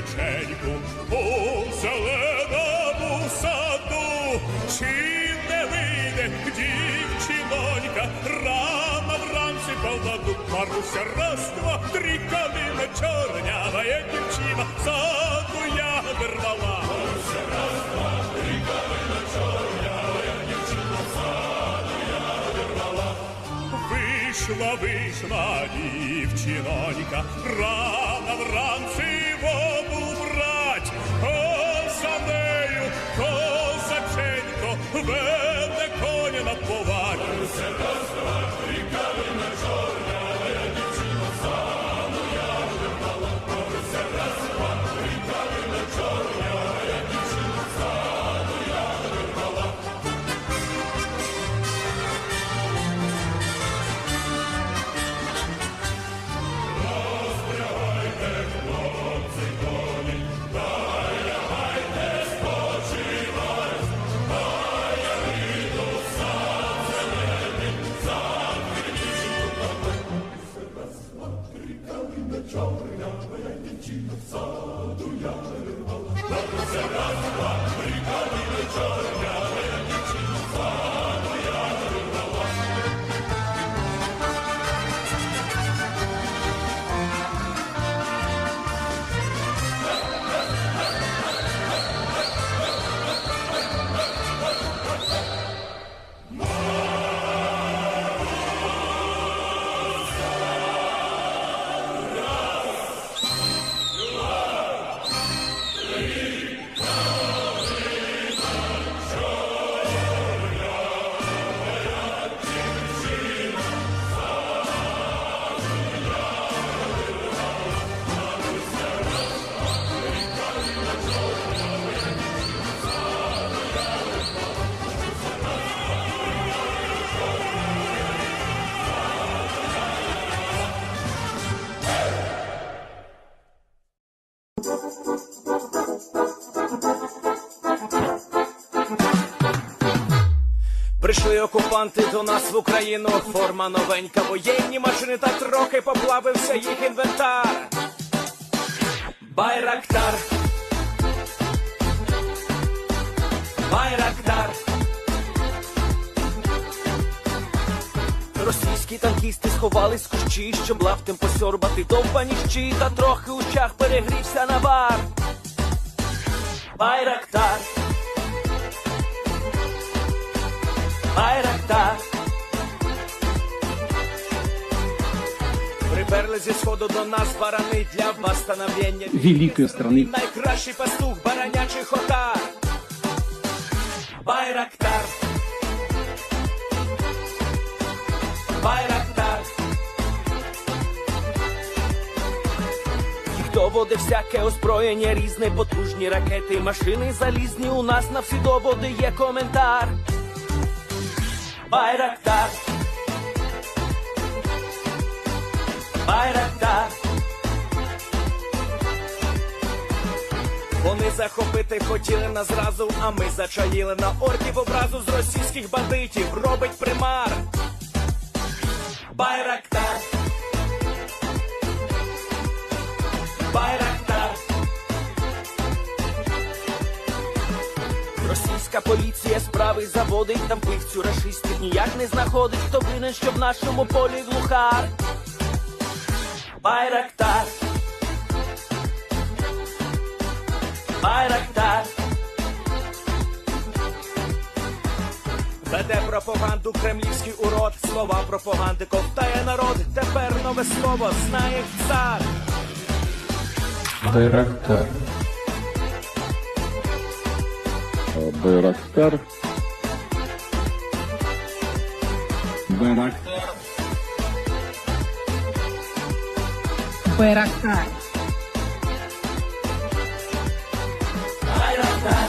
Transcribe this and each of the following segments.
печеньку у зеленому саду. Чи не вийде дівчинонька рано вранці по ладу? Маруся, раз, два, три, калина чорнявая дівчина в саду ягоди рвала. Маруся, раз, два, три, калина чорнявая дівчина в саду ягоди рвала. Вийшла дівчинонька рано вранці воду брать, а за нею козаченько веде коня напувать. Маруся, раз, два, три, калина чорнявая дівчина в саду ягоди рвала. Маруся, раз, два, три, калина чорнявая дівчина в саду ягоди рвала. Прийшли окупанти до нас в Україну, форма новенька, воєнні машини, та трохи поплавився їх інвентар. Байрактар, Байрактар. Російські танкісти сховались в кущі, щоб лаптем посьорбати довбані щі, та трохи у щах перегрівся навар. Байрактар, Байрактар. Приперли зі сходу до нас барани для восстановлення великої страни. Найкращий пастух баранячих отар. Байрактар, Байрактар. Хто води всяке озброєння різне, потужні ракети, машини залізні, у нас на всі доводи є коментар. Байрактар, Байрактар. Вони захопити хотіли нас зразу, а ми зачаїли на орків образу з російських бандитів, робить примар. Байрактар, Байрактар. Російська поліція справи заводить, там вбивцю рашистів ніяк не знаходить, хто винен, що в нашому полі глухар. Байрактар, Байрактар. Веде пропаганду кремлівський урод, слова пропаганди ковтає народ, тепер нове слово знає цар. Байрактар. Байрактар. Байрактар. Байрактар. Байрактар.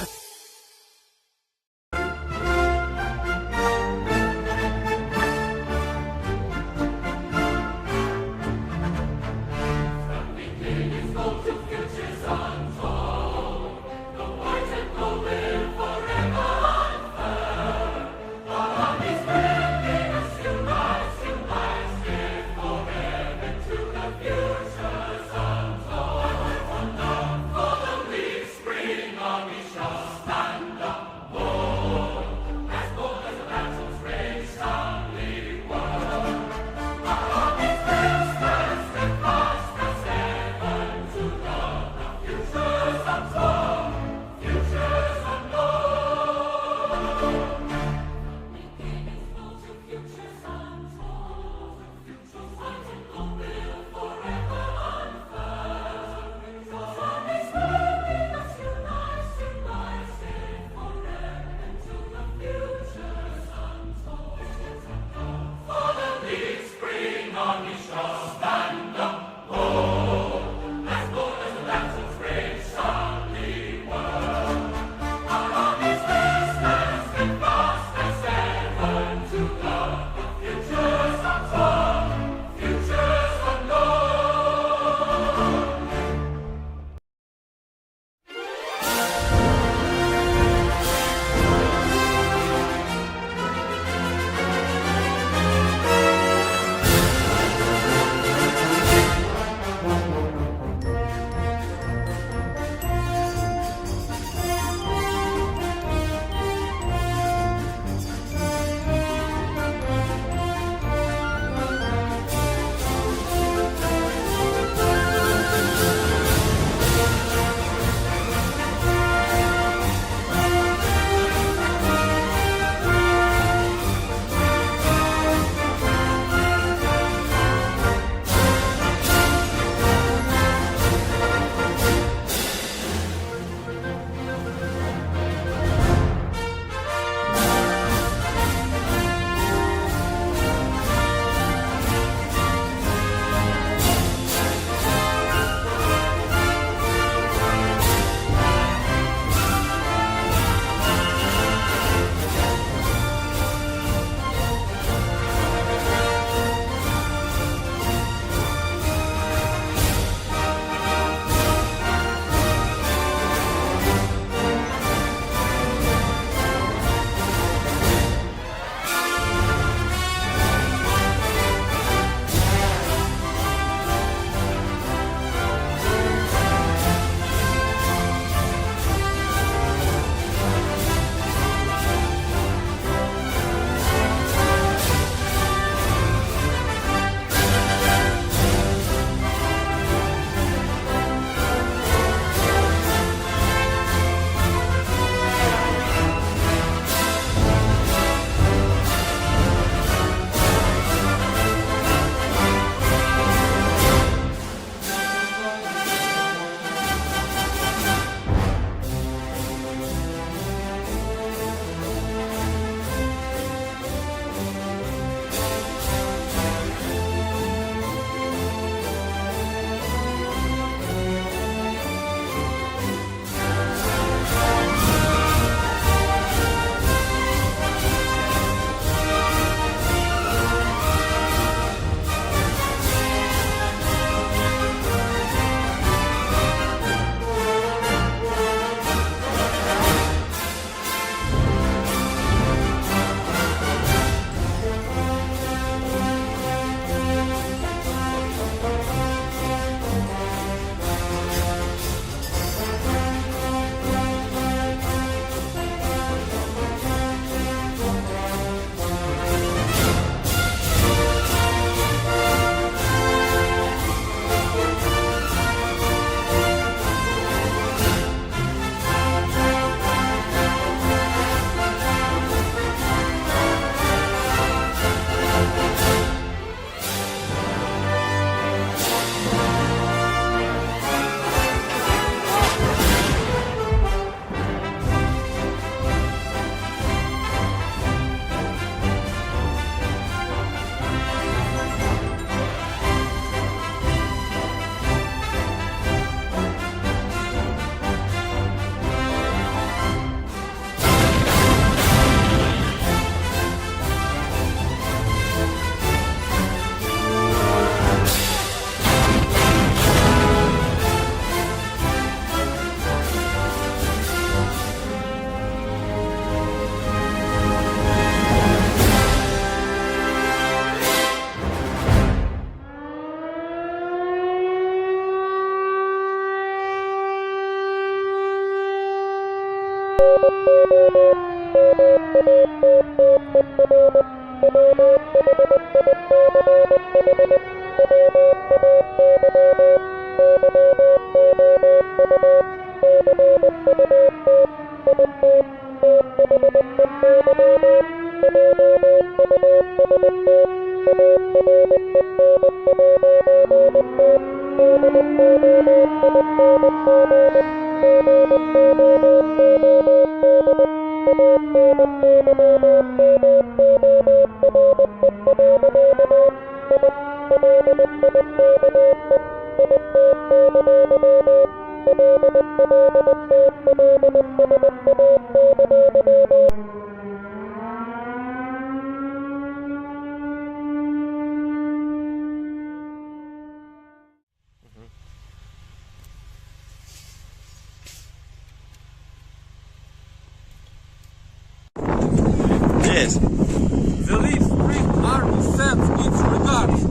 Yes. The Leaf Spring Army sends its regards.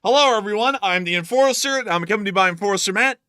Hello, everyone. I'm the Enforcer, and I'm accompanied by Enforcer Matt.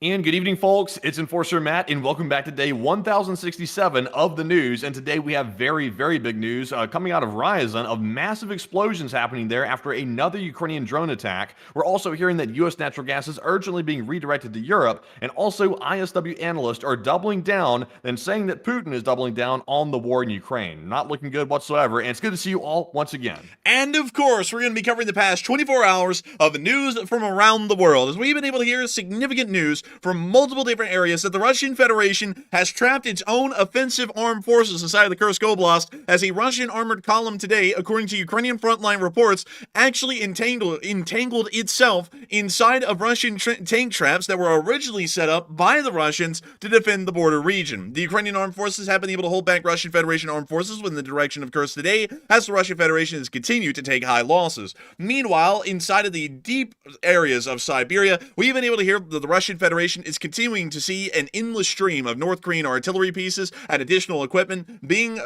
And good evening, folks. It's Enforcer Matt, and welcome back to day 1067 of the news. And today we have very, very big news coming out of Ryazan of massive explosions happening there after another Ukrainian drone attack. We're also hearing that U.S. natural gas is urgently being redirected to Europe, and also ISW analysts are doubling down and saying that Putin is doubling down on the war in Ukraine. Not looking good whatsoever, and it's good to see you all once again. And of course, we're going to be covering the past 24 hours of news from around the world, as we've been able to hear significant news from multiple different areas that the Russian Federation has trapped its own offensive armed forces inside of the Kursk Oblast, as a Russian armored column today, according to Ukrainian frontline reports, actually entangled itself inside of Russian tank traps that were originally set up by the Russians to defend the border region. The Ukrainian armed forces have been able to hold back Russian Federation armed forces within the direction of Kursk today, as the Russian Federation has continued to take high losses. Meanwhile, inside of the deep areas of Siberia, we've been able to hear that the Russian Federation is continuing to see an endless stream of North Korean artillery pieces and additional equipment being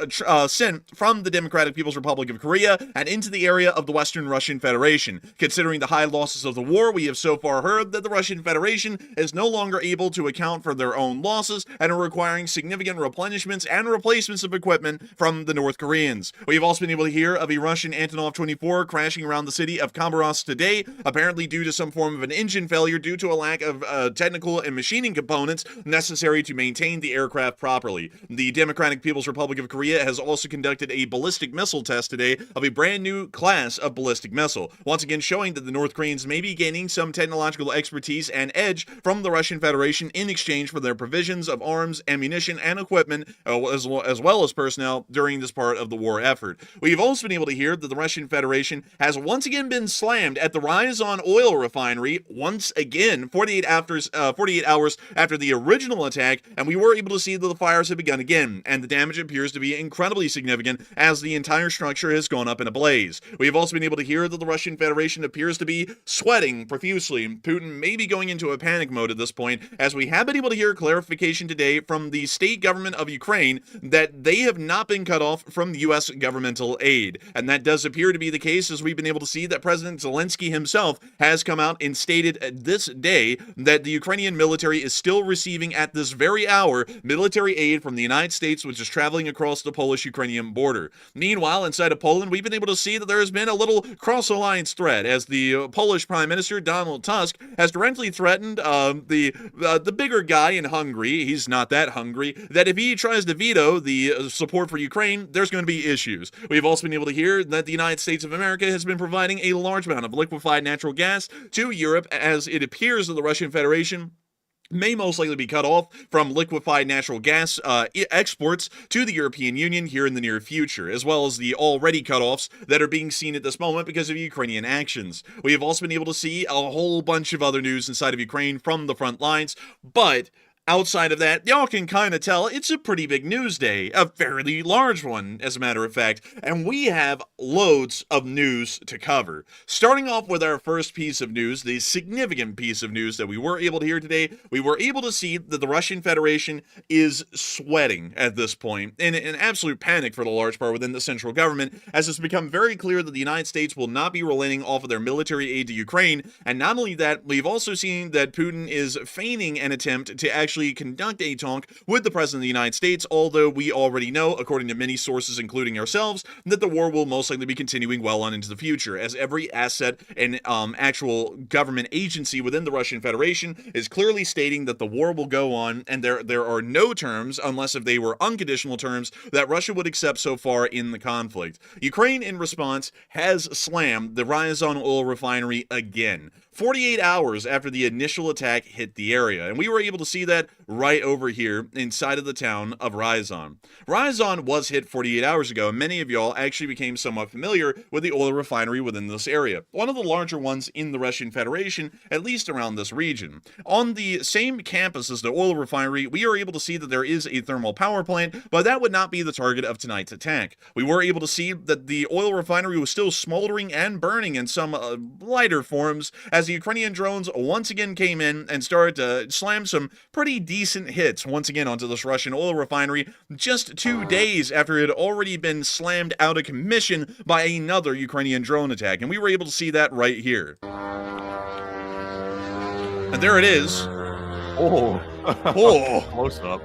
sent from the Democratic People's Republic of Korea and into the area of the Western Russian Federation. Considering the high losses of the war, we have so far heard that the Russian Federation is no longer able to account for their own losses and are requiring significant replenishments and replacements of equipment from the North Koreans. We have also been able to hear of a Russian Antonov 24 crashing around the city of Khabarovsk today, apparently due to some form of an engine failure due to a lack of technical and machining components necessary to maintain the aircraft properly. The Democratic People's Republic of Korea has also conducted a ballistic missile test today of a brand new class of ballistic missile, once again showing that the North Koreans may be gaining some technological expertise and edge from the Russian Federation in exchange for their provisions of arms, ammunition, and equipment, as well as personnel during this part of the war effort. We've also been able to hear that the Russian Federation has once again been slammed at the Ryazan oil refinery once again, 48 48 hours after the original attack, and we were able to see that the fires have begun again, and the damage appears to be incredibly significant as the entire structure has gone up in a blaze. We have also been able to hear that the Russian Federation appears to be sweating profusely. Putin may be going into a panic mode at this point, as we have been able to hear clarification today from the state government of Ukraine that they have not been cut off from U.S. governmental aid. And that does appear to be the case, as we've been able to see that President Zelensky himself has come out and stated this day that the Ukrainian military is still receiving at this very hour military aid from the United States, which is traveling across the Polish-Ukrainian border. Meanwhile, inside of Poland, we've been able to see that there has been a little cross-alliance thread, as the Polish Prime Minister Donald Tusk has directly threatened the bigger guy in Hungary, he's not that hungry, that if he tries to veto the support for Ukraine, there's going to be issues. We've also been able to hear that the United States of America has been providing a large amount of liquefied natural gas to Europe, as it appears that the Russian Federation may most likely be cut off from liquefied natural gas exports to the European Union here in the near future, as well as the already cutoffs that are being seen at this moment because of Ukrainian actions. We have also been able to see a whole bunch of other news inside of Ukraine from the front lines, but outside of that, y'all can kind of tell it's a pretty big news day, a fairly large one, as a matter of fact, and we have loads of news to cover. Starting off with our first piece of news, the significant piece of news that we were able to hear today, we were able to see that the Russian Federation is sweating at this point, in an absolute panic for the large part within the central government, as it's become very clear that the United States will not be relenting off of their military aid to Ukraine, and not only that, we've also seen that Putin is feigning an attempt to actually conduct a talk with the President of the United States, although we already know, according to many sources, including ourselves, that the war will most likely be continuing well on into the future, as every asset and actual government agency within the Russian Federation is clearly stating that the war will go on, and there are no terms, unless if they were unconditional terms, that Russia would accept so far in the conflict. Ukraine, in response, has slammed the Ryazan oil refinery again, 48 hours after the initial attack hit the area, and we were able to see that right over here inside of the town of Ryazan. Ryazan was hit 48 hours ago, and many of y'all actually became somewhat familiar with the oil refinery within this area, one of the larger ones in the Russian Federation, at least around this region. On the same campus as the oil refinery, we are able to see that there is a thermal power plant, but that would not be the target of tonight's attack. We were able to see that the oil refinery was still smoldering and burning in some lighter forms, as the Ukrainian drones once again came in and started to slam some pretty decent hits once again onto this Russian oil refinery, just 2 days after it had already been slammed out of commission by another Ukrainian drone attack. And we were able to see that right here. And there it is. Oh, Oh. Close up.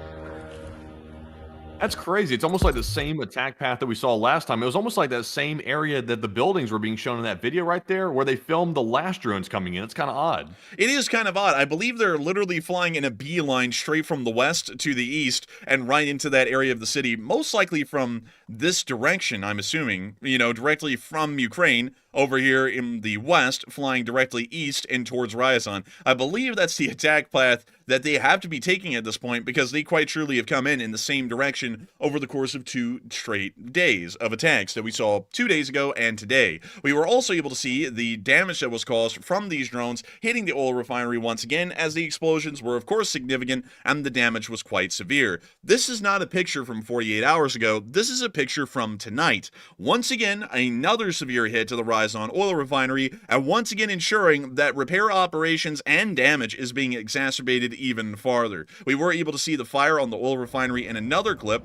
That's crazy. It's almost like the same attack path that we saw last time. It was almost like that same area that the buildings were being shown in that video right there, where they filmed the last drones coming in. It's kind of odd. It is kind of odd. I believe they're literally flying in a beeline straight from the west to the east and right into that area of the city, most likely from this direction, I'm assuming, directly from Ukraine over here in the west, flying directly east and towards Ryazan. I believe that's the attack path that they have to be taking at this point, because they quite truly have come in the same direction over the course of 2 straight days of attacks that we saw 2 days ago and today. We were also able to see the damage that was caused from these drones hitting the oil refinery once again, as the explosions were of course significant and the damage was quite severe. This is not a picture from 48 hours ago, this is a picture from tonight. Once again, another severe hit to the Ryazan oil refinery, and once again ensuring that repair operations and damage is being exacerbated even farther. We were able to see the fire on the oil refinery in another clip.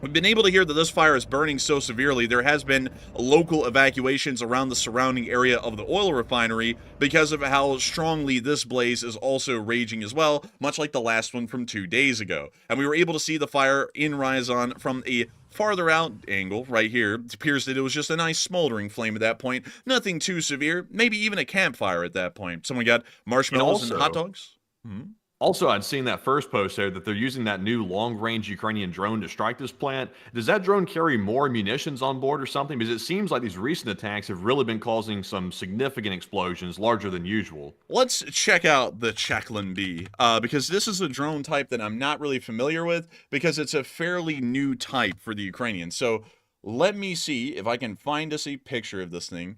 We've been able to hear that this fire is burning so severely, there has been local evacuations around the surrounding area of the oil refinery because of how strongly this blaze is also raging as well, much like the last one from 2 days ago. And we were able to see the fire in Ryazan from a farther out angle right here. It appears that it was just a nice smoldering flame at that point. Nothing too severe, maybe even a campfire at that point. Someone got marshmallows and hot dogs. Also, I'd seen that first post there that they're using that new long-range Ukrainian drone to strike this plant. Does that drone carry more munitions on board or something? Because it seems like these recent attacks have really been causing some significant explosions, larger than usual. Let's check out the Cheklin B, because this is a drone type that I'm not really familiar with, because it's a fairly new type for the Ukrainians. So let me see if I can find us a picture of this thing.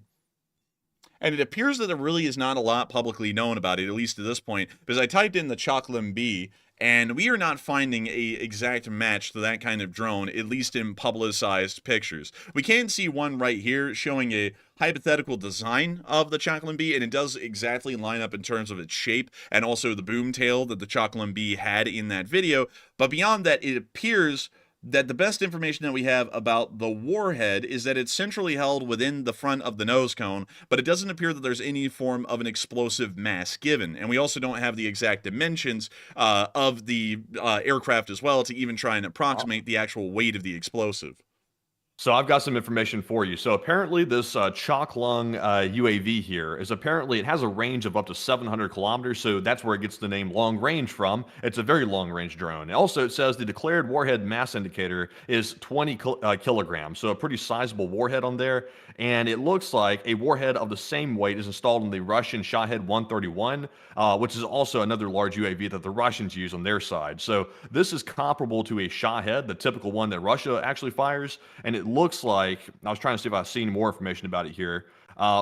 And it appears that there really is not a lot publicly known about it, at least to this point, because I typed in the Chaklam B, and we are not finding a exact match to that kind of drone, at least in publicized pictures. We can see one right here showing a hypothetical design of the Chaklam B, and it does exactly line up in terms of its shape and also the boom tail that the Chaklam B had in that video. But beyond that, it appears that the best information that we have about the warhead is that it's centrally held within the front of the nose cone, but it doesn't appear that there's any form of an explosive mass given. And we also don't have the exact dimensions of the aircraft as well to even try and approximate the actual weight of the explosive. So I've got some information for you. So apparently this Choklung UAV here is apparently, it has a range of up to 700 kilometers, so that's where it gets the name long range from. It's a very long range drone. And also it says the declared warhead mass indicator is 20 kilograms, so a pretty sizable warhead on there. And it looks like a warhead of the same weight is installed in the Russian Shahed 131, which is also another large UAV that the Russians use on their side. So this is comparable to a Shahed, the typical one that Russia actually fires. And it looks like, I was trying to see if I've seen more information about it here.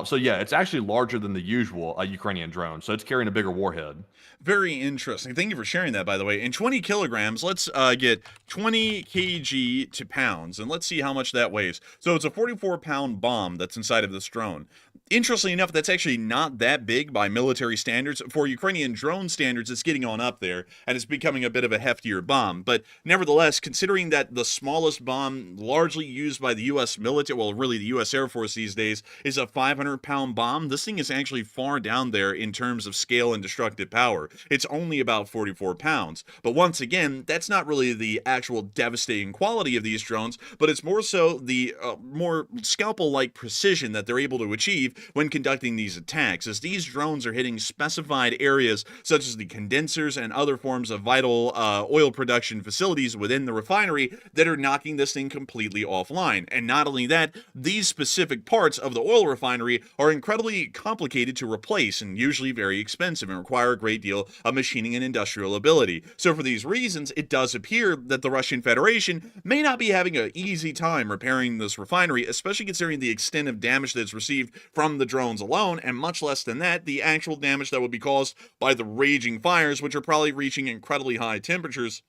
So yeah, it's actually larger than the usual Ukrainian drone. So it's carrying a bigger warhead. Very interesting. Thank you for sharing that, by the way. In 20 kilograms, let's get 20 kg to pounds, and let's see how much that weighs. So it's a 44-pound bomb that's inside of this drone. Interestingly enough, that's actually not that big by military standards. For Ukrainian drone standards, it's getting on up there, and it's becoming a bit of a heftier bomb. But nevertheless, considering that the smallest bomb largely used by the U.S. military, well, really the U.S. Air Force these days, is a 500-pound bomb, this thing is actually far down there in terms of scale and destructive power. It's only about 44 pounds. But once again, that's not really the actual devastating quality of these drones, but it's more so the more scalpel-like precision that they're able to achieve when conducting these attacks, as these drones are hitting specified areas such as the condensers and other forms of vital oil production facilities within the refinery that are knocking this thing completely offline. And not only that, these specific parts of the oil refinery are incredibly complicated to replace and usually very expensive and require a great deal of machining and industrial ability. So for these reasons, it does appear that the Russian Federation may not be having an easy time repairing this refinery, especially considering the extent of damage that's received from the drones alone, and much less than that, the actual damage that would be caused by the raging fires, which are probably reaching incredibly high temperatures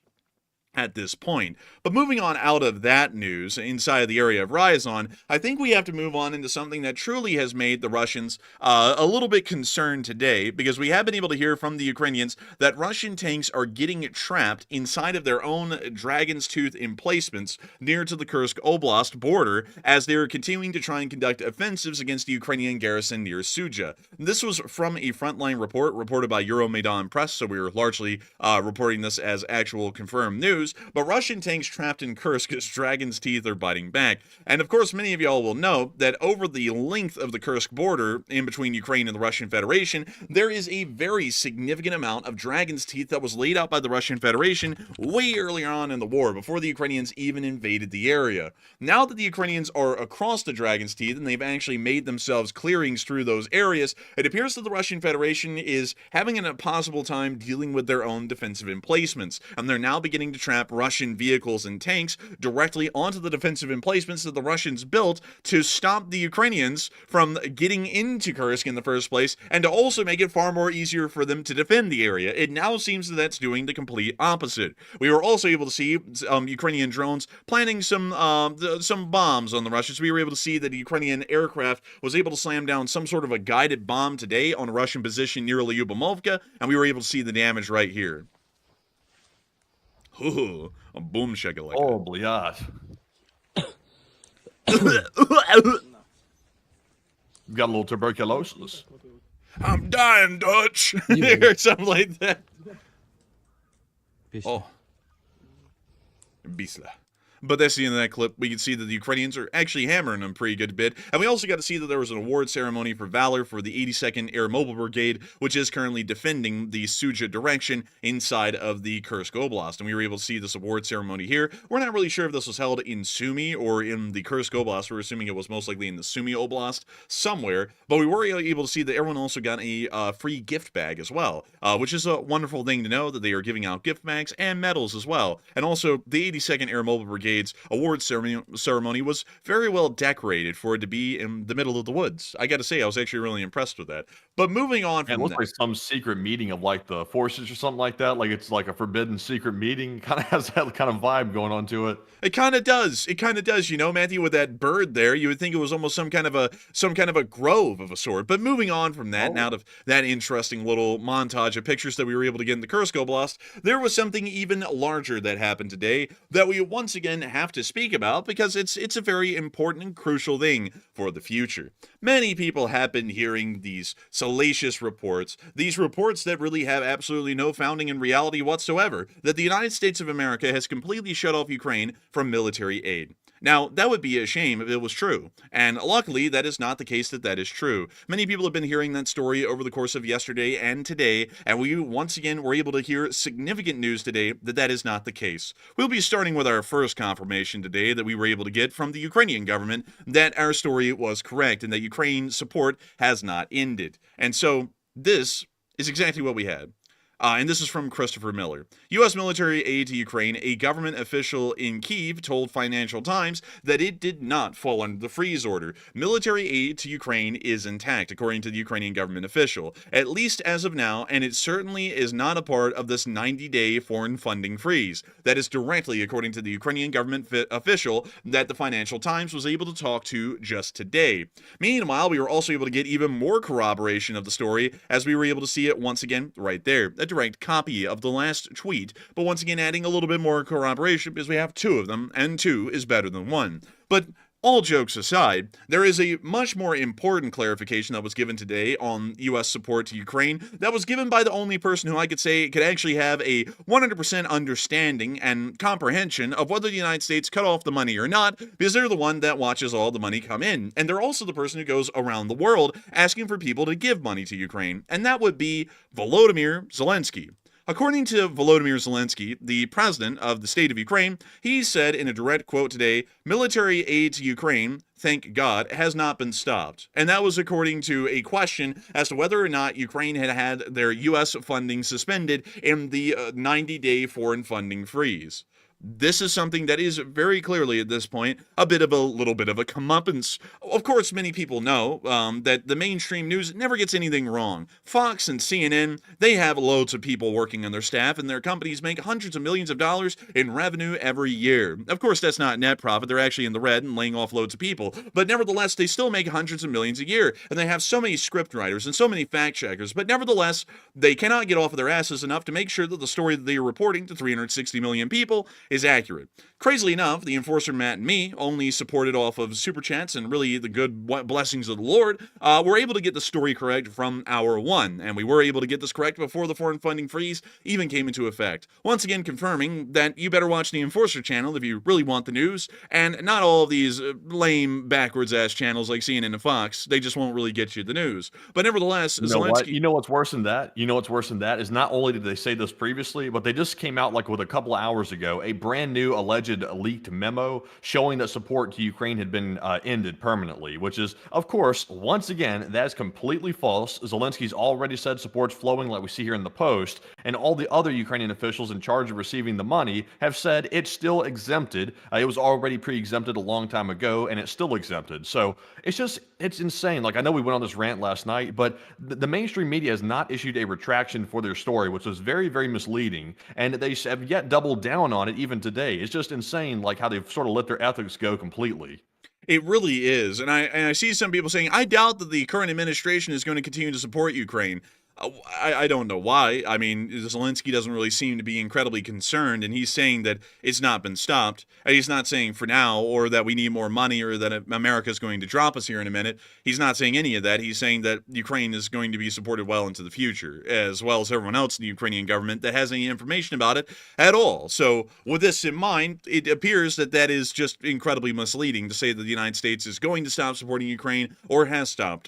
at this point. But moving on out of that news, inside of the area of Ryazan, I think we have to move on into something that truly has made the Russians a little bit concerned today, because we have been able to hear from the Ukrainians that Russian tanks are getting trapped inside of their own Dragon's Tooth emplacements near to the Kursk Oblast border as they're continuing to try and conduct offensives against the Ukrainian garrison near Suja. This was from a frontline report reported by Euromaidan Press, so we were largely reporting this as actual confirmed news. But Russian tanks trapped in Kursk as Dragon's Teeth are biting back. And of course, many of y'all will know that over the length of the Kursk border in between Ukraine and the Russian Federation, there is a very significant amount of Dragon's Teeth that was laid out by the Russian Federation way earlier on in the war, before the Ukrainians even invaded the area. Now that the Ukrainians are across the Dragon's Teeth and they've actually made themselves clearings through those areas, it appears that the Russian Federation is having an impossible time dealing with their own defensive emplacements, and they're now beginning to trap Russian vehicles and tanks directly onto the defensive emplacements that the Russians built to stop the Ukrainians from getting into Kursk in the first place, and to also make it far more easier for them to defend the area. It now seems that that's doing the complete opposite. We were also able to see Ukrainian drones planting some bombs on the Russians. We were able to see that the Ukrainian aircraft was able to slam down some sort of a guided bomb today on a Russian position near Lyubomovka, and we were able to see the damage right here. Ooh, a boom shakalaka. Oh, bliat. Got a little tuberculosis. I'm dying, Dutch. Or something like that. Oh. Bisla. But that's the end of that clip. We can see that the Ukrainians are actually hammering them pretty good bit. And we also got to see that there was an award ceremony for valor for the 82nd Air Mobile Brigade, which is currently defending the Suja direction inside of the Kursk Oblast. And we were able to see this award ceremony here. We're not really sure if this was held in Sumy or in the Kursk Oblast. We're assuming it was most likely in the Sumy Oblast somewhere. But we were able to see that everyone also got a free gift bag as well, which is a wonderful thing to know, that they are giving out gift bags and medals as well. And also, the 82nd Air Mobile Brigade decade's awards ceremony was very well decorated for it to be in the middle of the woods. I got to say, I was actually really impressed with that. But moving on And it from looks that, like some secret meeting of like the forces or something like that. Like it's like a forbidden secret meeting. Kind of has that kind of vibe going on to it. it kind of does. It kind of does. You know, Matthew, with that bird there, you would think it was almost some kind of a grove of a sort. But moving on from that, and out of that interesting little montage of pictures that we were able to get in the KURSK Oblast, there was something even larger that happened today that we once again have to speak about because it's a very important and crucial thing for the future. Many people have been hearing these salacious reports, these reports that really have absolutely no founding in reality whatsoever, that the United States of America has completely shut off Ukraine from military aid. Now, that would be a shame if it was true, and luckily that is not the case that is true. Many people have been hearing that story over the course of yesterday and today, and we once again were able to hear significant news today that is not the case. We'll be starting with our first confirmation today that we were able to get from the Ukrainian government that our story was correct and that Ukraine's support has not ended. And so, this is exactly what we had. And this is from Christopher Miller. U.S. military aid to Ukraine. A government official in Kyiv told Financial Times that it did not fall under the freeze order. Military aid to Ukraine is intact, according to the Ukrainian government official, at least as of now, and it certainly is not a part of this 90-day foreign funding freeze. That is directly according to the Ukrainian government official that the Financial Times was able to talk to just today. Meanwhile, we were also able to get even more corroboration of the story as we were able to see it once again right there. A direct copy of the last tweet, but once again adding a little bit more corroboration because we have two of them, and two is better than one. But all jokes aside, there is a much more important clarification that was given today on U.S. support to Ukraine that was given by the only person who I could say could actually have a 100% understanding and comprehension of whether the United States cut off the money or not, because they're the one that watches all the money come in. And they're also the person who goes around the world asking for people to give money to Ukraine, and that would be Volodymyr Zelensky. According to Volodymyr Zelensky, the president of the state of Ukraine, he said in a direct quote today, military aid to Ukraine, thank God, has not been stopped. And that was according to a question as to whether or not Ukraine had had their U.S. funding suspended in the 90-day foreign funding freeze. This is something that is very clearly at this point a little bit of a comeuppance. Of course, many people know that the mainstream news never gets anything wrong. Fox and CNN, they have loads of people working on their staff, and their companies make hundreds of millions of dollars in revenue every year. Of course, that's not net profit. They're actually in the red and laying off loads of people. But nevertheless, they still make hundreds of millions a year, and they have so many script writers and so many fact checkers. But nevertheless, they cannot get off of their asses enough to make sure that the story that they are reporting to 360 million people is accurate. Crazily enough, the enforcer Matt and me, only supported off of super chats and really the good blessings of the Lord, were able to get the story correct from hour one, and we were able to get this correct before the foreign funding freeze even came into effect. Once again confirming that you better watch the enforcer channel if you really want the news, and not all of these lame backwards ass channels like CNN and Fox. They just won't really get you the news. But nevertheless, You know Zelensky... what? You know what's worse than that? You know what's worse than that is not only did they say this previously, but they just came out like with a couple of hours ago, a brand new alleged leaked memo showing that support to Ukraine had been ended permanently, which is, of course, once again, that is completely false. Zelensky's already said support's flowing like we see here in the Post, and all the other Ukrainian officials in charge of receiving the money have said it's still exempted. It was already pre-exempted a long time ago, and it's still exempted. So it's insane. Like, I know we went on this rant last night, but the mainstream media has not issued a retraction for their story, which was very, very misleading, and they have yet doubled down on it even today. It's just insane, like how they've sort of let their ethics go completely. It really is. And I see some people saying, I doubt that the current administration is going to continue to support Ukraine. I don't know why. I mean, Zelensky doesn't really seem to be incredibly concerned, and he's saying that it's not been stopped. And he's not saying for now, or that we need more money, or that America is going to drop us here in a minute. He's not saying any of that. He's saying that Ukraine is going to be supported well into the future, as well as everyone else in the Ukrainian government that has any information about it at all. So with this in mind, it appears that is just incredibly misleading to say that the United States is going to stop supporting Ukraine or has stopped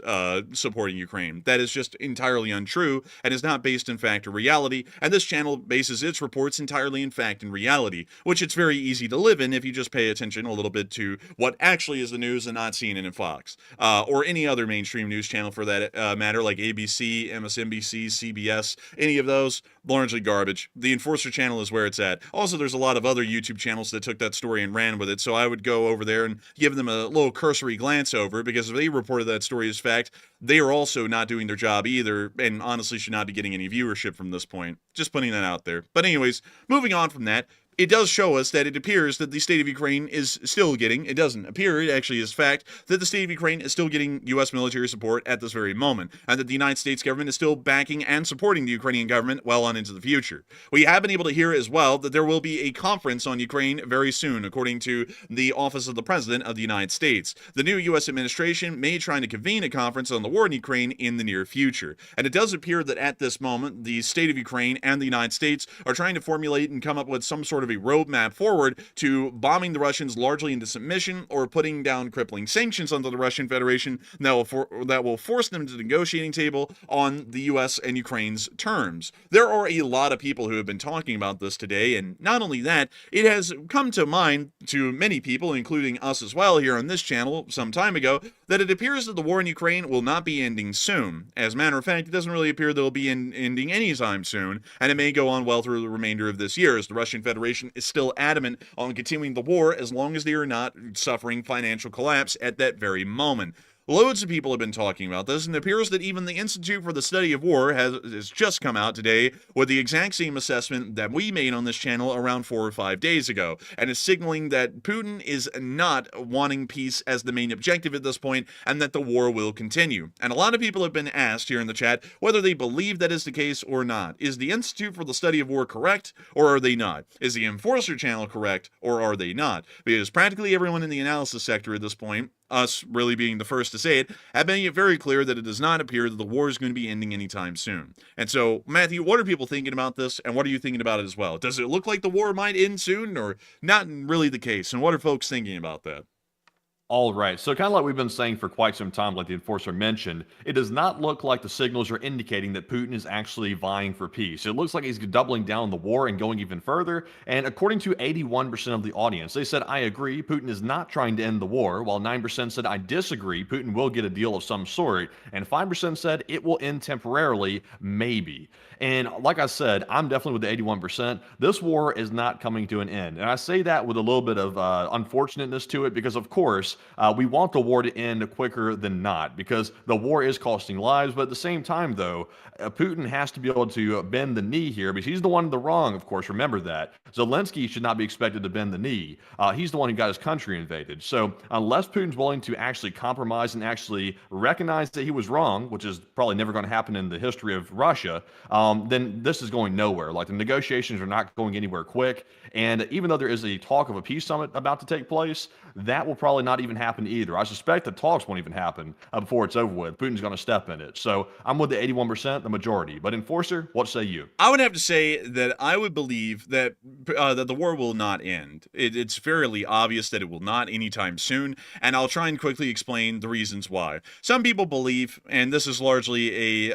supporting Ukraine. That is just entirely untrue. true and is not based in fact or reality, and this channel bases its reports entirely in fact and reality, which it's very easy to live in if you just pay attention a little bit to what actually is the news and not CNN and Fox, or any other mainstream news channel for that matter, like ABC, MSNBC, CBS, any of those, largely garbage. The Enforcer channel is where it's at. Also, there's a lot of other YouTube channels that took that story and ran with it, so I would go over there and give them a little cursory glance over, because if they reported that story as fact, they are also not doing their job either, and honestly should not be getting any viewership from this point. Just putting that out there. But anyways, moving on from that, it does show us that it appears that the state of Ukraine is still getting, it doesn't appear, it actually is fact, that the state of Ukraine is still getting U.S. military support at this very moment, and that the United States government is still backing and supporting the Ukrainian government well on into the future. We have been able to hear as well that there will be a conference on Ukraine very soon, according to the Office of the President of the United States. The new U.S. administration may try to convene a conference on the war in Ukraine in the near future, and it does appear that at this moment, the state of Ukraine and the United States are trying to formulate and come up with some sort of a roadmap forward to bombing the Russians largely into submission, or putting down crippling sanctions on the Russian Federation that will force them to the negotiating table on the U.S. and Ukraine's terms. There are a lot of people who have been talking about this today, and not only that, it has come to mind to many people, including us as well here on this channel some time ago, that it appears that the war in Ukraine will not be ending soon. As a matter of fact, it doesn't really appear that it will be ending anytime soon, and it may go on well through the remainder of this year, as the Russian Federation is still adamant on continuing the war as long as they are not suffering financial collapse at that very moment. Loads of people have been talking about this, and it appears that even the Institute for the Study of War has just come out today with the exact same assessment that we made on this channel around 4 or 5 days ago, and is signaling that Putin is not wanting peace as the main objective at this point, and that the war will continue. And a lot of people have been asked here in the chat whether they believe that is the case or not. Is the Institute for the Study of War correct, or are they not? Is the Enforcer channel correct, or are they not? Because practically everyone in the analysis sector at this point, us really being the first to say it, have made it very clear that it does not appear that the war is going to be ending anytime soon. And so, Matthew, what are people thinking about this, and what are you thinking about it as well? Does it look like the war might end soon, or not really the case? And what are folks thinking about that? All right. So kind of like we've been saying for quite some time, like the Enforcer mentioned, it does not look like the signals are indicating that Putin is actually vying for peace. It looks like he's doubling down on the war and going even further. And according to 81% of the audience, they said, I agree, Putin is not trying to end the war, while 9% said, I disagree, Putin will get a deal of some sort. And 5% said it will end temporarily, maybe. And like I said, I'm definitely with the 81%. This war is not coming to an end. And I say that with a little bit of unfortunateness to it, because of course, we want the war to end quicker than not, because the war is costing lives. But at the same time, though, Putin has to be able to bend the knee here, because he's the one in the wrong, of course. Remember that. Zelensky should not be expected to bend the knee. He's the one who got his country invaded. So unless Putin's willing to actually compromise and actually recognize that he was wrong, which is probably never going to happen in the history of Russia, then this is going nowhere. Like, the negotiations are not going anywhere quick. And even though there is a talk of a peace summit about to take place, that will probably not even happen either. I suspect the talks won't even happen before it's over with. Putin's going to step in it. So I'm with the 81%, the majority. But Enforcer, what say you? I would have to say that I would believe that that the war will not end. It's fairly obvious that it will not anytime soon, and I'll try and quickly explain the reasons why. Some people believe, and this is largely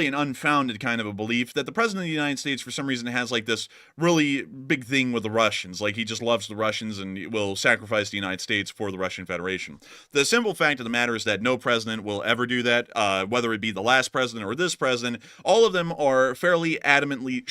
an unfounded kind of a belief, that the president of the United States for some reason has like this really big thing with the Russians. Like, he just loves the Russians and will sacrifice the United States for the Russian Federation. The simple fact of the matter is that no president will ever do that, whether it be the last president or this president. All of them are fairly adamantly,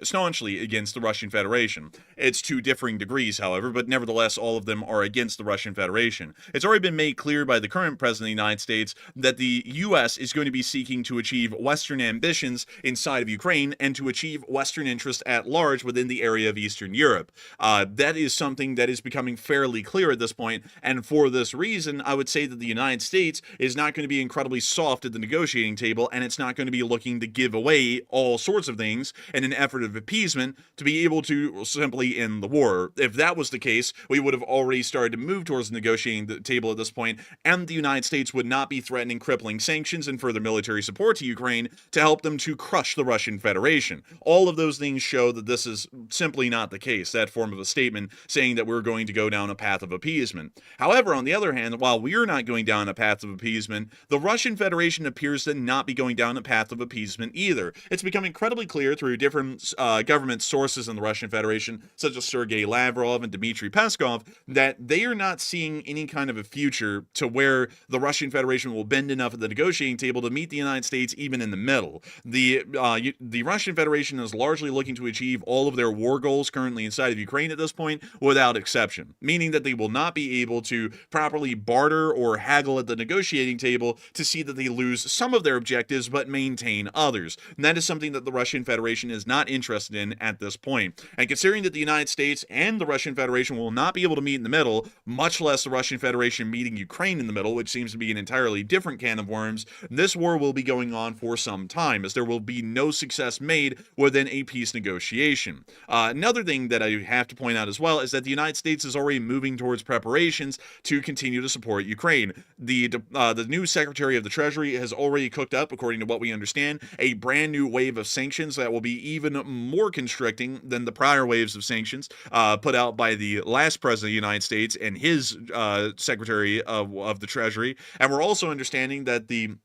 staunchly against the Russian Federation. It's to differing degrees, however, but nevertheless, all of them are against the Russian Federation. It's already been made clear by the current president of the United States that the U.S. is going to be seeking to achieve Western ambitions inside of Ukraine and to achieve Western interests at large within the area of Eastern Europe. That is something that is becoming fairly clear at this point, and for this reason, I would say that the United States is not going to be incredibly soft at the negotiating table, and it's not going to be looking to give away all sorts of things in an effort of appeasement to be able to simply end the war. If that was the case, we would have already started to move towards the negotiating table at this point, and the United States would not be threatening crippling sanctions and further military support to Ukraine to help them to crush the Russian Federation. All of those things show that this is simply not the case, that form of a statement saying that we're going to go down a path of appeasement. However, on the other hand, while we're not going down a path of appeasement, the Russian Federation appears to not be going down a path of appeasement either. It's become incredibly clear through different government sources in the Russian Federation, such as Sergei Lavrov and Dmitry Peskov, that they are not seeing any kind of a future to where the Russian Federation will bend enough at the negotiating table to meet the United States even in the middle. The Russian Federation is largely looking to achieve all of their war goals currently inside of Ukraine at this point without exception, meaning that they will not be able to properly barter or haggle at the negotiating table to see that they lose some of their objectives but maintain others. And that is something that the Russian Federation is not interested in at this point. And considering that the United States and the Russian Federation will not be able to meet in the middle, much less the Russian Federation meeting Ukraine in the middle, which seems to be an entirely different can of worms, this war will be going on for some time, as there will be no success made within a peace negotiation. Another thing that I have to point out as well is that the United States is already moving towards preparations to continue to support Ukraine. The new Secretary of the Treasury has already cooked up, according to what we understand, a brand new wave of sanctions that will be even more constricting than the prior waves of sanctions put out by the last president of the United States and his Secretary of the Treasury. And we're also understanding that the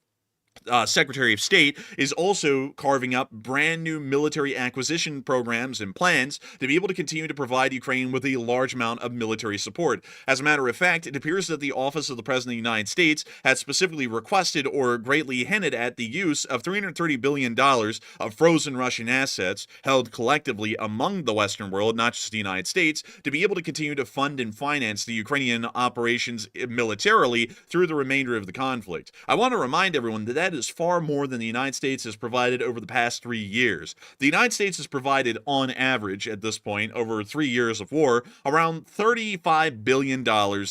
Secretary of State is also carving up brand new military acquisition programs and plans to be able to continue to provide Ukraine with a large amount of military support. As a matter of fact, it appears that the Office of the President of the United States has specifically requested or greatly hinted at the use of $330 billion of frozen Russian assets held collectively among the Western world, not just the United States, to be able to continue to fund and finance the Ukrainian operations militarily through the remainder of the conflict. I want to remind everyone that is far more than the United States has provided over the past 3 years. The United States has provided, on average, at this point, over 3 years of war, around $35 billion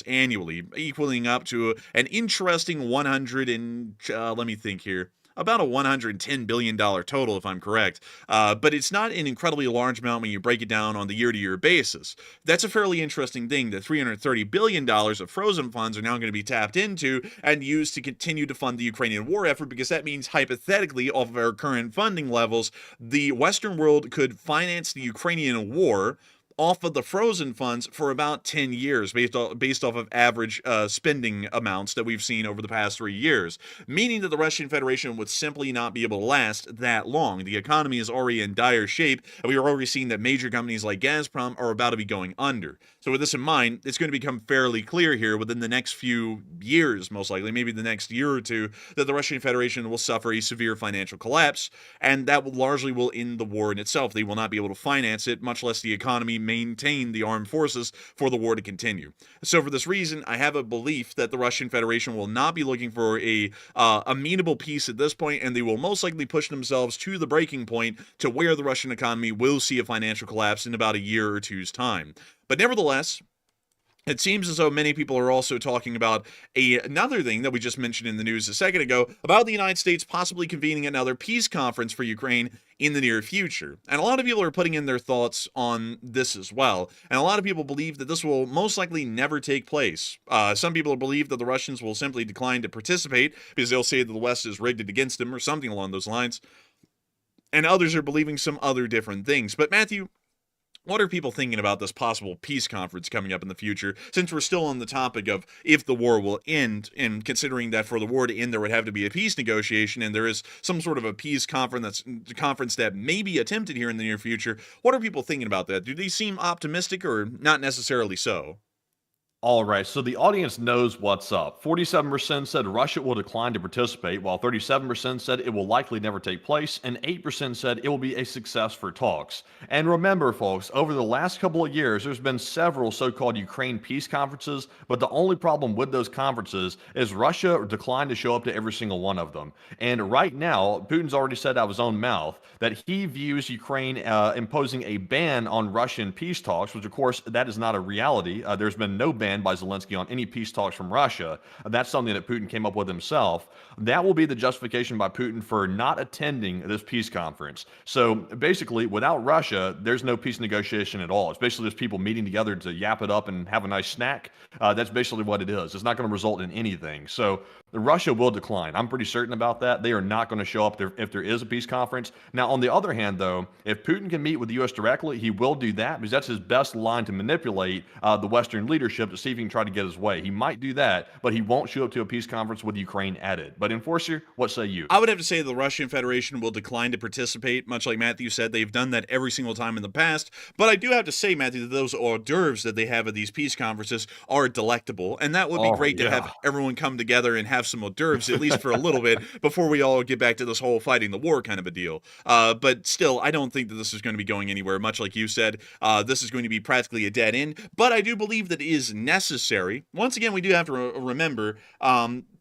annually, equaling up to an interesting let me think here, about a $110 billion total, if I'm correct. But it's not an incredibly large amount when you break it down on the year-to-year basis. That's a fairly interesting thing, that $330 billion of frozen funds are now going to be tapped into and used to continue to fund the Ukrainian war effort, because that means, hypothetically, off of our current funding levels, the Western world could finance the Ukrainian war off of the frozen funds for about 10 years based off of average spending amounts that we've seen over the past 3 years, meaning that the Russian Federation would simply not be able to last that long. The economy is already in dire shape, and we are already seeing that major companies like Gazprom are about to be going under. So with this in mind, it's going to become fairly clear here within the next few years, most likely, maybe the next year or two, that the Russian Federation will suffer a severe financial collapse, and that largely will end the war in itself. They will not be able to finance it, much less the economy maintain the armed forces for the war to continue. So for this reason, I have a belief that the Russian Federation will not be looking for a amenable peace at this point, and they will most likely push themselves to the breaking point to where the Russian economy will see a financial collapse in about a year or two's time. But nevertheless, it seems as though many people are also talking about another thing that we just mentioned in the news a second ago, about the United States possibly convening another peace conference for Ukraine in the near future. And a lot of people are putting in their thoughts on this as well. And a lot of people believe that this will most likely never take place. Some people believe that the Russians will simply decline to participate because they'll say that the West is rigged against them or something along those lines. And others are believing some other different things. But Matthew, what are people thinking about this possible peace conference coming up in the future, since we're still on the topic of if the war will end, and considering that for the war to end there would have to be a peace negotiation, and there is some sort of a peace conference that may be attempted here in the near future? What are people thinking about that? Do they seem optimistic or not necessarily so? All right, so the audience knows what's up. 47% said Russia will decline to participate, while 37% said it will likely never take place, and 8% said it will be a success for talks. And remember, folks, over the last couple of years, there's been several so-called Ukraine peace conferences, but the only problem with those conferences is Russia declined to show up to every single one of them. And right now, Putin's already said out of his own mouth that he views Ukraine imposing a ban on Russian peace talks, which of course, that is not a reality. There's been no ban demand by Zelensky on any peace talks from Russia. That's something that Putin came up with himself. That will be the justification by Putin for not attending this peace conference. So basically, without Russia, there's no peace negotiation at all. It's basically just people meeting together to yap it up and have a nice snack. That's basically what it is. It's not going to result in anything. So Russia will decline. I'm pretty certain about that. They are not going to show up there if there is a peace conference. Now, on the other hand, though, if Putin can meet with the U.S. directly, he will do that because that's his best line to manipulate the Western leadership to see if he can try to get his way. He might do that, but he won't show up to a peace conference with Ukraine at it. But Enforcer, what say you? I would have to say the Russian Federation will decline to participate, much like Matthew said. They've done that every single time in the past. But I do have to say, Matthew, that those hors d'oeuvres that they have at these peace conferences are delectable. And that would be great to have everyone come together and have some hors d'oeuvres, at least for a little bit, before we all get back to this whole fighting the war kind of a deal. But still, I don't think that this is going to be going anywhere. Much like you said, this is going to be practically a dead end. But I do believe that it is necessary. Once again, we do have to remember,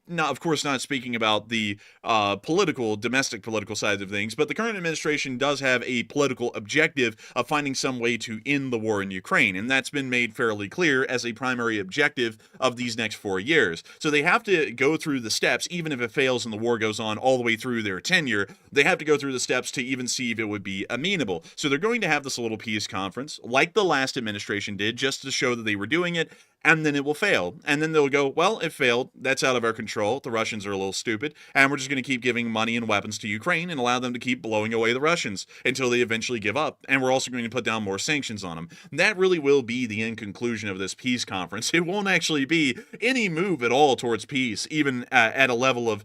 now, of course, not speaking about the domestic political sides of things, but the current administration does have a political objective of finding some way to end the war in Ukraine, and that's been made fairly clear as a primary objective of these next 4 years. So they have to go through the steps, even if it fails and the war goes on all the way through their tenure, they have to go through the steps to even see if it would be amenable. So they're going to have this little peace conference, like the last administration did, just to show that they were doing it, and then it will fail. And then they'll go, well, it failed. That's out of our control. The Russians are a little stupid, and we're just going to keep giving money and weapons to Ukraine and allow them to keep blowing away the Russians until they eventually give up. And we're also going to put down more sanctions on them. That really will be the end conclusion of this peace conference. It won't actually be any move at all towards peace, even at a level of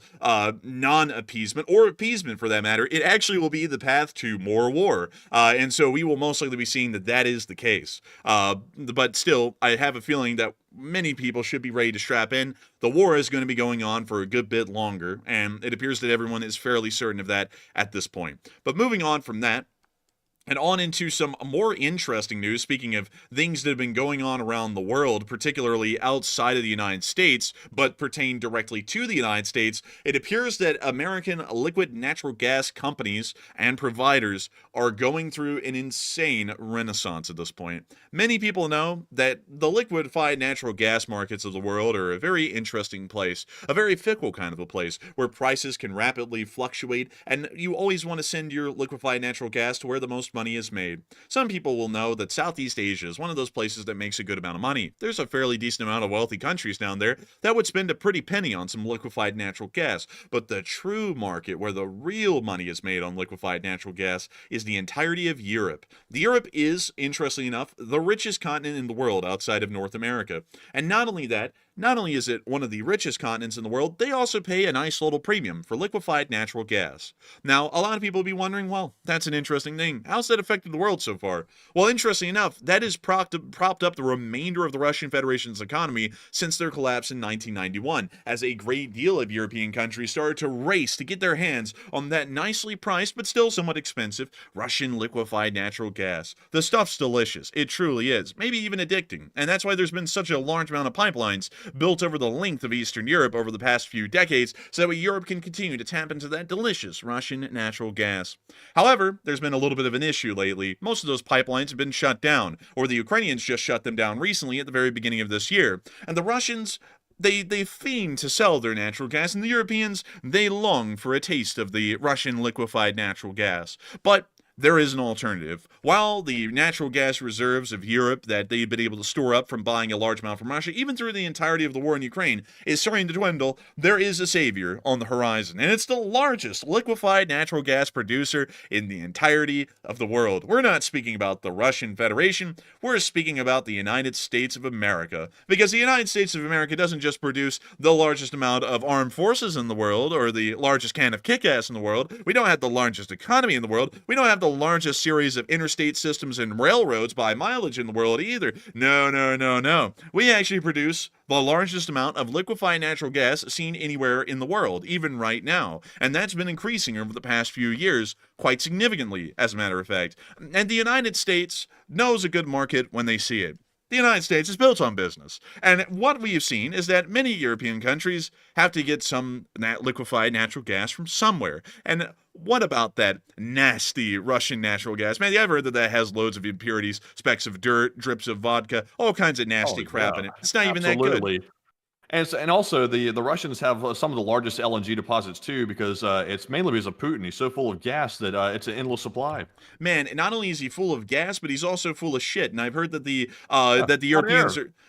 non-appeasement or appeasement for that matter. It actually will be the path to more war. And so we will most likely be seeing that that is the case. But still, I have a feeling that many people should be ready to strap in. The war is going to be going on for a good bit longer, and it appears that everyone is fairly certain of that at this point. But moving on from that, and on into some more interesting news, speaking of things that have been going on around the world, particularly outside of the United States, but pertain directly to the United States, it appears that American liquid natural gas companies and providers are going through an insane renaissance at this point. Many people know that the liquefied natural gas markets of the world are a very interesting place, a very fickle kind of a place, where prices can rapidly fluctuate, and you always want to send your liquefied natural gas to where the most money is made. Some people will know that Southeast Asia is one of those places that makes a good amount of money. There's a fairly decent amount of wealthy countries down there that would spend a pretty penny on some liquefied natural gas. But the true market where the real money is made on liquefied natural gas is the entirety of Europe. Europe is, interestingly enough, the richest continent in the world outside of North America. And not only that, not only is it one of the richest continents in the world, they also pay a nice little premium for liquefied natural gas. Now, a lot of people will be wondering, well, that's an interesting thing. How's that affected the world so far? Well, interesting enough, that has propped up the remainder of the Russian Federation's economy since their collapse in 1991, as a great deal of European countries started to race to get their hands on that nicely priced, but still somewhat expensive, Russian liquefied natural gas. The stuff's delicious. It truly is. Maybe even addicting. And that's why there's been such a large amount of pipelines built over the length of Eastern Europe over the past few decades, so that Europe can continue to tap into that delicious Russian natural gas. However, there's been a little bit of an issue lately. Most of those pipelines have been shut down, or the Ukrainians just shut them down recently at the very beginning of this year. And the Russians, they fiend to sell their natural gas, and the Europeans, they long for a taste of the Russian liquefied natural gas. But there is an alternative. While the natural gas reserves of Europe that they've been able to store up from buying a large amount from Russia, even through the entirety of the war in Ukraine, is starting to dwindle, there is a savior on the horizon. And it's the largest liquefied natural gas producer in the entirety of the world. We're not speaking about the Russian Federation, we're speaking about the United States of America. Because the United States of America doesn't just produce the largest amount of armed forces in the world, or the largest can of kick-ass in the world. We don't have the largest economy in the world. We don't have the largest series of interstate systems and railroads by mileage in the world either. No. We actually produce the largest amount of liquefied natural gas seen anywhere in the world, even right now. And that's been increasing over the past few years quite significantly, as a matter of fact. And the United States knows a good market when they see it. The United States is built on business. And what we've seen is that many European countries have to get some liquefied natural gas from somewhere. And what about that nasty Russian natural gas? Man, you ever heard that has loads of impurities, specks of dirt, drips of vodka, all kinds of nasty crap in it? It's not even that good. Absolutely. And also the Russians have some of the largest LNG deposits too, because it's mainly because of Putin. He's so full of gas that it's an endless supply. Man, not only is he full of gas, but he's also full of shit. And I've heard that the hot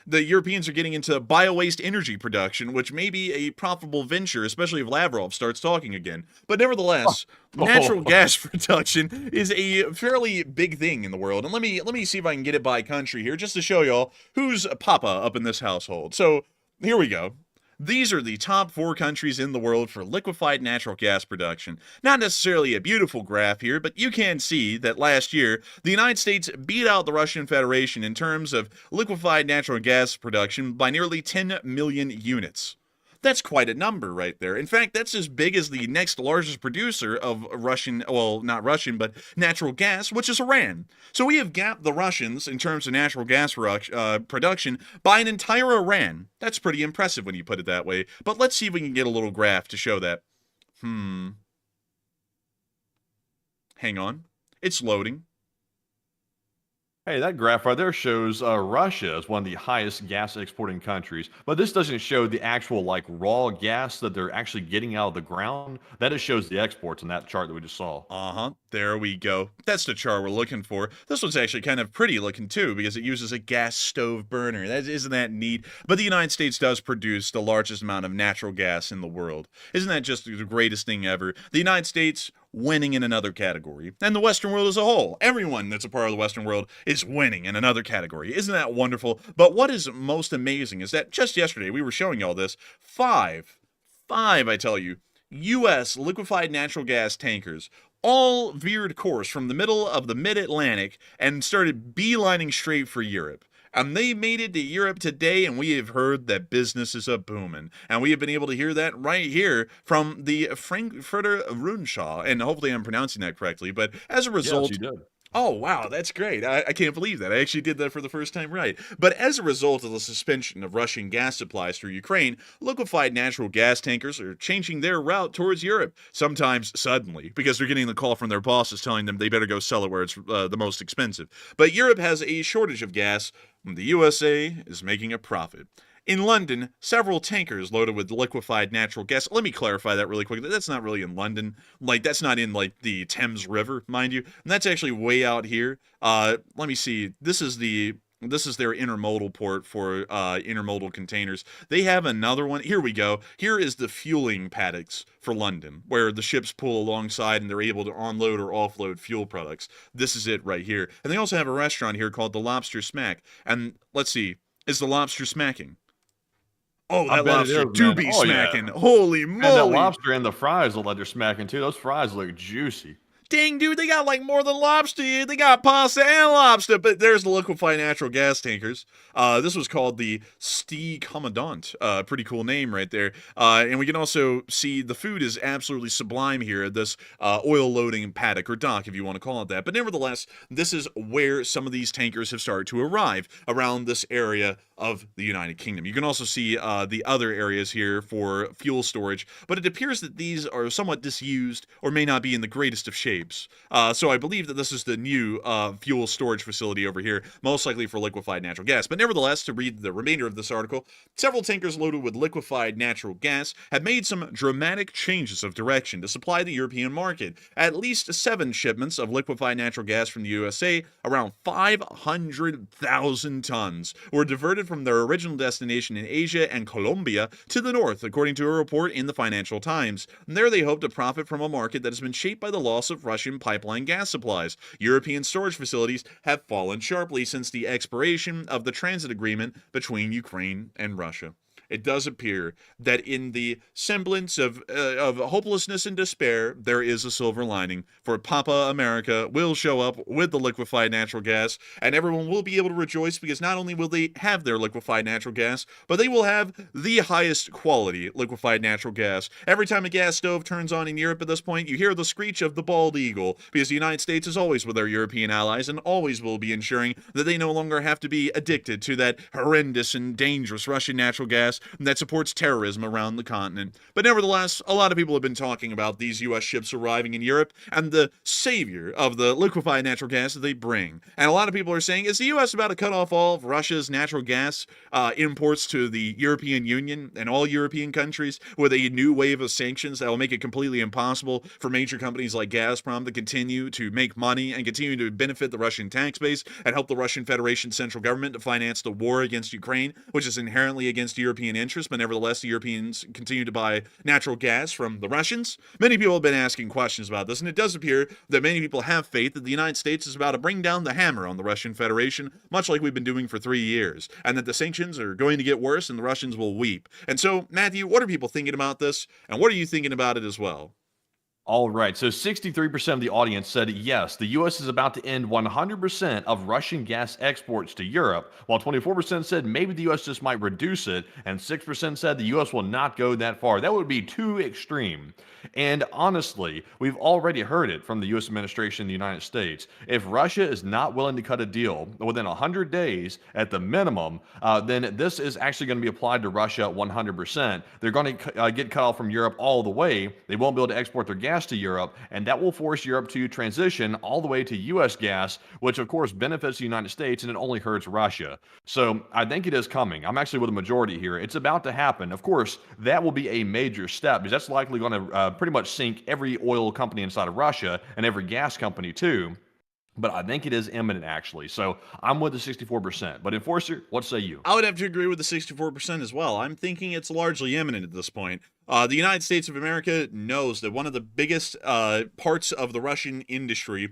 Europeans are getting into bio-waste energy production, which may be a profitable venture, especially if Lavrov starts talking again. But nevertheless, natural gas production is a fairly big thing in the world. And let me see if I can get it by country here, just to show y'all who's Papa up in this household. So here we go. These are the top 4 countries in the world for liquefied natural gas production. Not necessarily a beautiful graph here, but you can see that last year, the United States beat out the Russian Federation in terms of liquefied natural gas production by nearly 10 million units. That's quite a number right there. In fact, that's as big as the next largest producer of Russian, well, not Russian, but natural gas, which is Iran. So we have gapped the Russians in terms of natural gas production by an entire Iran. That's pretty impressive when you put it that way. But let's see if we can get a little graph to show that. Hang on. It's loading. Hey, that graph right there shows Russia as one of the highest gas exporting countries, but this doesn't show the actual like raw gas that they're actually getting out of the ground. That just shows the exports in that chart that we just saw. There we go. That's the chart we're looking for. This one's actually kind of pretty looking too, because it uses a gas stove burner. Isn't that neat? But the United States does produce the largest amount of natural gas in the world. Isn't that just the greatest thing ever? The United States winning in another category. And the Western world as a whole. Everyone that's a part of the Western world is winning in another category. Isn't that wonderful? But what is most amazing is that just yesterday we were showing y'all this. Five, I tell you, U.S. liquefied natural gas tankers all veered course from the middle of the mid-Atlantic and started beelining straight for Europe. And they made it to Europe today, and we have heard that business is a-booming. And we have been able to hear that right here from the Frankfurter Rundschau. And hopefully I'm pronouncing that correctly. But as a result... Yes, you did. Oh, wow, that's great. I can't believe that. I actually did that for the first time right. But as a result of the suspension of Russian gas supplies through Ukraine, liquefied natural gas tankers are changing their route towards Europe, sometimes suddenly, because they're getting the call from their bosses telling them they better go sell it where it's the most expensive. But Europe has a shortage of gas, and the USA is making a profit. In London, several tankers loaded with liquefied natural gas. Let me clarify that really quickly. That's not really in London. Like, that's not in, like, the Thames River, mind you. And that's actually way out here. Let me see. This is their intermodal port for intermodal containers. They have another one. Here we go. Here is the fueling paddocks for London, where the ships pull alongside and they're able to unload or offload fuel products. This is it right here. And they also have a restaurant here called the Lobster Smack. And let's see. Is the lobster smacking? Oh, that lobster do be smacking. Yeah. Holy moly. And that lobster and the fries look like they're smacking too. Those fries look juicy. Dang, dude, they got like more than lobster here. They got pasta and lobster, but there's the liquefied natural gas tankers. This was called the Sti Commandant. Pretty cool name right there. And we can also see the food is absolutely sublime here at this oil loading paddock or dock, if you want to call it that. But nevertheless, this is where some of these tankers have started to arrive around this area of the United Kingdom. You can also see the other areas here for fuel storage, but it appears that these are somewhat disused or may not be in the greatest of shapes. So I believe that this is the new fuel storage facility over here, most likely for liquefied natural gas. But nevertheless, to read the remainder of this article, several tankers loaded with liquefied natural gas have made some dramatic changes of direction to supply the European market. At least 7 shipments of liquefied natural gas from the USA, around 500,000 tons, were diverted from their original destination in Asia and Colombia to the north, according to a report in the Financial Times. And there they hope to profit from a market that has been shaped by the loss of Russian pipeline gas supplies. European storage facilities have fallen sharply since the expiration of the transit agreement between Ukraine and Russia. it does appear that in the semblance of hopelessness and despair, there is a silver lining. For Papa America will show up with the liquefied natural gas, and everyone will be able to rejoice because not only will they have their liquefied natural gas, but they will have the highest quality liquefied natural gas. Every time a gas stove turns on in Europe at this point, you hear the screech of the bald eagle, because the United States is always with their European allies and always will be ensuring that they no longer have to be addicted to that horrendous and dangerous Russian natural gas that supports terrorism around the continent. But nevertheless, a lot of people have been talking about these U.S. ships arriving in Europe and the savior of the liquefied natural gas that they bring. And a lot of people are saying, is the U.S. about to cut off all of Russia's natural gas imports to the European Union and all European countries with a new wave of sanctions that will make it completely impossible for major companies like Gazprom to continue to make money and continue to benefit the Russian tax base and help the Russian Federation central government to finance the war against Ukraine, which is inherently against European interests, but nevertheless the Europeans continue to buy natural gas from the Russians? Many people have been asking questions about this, and it does appear that many people have faith that the United States is about to bring down the hammer on the Russian Federation, much like we've been doing for 3 years, and that the sanctions are going to get worse and the Russians will weep. And so, Matthew, what are people thinking about this, and what are you thinking about it as well? All right, so 63% of the audience said yes, the U.S. is about to end 100% of Russian gas exports to Europe, while 24% said maybe the U.S. just might reduce it, and 6% said the U.S. will not go that far. That would be too extreme. And honestly, we've already heard it from the U.S. administration in the United States. If Russia is not willing to cut a deal within 100 days at the minimum, then this is actually going to be applied to Russia 100%. They're going to get cut off from Europe all the way. They won't be able to export their gas to Europe, and that will force Europe to transition all the way to U.S. gas, which of course benefits the United States and it only hurts Russia. So I think it is coming. I'm actually with a majority here. It's about to happen. Of course, that will be a major step because that's likely going to pretty much sink every oil company inside of Russia and every gas company too. But I think it is imminent, actually. So I'm with the 64%. But Enforcer, what say you? I would have to agree with the 64% as well. I'm thinking it's largely imminent at this point. The United States of America knows that one of the biggest parts of the Russian industry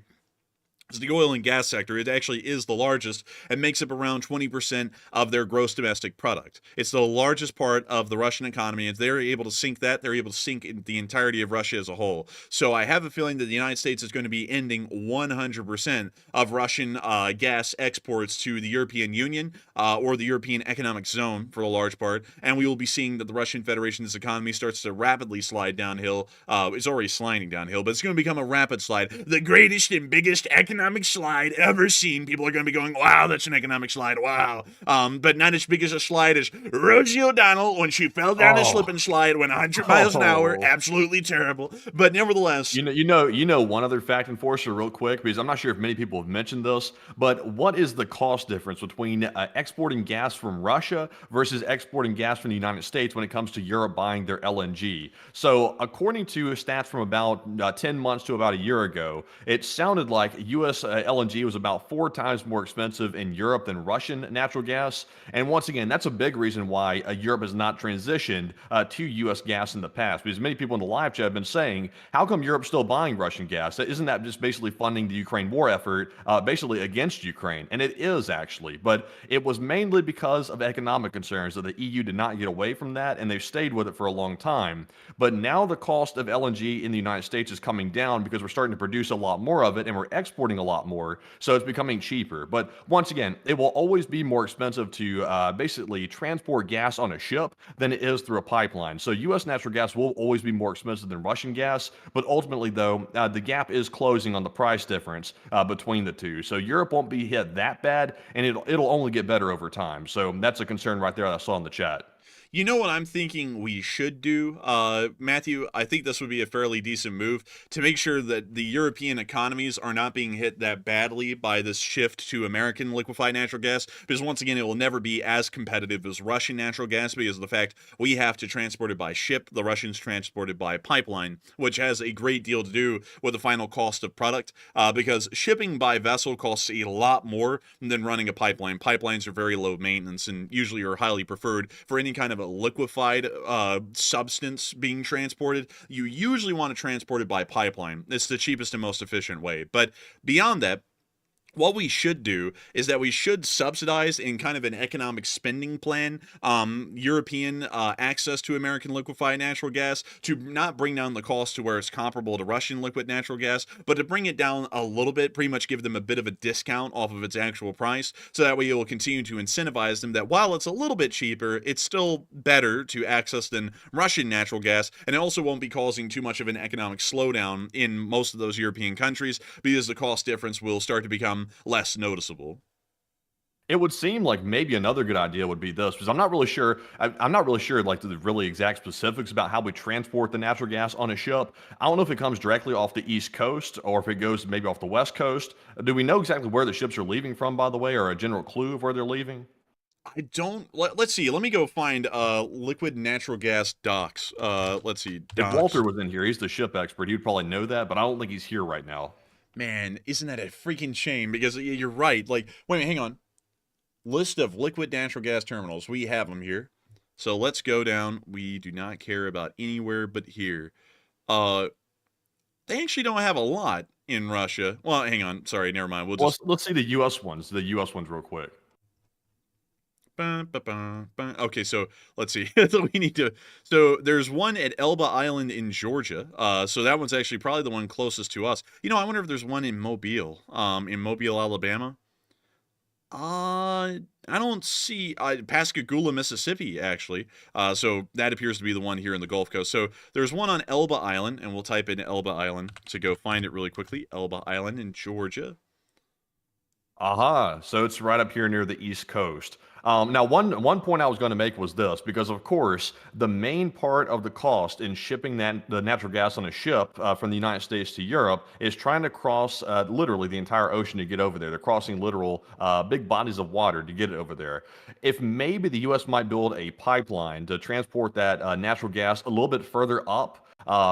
is the oil and gas sector. It actually is the largest and makes up around 20% of their gross domestic product. It's the largest part of the Russian economy. If they're able to sink that, they're able to sink the entirety of Russia as a whole. So I have a feeling that the United States is going to be ending 100% of Russian gas exports to the European Union or the European Economic Zone for a large part. And we will be seeing that the Russian Federation's economy starts to rapidly slide downhill. It's already sliding downhill, but it's going to become a rapid slide. The greatest and biggest economic slide ever seen. People are going to be going, wow, that's an economic slide, wow. But not as big as a slide as Rosie O'Donnell when she fell down a slip and slide, went 100 miles an hour. Absolutely terrible. But nevertheless, you know one other fact, Enforcer, real quick, because I'm not sure if many people have mentioned this, but what is the cost difference between exporting gas from Russia versus exporting gas from the United States when it comes to Europe buying their LNG? So according to stats from about 10 months to about a year ago, it sounded like U.S. LNG was about 4 times more expensive in Europe than Russian natural gas. And once again, that's a big reason why Europe has not transitioned to U.S. gas in the past, because many people in the live chat have been saying, how come Europe's still buying Russian gas? Isn't that just basically funding the Ukraine war effort, basically against Ukraine? And it is actually, but it was mainly because of economic concerns that the EU did not get away from that, and they've stayed with it for a long time. But now the cost of LNG in the United States is coming down because we're starting to produce a lot more of it, and we're exporting a lot more, so it's becoming cheaper. But once again, it will always be more expensive to basically transport gas on a ship than it is through a pipeline. So U.S. natural gas will always be more expensive than Russian gas, but ultimately, though, the gap is closing on the price difference between the two. So Europe won't be hit that bad, and it'll only get better over time. So that's a concern right there that I saw in the chat. You know what I'm thinking we should do, Matthew? I think this would be a fairly decent move to make sure that the European economies are not being hit that badly by this shift to American liquefied natural gas, because once again, it will never be as competitive as Russian natural gas because of the fact we have to transport it by ship, the Russians transport it by pipeline, which has a great deal to do with the final cost of product, because shipping by vessel costs a lot more than running a pipeline. Pipelines are very low maintenance and usually are highly preferred for any kind of a liquefied substance being transported. You usually want to transport it by pipeline. It's the cheapest and most efficient way. But beyond that, what we should do is that we should subsidize in kind of an economic spending plan European access to American liquefied natural gas to not bring down the cost to where it's comparable to Russian liquid natural gas, but to bring it down a little bit, pretty much give them a bit of a discount off of its actual price. So that way it will continue to incentivize them that while it's a little bit cheaper, it's still better to access than Russian natural gas. And it also won't be causing too much of an economic slowdown in most of those European countries because the cost difference will start to become less noticeable. It would seem like maybe another good idea would be this, because I'm not really sure. I'm not really sure like the really exact specifics about how we transport the natural gas on a ship. I don't know if it comes directly off the East Coast or if it goes maybe off the West Coast. Do we know exactly where the ships are leaving from, by the way, or a general clue of where they're leaving? I don't. Let's see. Let me go find liquid natural gas docks. Let's see. If Docks. Walter was in here, he's the ship expert. He'd probably know that, but I don't think he's here right now. Man, isn't that a freaking shame? Because you're right. Like, wait a minute, hang on. List of liquid natural gas terminals. We have them here. So let's go down. We do not care about anywhere but here. They actually don't have a lot in Russia. Well, hang on. Sorry, never mind. Let's see the U.S. ones. The U.S. ones real quick. Okay, so let's see. So we need to. So there's one at Elba Island in Georgia. So that one's actually probably the one closest to us. You know, I wonder if there's one in Mobile, Alabama. I don't see Pascagoula, Mississippi, actually. So that appears to be the one here in the Gulf Coast. So there's one on Elba Island, and we'll type in Elba Island to go find it really quickly. Elba Island in Georgia. Aha, so it's right up here near the East Coast. Now, one point I was going to make was this, because of course, the main part of the cost in shipping the natural gas on a ship from the United States to Europe is trying to cross literally the entire ocean to get over there. They're crossing literal big bodies of water to get it over there. If maybe the U.S. might build a pipeline to transport that natural gas a little bit further up,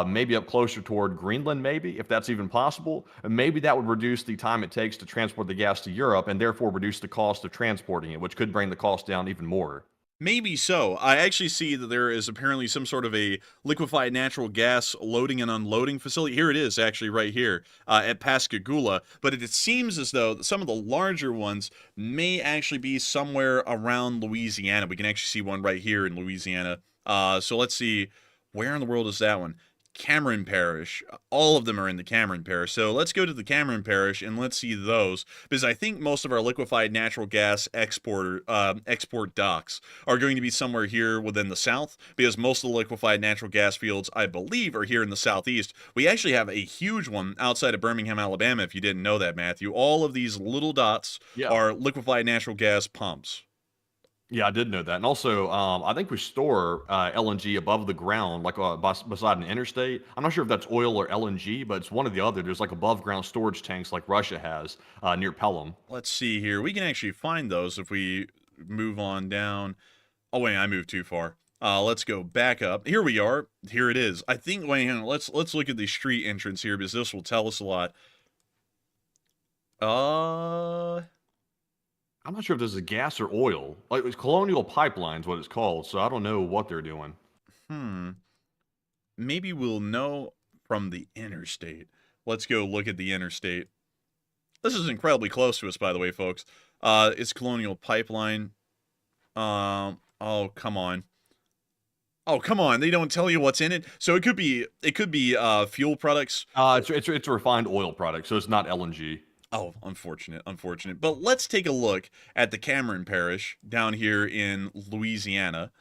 maybe up closer toward Greenland, maybe, if that's even possible. And maybe that would reduce the time it takes to transport the gas to Europe and therefore reduce the cost of transporting it, which could bring the cost down even more. Maybe so. I actually see that there is apparently some sort of a liquefied natural gas loading and unloading facility. Here it is, actually, right here at Pascagoula. But it seems as though some of the larger ones may actually be somewhere around Louisiana. We can actually see one right here in Louisiana. So let's see. Where in the world is that one? Cameron Parish. All of them are in the Cameron Parish. So let's go to the Cameron Parish and let's see those, because I think most of our liquefied natural gas export docks are going to be somewhere here within the south, because most of the liquefied natural gas fields, I believe, are here in the southeast. We actually have a huge one outside of Birmingham, Alabama, if you didn't know that, Matthew. All of these little dots are liquefied natural gas pumps. Yeah, I did know that. And also, I think we store LNG above the ground, like beside an interstate. I'm not sure if that's oil or LNG, but it's one or the other. There's like above ground storage tanks like Russia has near Pelham. Let's see here. We can actually find those if we move on down. Oh, wait, I moved too far. Let's go back up. Here we are. Here it is. I think, wait, hang on. Let's look at the street entrance here, because this will tell us a lot. I'm not sure if this is gas or oil. Like, it's Colonial Pipelines, what it's called. So I don't know what they're doing. Maybe we'll know from the interstate. Let's go look at the interstate. This is incredibly close to us, by the way, folks. It's Colonial Pipeline. Oh, come on. Oh, come on. They don't tell you what's in it. So it could be fuel products. It's a refined oil product, so it's not LNG. Oh, unfortunate. But let's take a look at the Cameron Parish down here in Louisiana,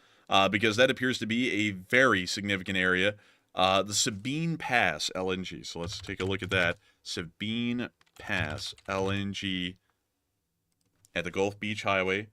because that appears to be a very significant area. The Sabine Pass LNG. So let's take a look at that. Sabine Pass LNG at the Gulf Beach Highway.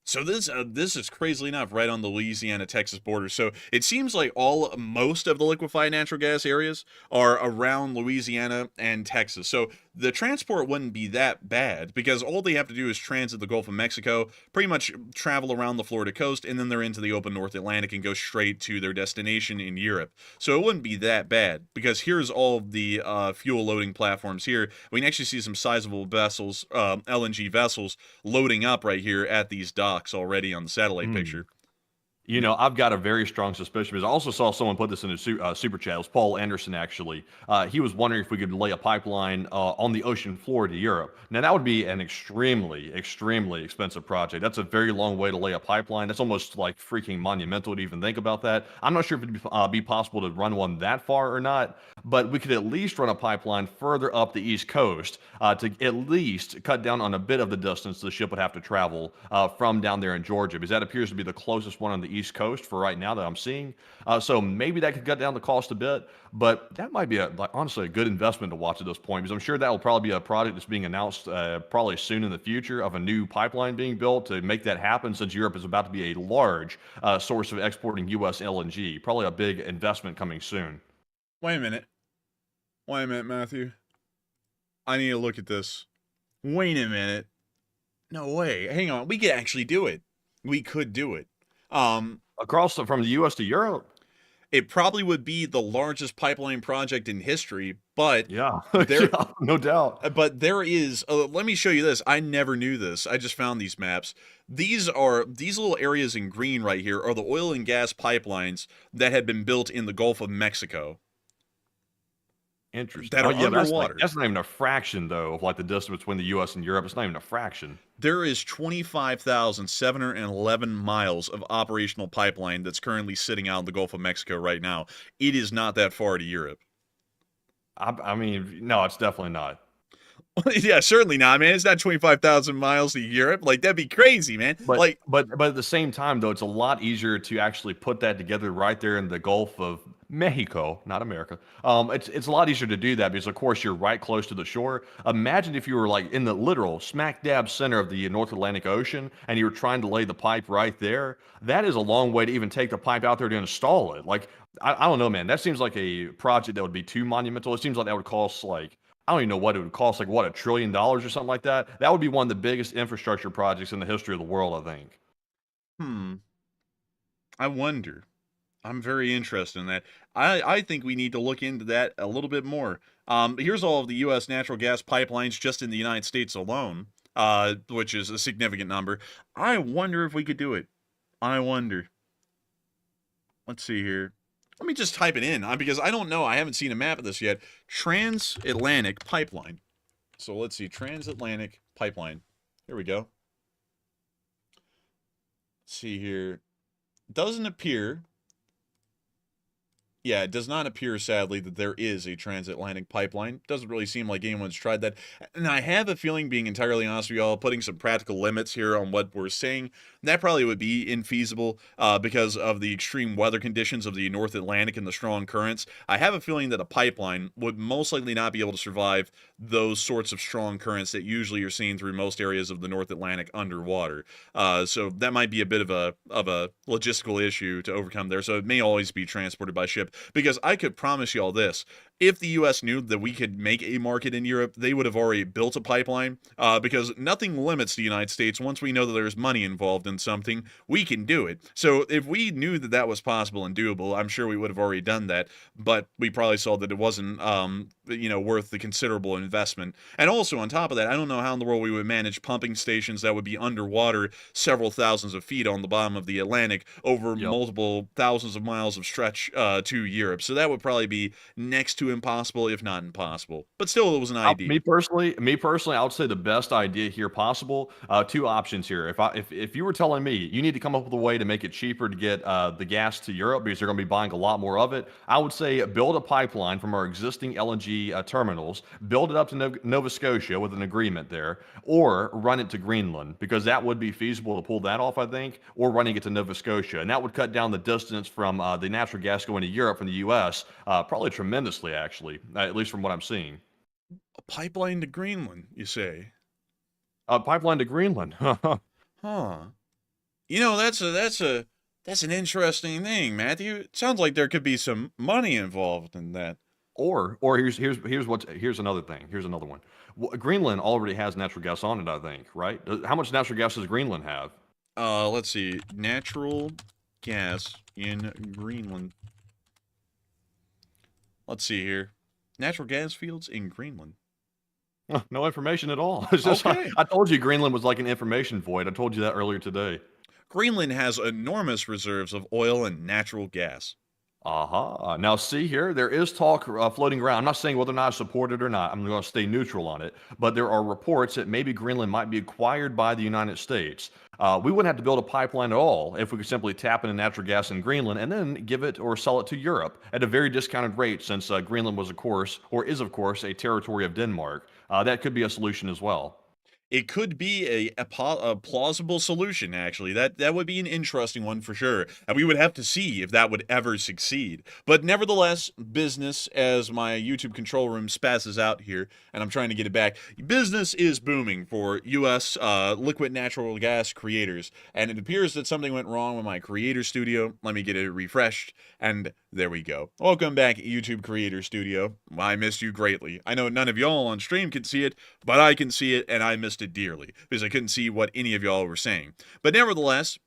So this is crazily enough right on the Louisiana-Texas border. So it seems like most of the liquefied natural gas areas are around Louisiana and Texas. So the transport wouldn't be that bad, because all they have to do is transit the Gulf of Mexico, pretty much travel around the Florida coast, and then they're into the open North Atlantic and go straight to their destination in Europe. So it wouldn't be that bad, because here's all of the fuel loading platforms here. We can actually see some sizable vessels, LNG vessels, loading up right here at these docks already on the satellite picture. You know, I've got a very strong suspicion because I also saw someone put this in a super chat. It was Paul Anderson, actually. He was wondering if we could lay a pipeline on the ocean floor to Europe. Now, that would be an extremely, extremely expensive project. That's a very long way to lay a pipeline. That's almost like freaking monumental to even think about that. I'm not sure if it'd be possible to run one that far or not, but we could at least run a pipeline further up the East Coast to at least cut down on a bit of the distance the ship would have to travel from down there in Georgia, because that appears to be the closest one on the East Coast for right now that I'm seeing. So maybe that could cut down the cost a bit, but that might be honestly a good investment to watch at this point, because I'm sure that will probably be a project that's being announced probably soon in the future of a new pipeline being built to make that happen, since Europe is about to be a large source of exporting U.S. LNG. Probably a big investment coming soon. Wait a minute. Wait a minute, Matthew. I need to look at this. Wait a minute. No way. Hang on. We could actually do it. We could do it. From the U.S. to Europe? It probably would be the largest pipeline project in history, but Yeah, there, yeah, no doubt. but there is. Let me show you this. I never knew this. I just found these maps. These little areas in green right here are the oil and gas pipelines that had been built in the Gulf of Mexico. Interesting. That are underwater. That's not even a fraction, though, of like the distance between the U.S. and Europe. It's not even a fraction. There is 25,711 miles of operational pipeline that's currently sitting out in the Gulf of Mexico right now. It is not that far to Europe. I mean, no, it's definitely not. Yeah, certainly not, man. It's not 25,000 miles to Europe. Like, that'd be crazy, man. But at the same time, though, it's a lot easier to actually put that together right there in the Gulf of Mexico, not America. It's a lot easier to do that because, of course, you're right close to the shore. Imagine if you were like in the literal smack dab center of the North Atlantic Ocean and you were trying to lay the pipe right there. That is a long way to even take the pipe out there to install it. Like, I don't know, man. That seems like a project that would be too monumental. It seems like that would cost like, I don't even know what it would cost, like what, $1 trillion or something like that. That would be one of the biggest infrastructure projects in the history of the world, I think. I wonder. I'm very interested in that. I think we need to look into that a little bit more. Here's all of the U.S. natural gas pipelines just in the United States alone, which is a significant number. I wonder if we could do it. I wonder. Let's see here. Let me just type it in, because I don't know. I haven't seen a map of this yet. Transatlantic pipeline. So let's see. Transatlantic pipeline. Here we go. Let's see here. Doesn't appear. Yeah, it does not appear, sadly, that there is a transatlantic pipeline. Doesn't really seem like anyone's tried that. And I have a feeling, being entirely honest with y'all, putting some practical limits here on what we're saying, that probably would be infeasible because of the extreme weather conditions of the North Atlantic and the strong currents. I have a feeling that a pipeline would most likely not be able to survive those sorts of strong currents that usually are seen through most areas of the North Atlantic underwater. So that might be a bit of a logistical issue to overcome there. So it may always be transported by ship. Because I could promise y'all this. If the U.S. knew that we could make a market in Europe, they would have already built a pipeline, because nothing limits the United States. Once we know that there's money involved in something, we can do it. So if we knew that that was possible and doable, I'm sure we would have already done that, but we probably saw that it wasn't, worth the considerable investment. And also, on top of that, I don't know how in the world we would manage pumping stations that would be underwater several thousands of feet on the bottom of the Atlantic over multiple thousands of miles of stretch to Europe. So that would probably be next to impossible, if not impossible. But still, it was an idea. Me personally, I would say the best idea here possible. Two options here. If you were telling me you need to come up with a way to make it cheaper to get the gas to Europe because they're going to be buying a lot more of it, I would say build a pipeline from our existing LNG terminals, build it up to Nova Scotia with an agreement there, or run it to Greenland, because that would be feasible to pull that off, I think, or running it to Nova Scotia, and that would cut down the distance from the natural gas going to Europe from the U.S. Probably tremendously, actually, at least from what I'm seeing. A pipeline to Greenland, you say? A pipeline to Greenland. Huh. You know, that's an interesting thing, Matthew. It sounds like there could be some money involved in that. Or here's another thing. Here's another one. Greenland already has natural gas on it, I think, right? How much natural gas does Greenland have? Let's see. Natural gas in Greenland. Let's see here. Natural gas fields in Greenland. No information at all. It's just, Okay. I told you Greenland was like an information void. I told you that earlier today. Greenland has enormous reserves of oil and natural gas. Now, see here, there is talk floating around. I'm not saying whether or not I support it or not. I'm going to stay neutral on it. But there are reports that maybe Greenland might be acquired by the United States. We wouldn't have to build a pipeline at all if we could simply tap into natural gas in Greenland and then give it or sell it to Europe at a very discounted rate, since Greenland was, of course, or is, of course, a territory of Denmark. That could be a solution as well. It could be a plausible solution, actually. That would be an interesting one for sure. And we would have to see if that would ever succeed. But nevertheless, business, as my YouTube control room spazzes out here, and I'm trying to get it back, business is booming for U.S. Liquid natural gas creators. And it appears that something went wrong with my Creator Studio. Let me get it refreshed, and there we go. Welcome back, YouTube Creator Studio. I missed you greatly. I know none of y'all on stream can see it, but I can see it, and I missed it dearly because I couldn't see what any of y'all were saying. But nevertheless,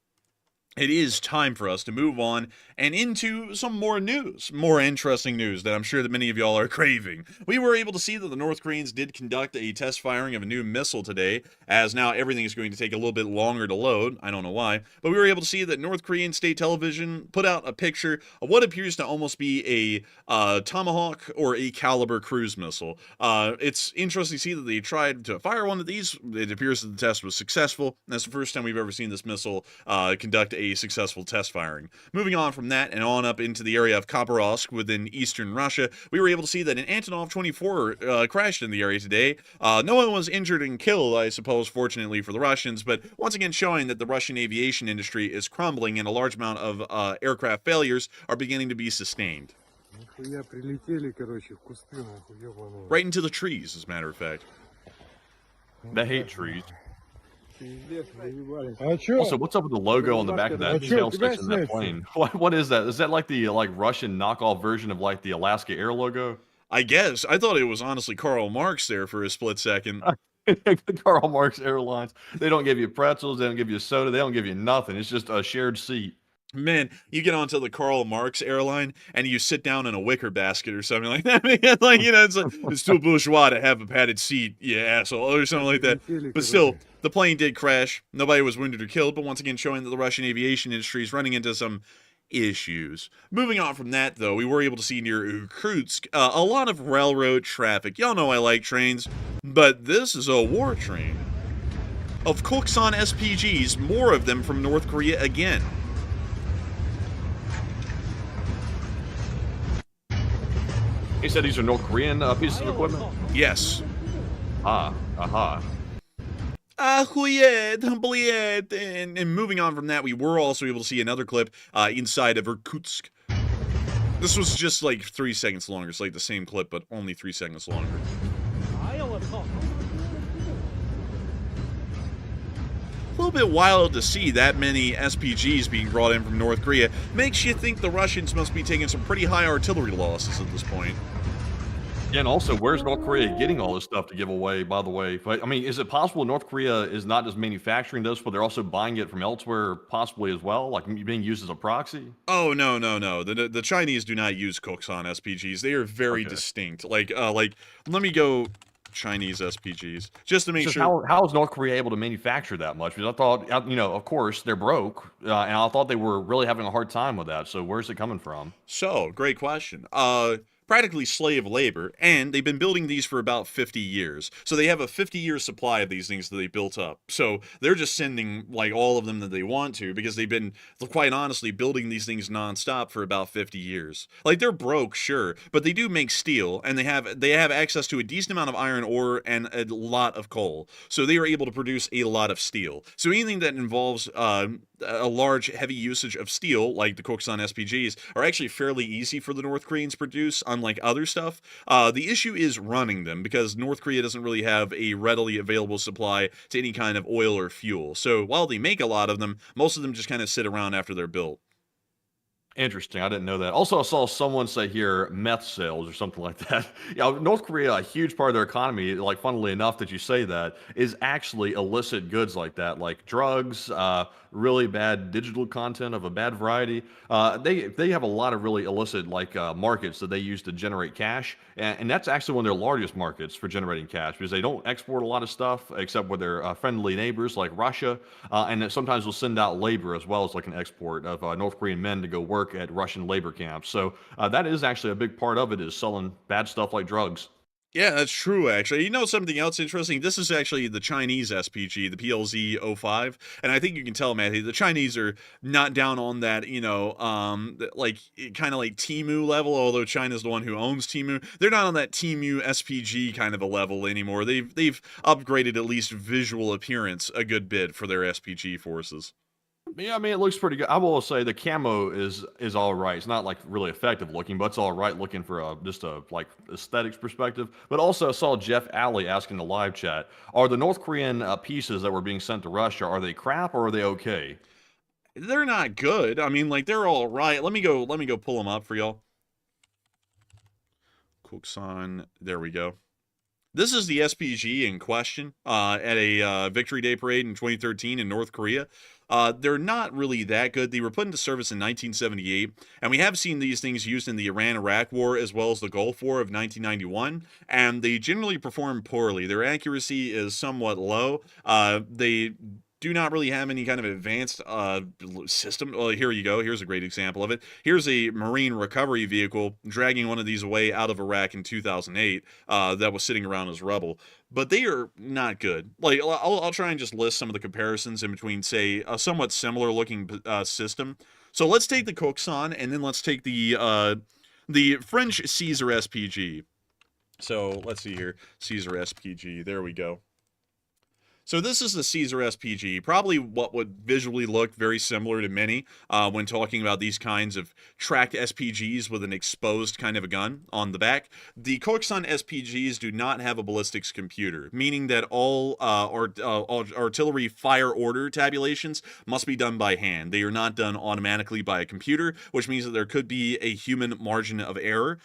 it is time for us to move on and into some more news, more interesting news that I'm sure that many of y'all are craving. We were able to see that the North Koreans did conduct a test firing of a new missile today, as now everything is going to take a little bit longer to load. I don't know why, but we were able to see that North Korean state television put out a picture of what appears to almost be a Tomahawk or a Caliber cruise missile. It's interesting to see that they tried to fire one of these. It appears that the test was successful. That's the first time we've ever seen this missile conduct a successful test firing. Moving on from that and on up into the area of KURSK within eastern Russia, we were able to see that an Antonov 24 crashed in the area today. No one was injured and killed, I suppose, fortunately for the Russians, but once again showing that the Russian aviation industry is crumbling and a large amount of aircraft failures are beginning to be sustained. Right into the trees, as a matter of fact. They hate trees. Also, what's up with the logo on the back of that tail section of that plane? What is that? Is that like the Russian knockoff version of like the Alaska Air logo? I guess. I thought it was honestly Karl Marx there for a split second. Karl Marx Airlines. They don't give you pretzels. They don't give you soda. They don't give you nothing. It's just a shared seat. Man, you get onto the Karl Marx airline and you sit down in a wicker basket or something like that. Like, you know, it's too bourgeois to have a padded seat, you asshole, or something like that. But still, the plane did crash. Nobody was wounded or killed, but once again showing that the Russian aviation industry is running into some issues. Moving on from that, though, we were able to see near KURSK a lot of railroad traffic. Y'all know I like trains, but this is a war train. Of KURSK SPGs, more of them from North Korea again. He said these are North Korean pieces of equipment? Yes. Aha. And moving on from that, we were also able to see another clip inside of Irkutsk. This was just like 3 seconds longer. It's like the same clip, but only 3 seconds longer. A little bit wild to see that many SPGs being brought in from North Korea. Makes you think the Russians must be taking some pretty high artillery losses at this point. Yeah, and also, where's North Korea getting all this stuff to give away, by the way? But, I mean, is it possible North Korea is not just manufacturing this, but they're also buying it from elsewhere possibly as well, like being used as a proxy? Oh, no. The Chinese do not use KURSK SPGs. They are very distinct. Like, let me go Chinese SPGs just to make sure. How is North Korea able to manufacture that much? Because I thought, you know, of course they're broke, and I thought they were really having a hard time with that. So where's it coming from? So, great question. Practically slave labor, and they've been building these for about 50 years. So they have a 50-year supply of these things that they built up. So they're just sending like all of them that they want to, because they've been, quite honestly, building these things nonstop for about 50 years. Like, they're broke, sure, but they do make steel, and they have access to a decent amount of iron ore and a lot of coal. So they are able to produce a lot of steel. So anything that involves a large, heavy usage of steel, like the KURSK SPGs, are actually fairly easy for the North Koreans to produce, unlike other stuff. The issue is running them, because North Korea doesn't really have a readily available supply to any kind of oil or fuel. So while they make a lot of them, most of them just kind of sit around after they're built. Interesting. I didn't know that. Also, I saw someone say here meth sales or something like that. Yeah, North Korea, a huge part of their economy, like funnily enough that you say that, is actually illicit goods like that, like drugs, really bad digital content of a bad variety. They have a lot of really illicit like markets that they use to generate cash, and that's actually one of their largest markets for generating cash because they don't export a lot of stuff except with their friendly neighbors like Russia, and then sometimes they'll send out labor as well as like an export of North Korean men to go work at Russian labor camps. So that is actually a big part of it is selling bad stuff like drugs. Yeah, that's true, actually. You know something else interesting? This is actually the Chinese SPG, the PLZ-05. And I think you can tell, Matthew, the Chinese are not down on that, like, kind of like Temu level, although China's the one who owns Temu. They're not on that Temu SPG kind of a level anymore. They've upgraded at least visual appearance a good bit for their SPG forces. Yeah, I mean, it looks pretty good. I will say the camo is all right. It's not like really effective looking, but it's all right looking for just a like aesthetics perspective. But also, I saw Jeff Alley asking the live chat: Are the North Korean pieces that were being sent to Russia are they crap or are they okay? They're not good. I mean, like, they're all right. Let me go pull them up for y'all. Kuxan, there we go. This is the SPG in question at a Victory Day parade in 2013 in North Korea. They're not really that good. They were put into service in 1978, and we have seen these things used in the Iran-Iraq War as well as the Gulf War of 1991, and they generally perform poorly. Their accuracy is somewhat low. They do not really have any kind of advanced system. Well, here you go. Here's a great example of it. Here's a Marine recovery vehicle dragging one of these away out of Iraq in 2008 that was sitting around as rubble. But they are not good. Like, I'll try and just list some of the comparisons in between, say, a somewhat similar looking system. So let's take the Coxon, and then let's take the French Caesar SPG. So let's see here. Caesar SPG. There we go. So this is the Caesar SPG, probably what would visually look very similar to many when talking about these kinds of tracked SPGs with an exposed kind of a gun on the back. The Kokusan SPGs do not have a ballistics computer, meaning that all artillery fire order tabulations must be done by hand. They are not done automatically by a computer, which means that there could be a human margin of error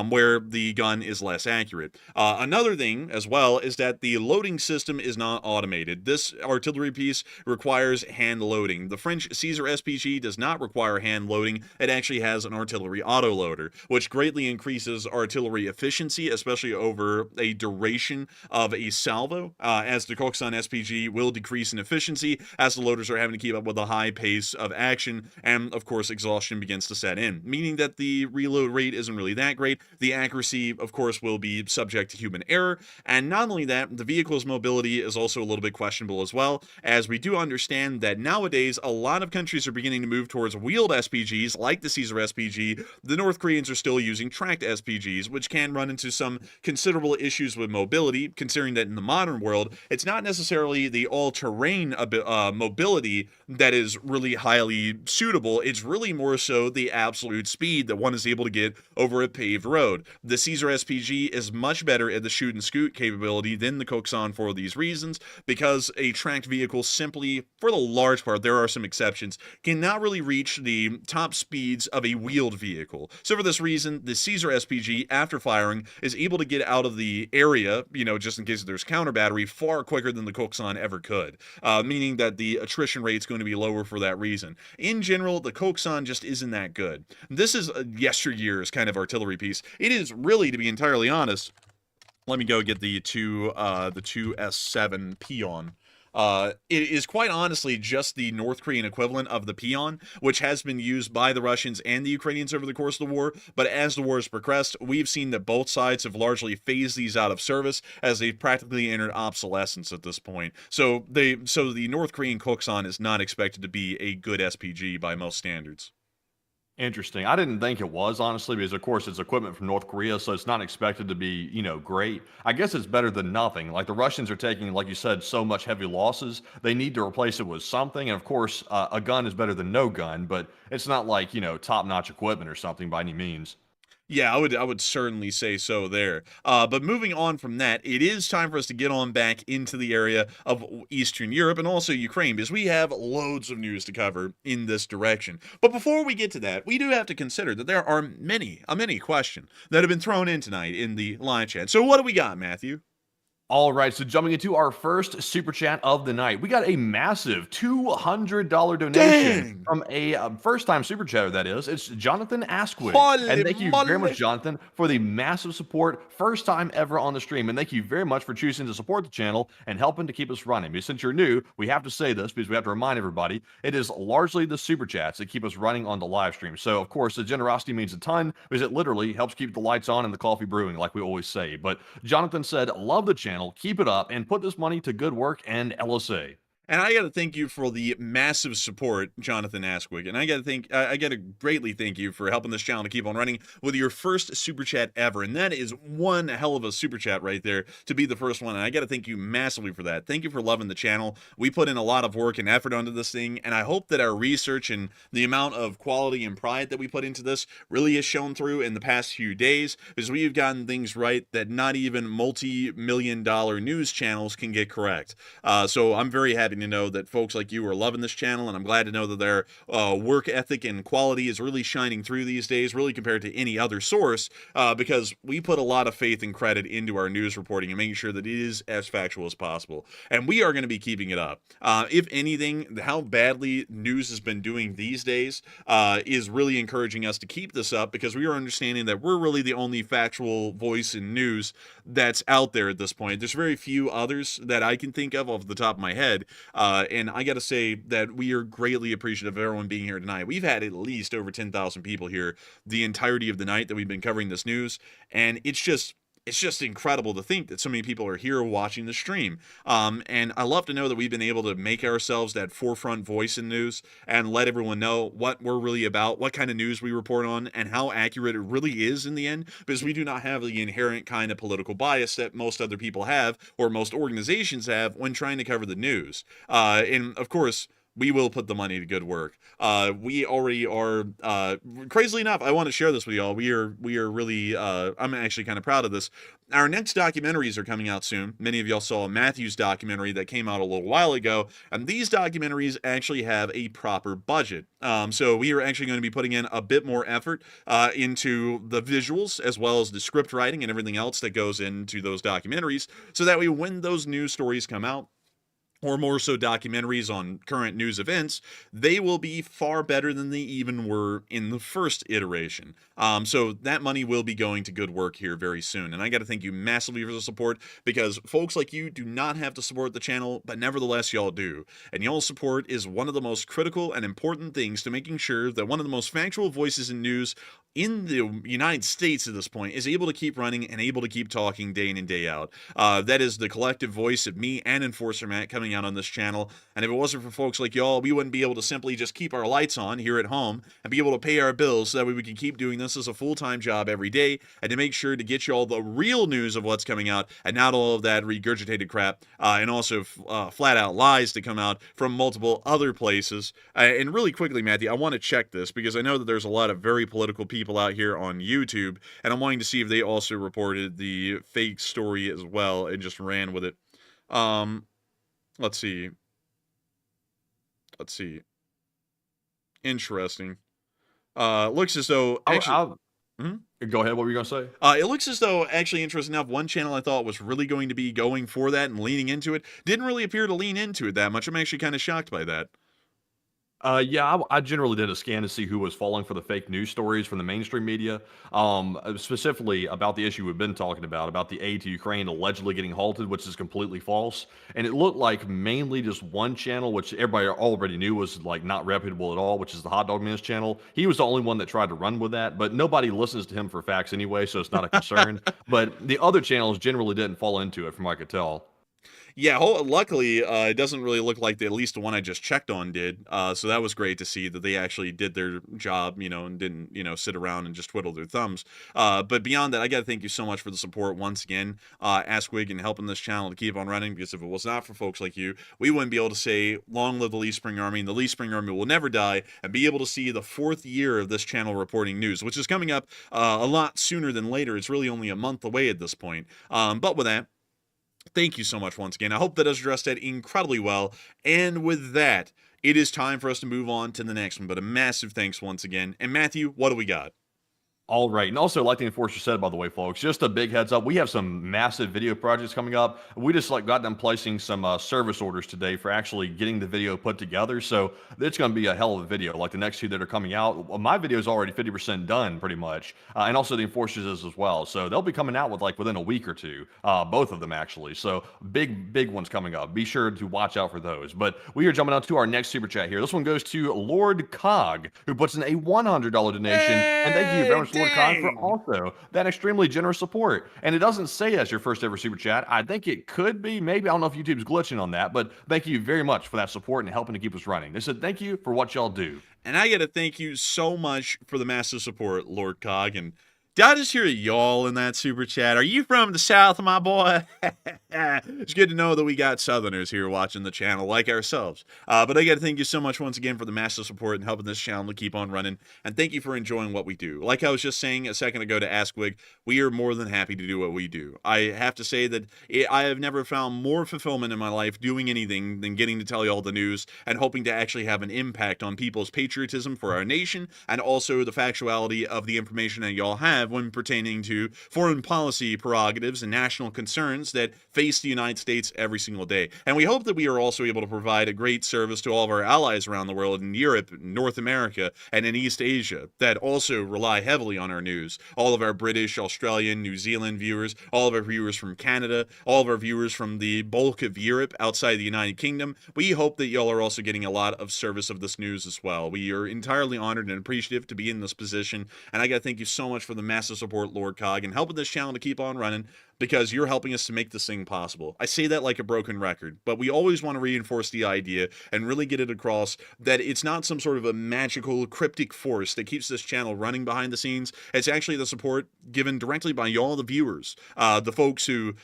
where the gun is less accurate. Another thing as well is that the loading system is not automated. This artillery piece requires hand loading. The French Caesar SPG does not require hand loading. It actually has an artillery autoloader, which greatly increases artillery efficiency, especially over a duration of a salvo, as the Kokusan SPG will decrease in efficiency as the loaders are having to keep up with a high pace of action, and of course exhaustion begins to set in, meaning that the reload rate isn't really that great. The accuracy, of course, will be subject to human error, and not only that, the vehicle's mobility is also a little bit questionable as well, as we do understand that nowadays a lot of countries are beginning to move towards wheeled SPGs like the Caesar SPG. The North Koreans are still using tracked SPGs, which can run into some considerable issues with mobility, considering that in the modern world, it's not necessarily the all-terrain mobility that is really highly suitable. It's really more so the absolute speed that one is able to get over a paved road. The Caesar SPG is much better at the shoot and scoot capability than the Kokusan for these reasons, because a tracked vehicle simply, for the large part, there are some exceptions, cannot really reach the top speeds of a wheeled vehicle. So for this reason, the Caesar SPG, after firing, is able to get out of the area, just in case there's counter battery, far quicker than the Kokusan ever could, meaning that the attrition rate is going to be lower for that reason. In general, the Kokusan just isn't that good. This is a yesteryear's kind of artillery piece. It is really, to be entirely honest, let me go get the 2S7 Peon. It is quite honestly just the North Korean equivalent of the Peon, which has been used by the Russians and the Ukrainians over the course of the war. But as the war has progressed, we've seen that both sides have largely phased these out of service as they've practically entered obsolescence at this point. So the North Korean Kokusan is not expected to be a good SPG by most standards. Interesting. I didn't think it was, honestly, because of course it's equipment from North Korea, so it's not expected to be, great. I guess it's better than nothing. Like the Russians are taking, like you said, so much heavy losses. They need to replace it with something. And of course, a gun is better than no gun, but it's not like, top-notch equipment or something by any means. Yeah, I would certainly say so there. But moving on from that, it is time for us to get on back into the area of Eastern Europe and also Ukraine because we have loads of news to cover in this direction. But before we get to that, we do have to consider that there are many questions that have been thrown in tonight in the live chat. So what do we got, Matthew? All right, so jumping into our first super chat of the night, we got a massive $200 donation Dang! from a first-time super chatter. That is, it's Jonathan Asquith, Holy and thank you very moly! much, Jonathan, for the massive support, first time ever on the stream, and thank you very much for choosing to support the channel and helping to keep us running. Because since you're new, we have to say this because we have to remind everybody it is largely the super chats that keep us running on the live stream. So of course, the generosity means a ton because it literally helps keep the lights on and the coffee brewing, like we always say. But Jonathan said, "Love the channel. Keep it up and put this money to good work and LSA." And I got to thank you for the massive support, Jonathan Asquith. And I got to greatly thank you for helping this channel to keep on running with your first super chat ever. And that is one hell of a super chat right there to be the first one. And I got to thank you massively for that. Thank you for loving the channel. We put in a lot of work and effort onto this thing. And I hope that our research and the amount of quality and pride that we put into this really has shown through in the past few days, because we've gotten things right that not even multi-million-dollar news channels can get correct. So I'm very happy to know that folks like you are loving this channel, and I'm glad to know that their work ethic and quality is really shining through these days, really compared to any other source, because we put a lot of faith and credit into our news reporting and making sure that it is as factual as possible. And we are going to be keeping it up. If anything, how badly news has been doing these days is really encouraging us to keep this up, because we are understanding that we're really the only factual voice in news that's out there at this point. There's very few others that I can think of off the top of my head. And I got to say that we are greatly appreciative of everyone being here tonight. We've had at least over 10,000 people here the entirety of the night that we've been covering this news. And it's just incredible to think that so many people are here watching the stream. And I love to know that we've been able to make ourselves that forefront voice in news and let everyone know what we're really about, what kind of news we report on, and how accurate it really is in the end, because we do not have the inherent kind of political bias that most other people have or most organizations have when trying to cover the news. And of course, we will put the money to good work. We already are, crazily enough, I want to share this with y'all. We are really, I'm actually kind of proud of this. Our next documentaries are coming out soon. Many of y'all saw Matthew's documentary that came out a little while ago, and these documentaries actually have a proper budget. So we are actually going to be putting in a bit more effort into the visuals, as well as the script writing and everything else that goes into those documentaries, so that way when those news stories come out, or more so documentaries on current news events, they will be far better than they even were in the first iteration. So that money will be going to good work here very soon. And I got to thank you massively for the support, because folks like you do not have to support the channel, but nevertheless y'all do. And y'all's support is one of the most critical and important things to making sure that one of the most factual voices in news in the United States at this point is able to keep running and able to keep talking day in and day out. That is the collective voice of me and Enforcer Matt coming out on this channel. And if it wasn't for folks like y'all, we wouldn't be able to simply just keep our lights on here at home and be able to pay our bills, so that way we can keep doing this as a full-time job every day, and to make sure to get y'all the real news of what's coming out, and not all of that regurgitated crap, and also flat out lies to come out from multiple other places. And really quickly, Matthew, I want to check this, because I know that there's a lot of very political people out here on YouTube, and I'm wanting to see if they also reported the fake story as well and just ran with it. Let's see. Interesting. Looks as though actually. Go ahead. What were you gonna say? It looks as though, actually, interesting enough, one channel I thought was really going to be going for that and leaning into it didn't really appear to lean into it that much. I'm actually kind of shocked by that. Yeah, I generally did a scan to see who was falling for the fake news stories from the mainstream media, specifically about the issue we've been talking about the aid to Ukraine allegedly getting halted, which is completely false. And it looked like mainly just one channel, which everybody already knew was like not reputable at all, which is the Hot Dog Man's channel. He was the only one that tried to run with that, but nobody listens to him for facts anyway, so it's not a concern. But the other channels generally didn't fall into it, from what I could tell. Yeah, luckily, it doesn't really look like at least the one I just checked on did. So that was great to see that they actually did their job, and didn't, sit around and just twiddle their thumbs. But beyond that, I got to thank you so much for the support once again, AskWig, and helping this channel to keep on running, because if it was not for folks like you, we wouldn't be able to say, long live the Lee Spring Army, and the Lee Spring Army will never die, and be able to see the 4th year of this channel reporting news, which is coming up a lot sooner than later. It's really only a month away at this point. But with that, thank you so much once again. I hope that does address that incredibly well. And with that, it is time for us to move on to the next one. But a massive thanks once again. And Matthew, what do we got? All right. And also, like the Enforcer said, by the way, folks, just a big heads up. We have some massive video projects coming up. We just got them placing some service orders today for actually getting the video put together. So it's going to be a hell of a video. Like the next 2 that are coming out. My video is already 50% done pretty much. And also the Enforcers is as well. So they'll be coming out with within a week or 2. Both of them actually. So big ones coming up. Be sure to watch out for those. But we are jumping on to our next super chat here. This one goes to Lord Cog, who puts in a $100 donation. And thank you very much, Lord Cog, for also that extremely generous support. And it doesn't say as your first ever super chat. I think it could be, maybe. I don't know if YouTube's glitching on that, but thank you very much for that support and helping to keep us running. They said thank you for what y'all do. And I got to thank you so much for the massive support, Lord Cog. And did I just hear a y'all in that super chat? Are you from the South, my boy? It's good to know that we got Southerners here watching the channel like ourselves. But I got to thank you so much once again for the massive support and helping this channel to keep on running. And thank you for enjoying what we do. Like I was just saying a second ago to AskWig, we are more than happy to do what we do. I have to say that I have never found more fulfillment in my life doing anything than getting to tell you all the news and hoping to actually have an impact on people's patriotism for our nation, and also the factuality of the information that y'all have when pertaining to foreign policy prerogatives and national concerns that face the United States every single day. And we hope that we are also able to provide a great service to all of our allies around the world, in Europe, North America, and in East Asia, that also rely heavily on our news. All of our British, Australian, New Zealand viewers, all of our viewers from Canada, all of our viewers from the bulk of Europe outside the United Kingdom. We hope that y'all are also getting a lot of service of this news as well. We are entirely honored and appreciative to be in this position, and I gotta thank you so much for the massive support, Lord Cog, and helping this channel to keep on running, because you're helping us to make this thing possible. I say that like a broken record, but we always want to reinforce the idea and really get it across that it's not some sort of a magical, cryptic force that keeps this channel running behind the scenes. It's actually the support given directly by y'all, the viewers, the folks who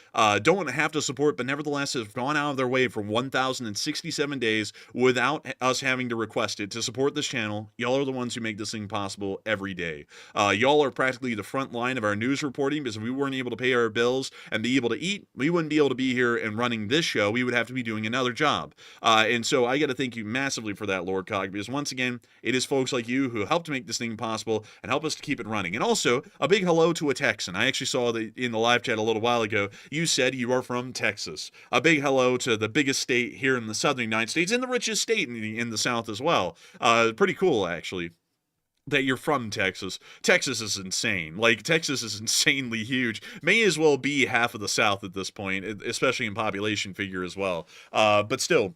don't have to support, but nevertheless have gone out of their way for 1,067 days without us having to request it to support this channel. Y'all are the ones who make this thing possible every day. Y'all are practically the front line of our news reporting, because if we weren't able to pay our bills and be able to eat, we wouldn't be able to be here and running this show. We would have to be doing another job. And so I got to thank you massively for that, Lord Cog, because once again, it is folks like you who help to make this thing possible and help us to keep it running. And also, a big hello to a Texan. I actually saw that in the live chat a little while ago, you said you are from Texas. A big hello to the biggest state here in the southern United States, and the richest state in the South as well. Pretty cool, actually, that you're from Texas. Texas is insane. Like, Texas is insanely huge. May as well be half of the South at this point, especially in population figure as well. But still,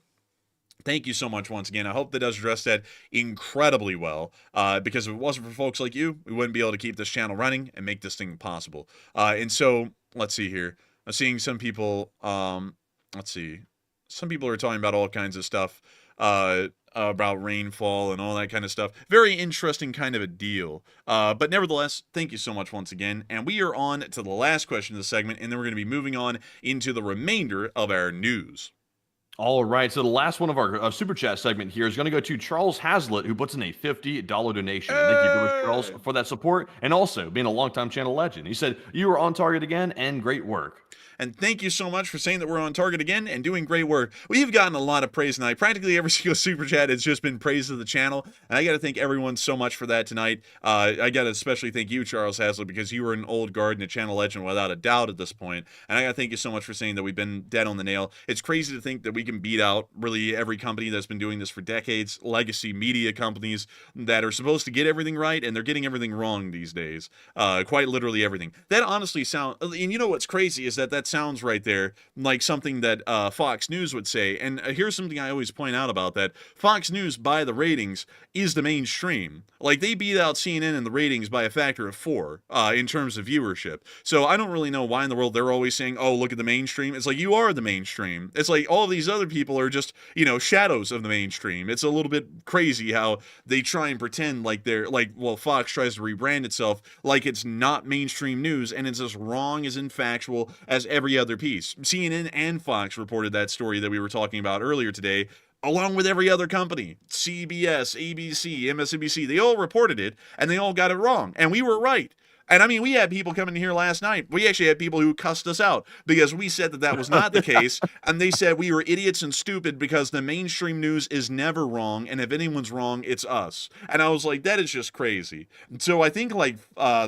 thank you so much once again. I hope that does address that incredibly well, because if it wasn't for folks like you, we wouldn't be able to keep this channel running and make this thing possible. And so, let's see here. I'm seeing some people, let's see. Some people are talking about all kinds of stuff, about rainfall and all that kind of stuff. Very interesting kind of a deal. But nevertheless, thank you so much once again. And we are on to the last question of the segment, and then we're going to be moving on into the remainder of our news. All right, so the last one of our super chat segment here is going to go to Charles Hazlitt, who puts in a $50 donation. Thank you very much, Charles, for that support, and also being a longtime channel legend. He said, "You are on target again, and great work." And thank you so much for saying that we're on target again and doing great work. We've gotten a lot of praise tonight. Practically every single super chat has just been praise of the channel. And I got to thank everyone so much for that tonight. I got to especially thank you, Charles Hazlitt, because you were an old guard and a channel legend without a doubt at this point. And I got to thank you so much for saying that we've been dead on the nail. It's crazy to think that we can beat out really every company that's been doing this for decades, legacy media companies that are supposed to get everything right, and they're getting everything wrong these days. Quite literally everything. That honestly sounds, and you know what's crazy is that sounds right there like something that Fox News would say. And here's something I always point out about that. Fox News, by the ratings, is the mainstream. Like, they beat out CNN in the ratings by a factor of 4 in terms of viewership. So I don't really know why in the world they're always saying, oh, look at the mainstream. It's like, you are the mainstream. It's like all of these other people are just, shadows of the mainstream. It's a little bit crazy how they try and pretend like they're like, well, Fox tries to rebrand itself like it's not mainstream news, and it's as wrong as infactual as every other piece. CNN and Fox reported that story that we were talking about earlier today, along with every other company. CBS, ABC, MSNBC, they all reported it, and they all got it wrong. And we were right. And I mean, we had people coming here last night. We actually had people who cussed us out because we said that was not the case. And they said we were idiots and stupid because the mainstream news is never wrong. And if anyone's wrong, it's us. And I was like, that is just crazy. So I think like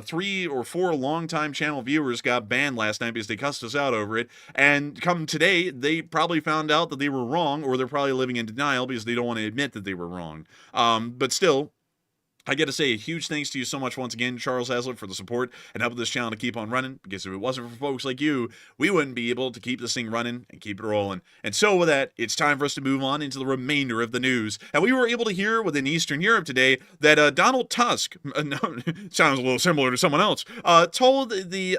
3 or 4 longtime channel viewers got banned last night because they cussed us out over it. And come today, they probably found out that they were wrong, or they're probably living in denial because they don't want to admit that they were wrong. But still, I got to say a huge thanks to you so much once again, Charles Hazlitt, for the support and helping this channel to keep on running, because if it wasn't for folks like you, we wouldn't be able to keep this thing running and keep it rolling. And so with that, it's time for us to move on into the remainder of the news. And we were able to hear within Eastern Europe today that Donald Tusk, sounds a little similar to someone else, told the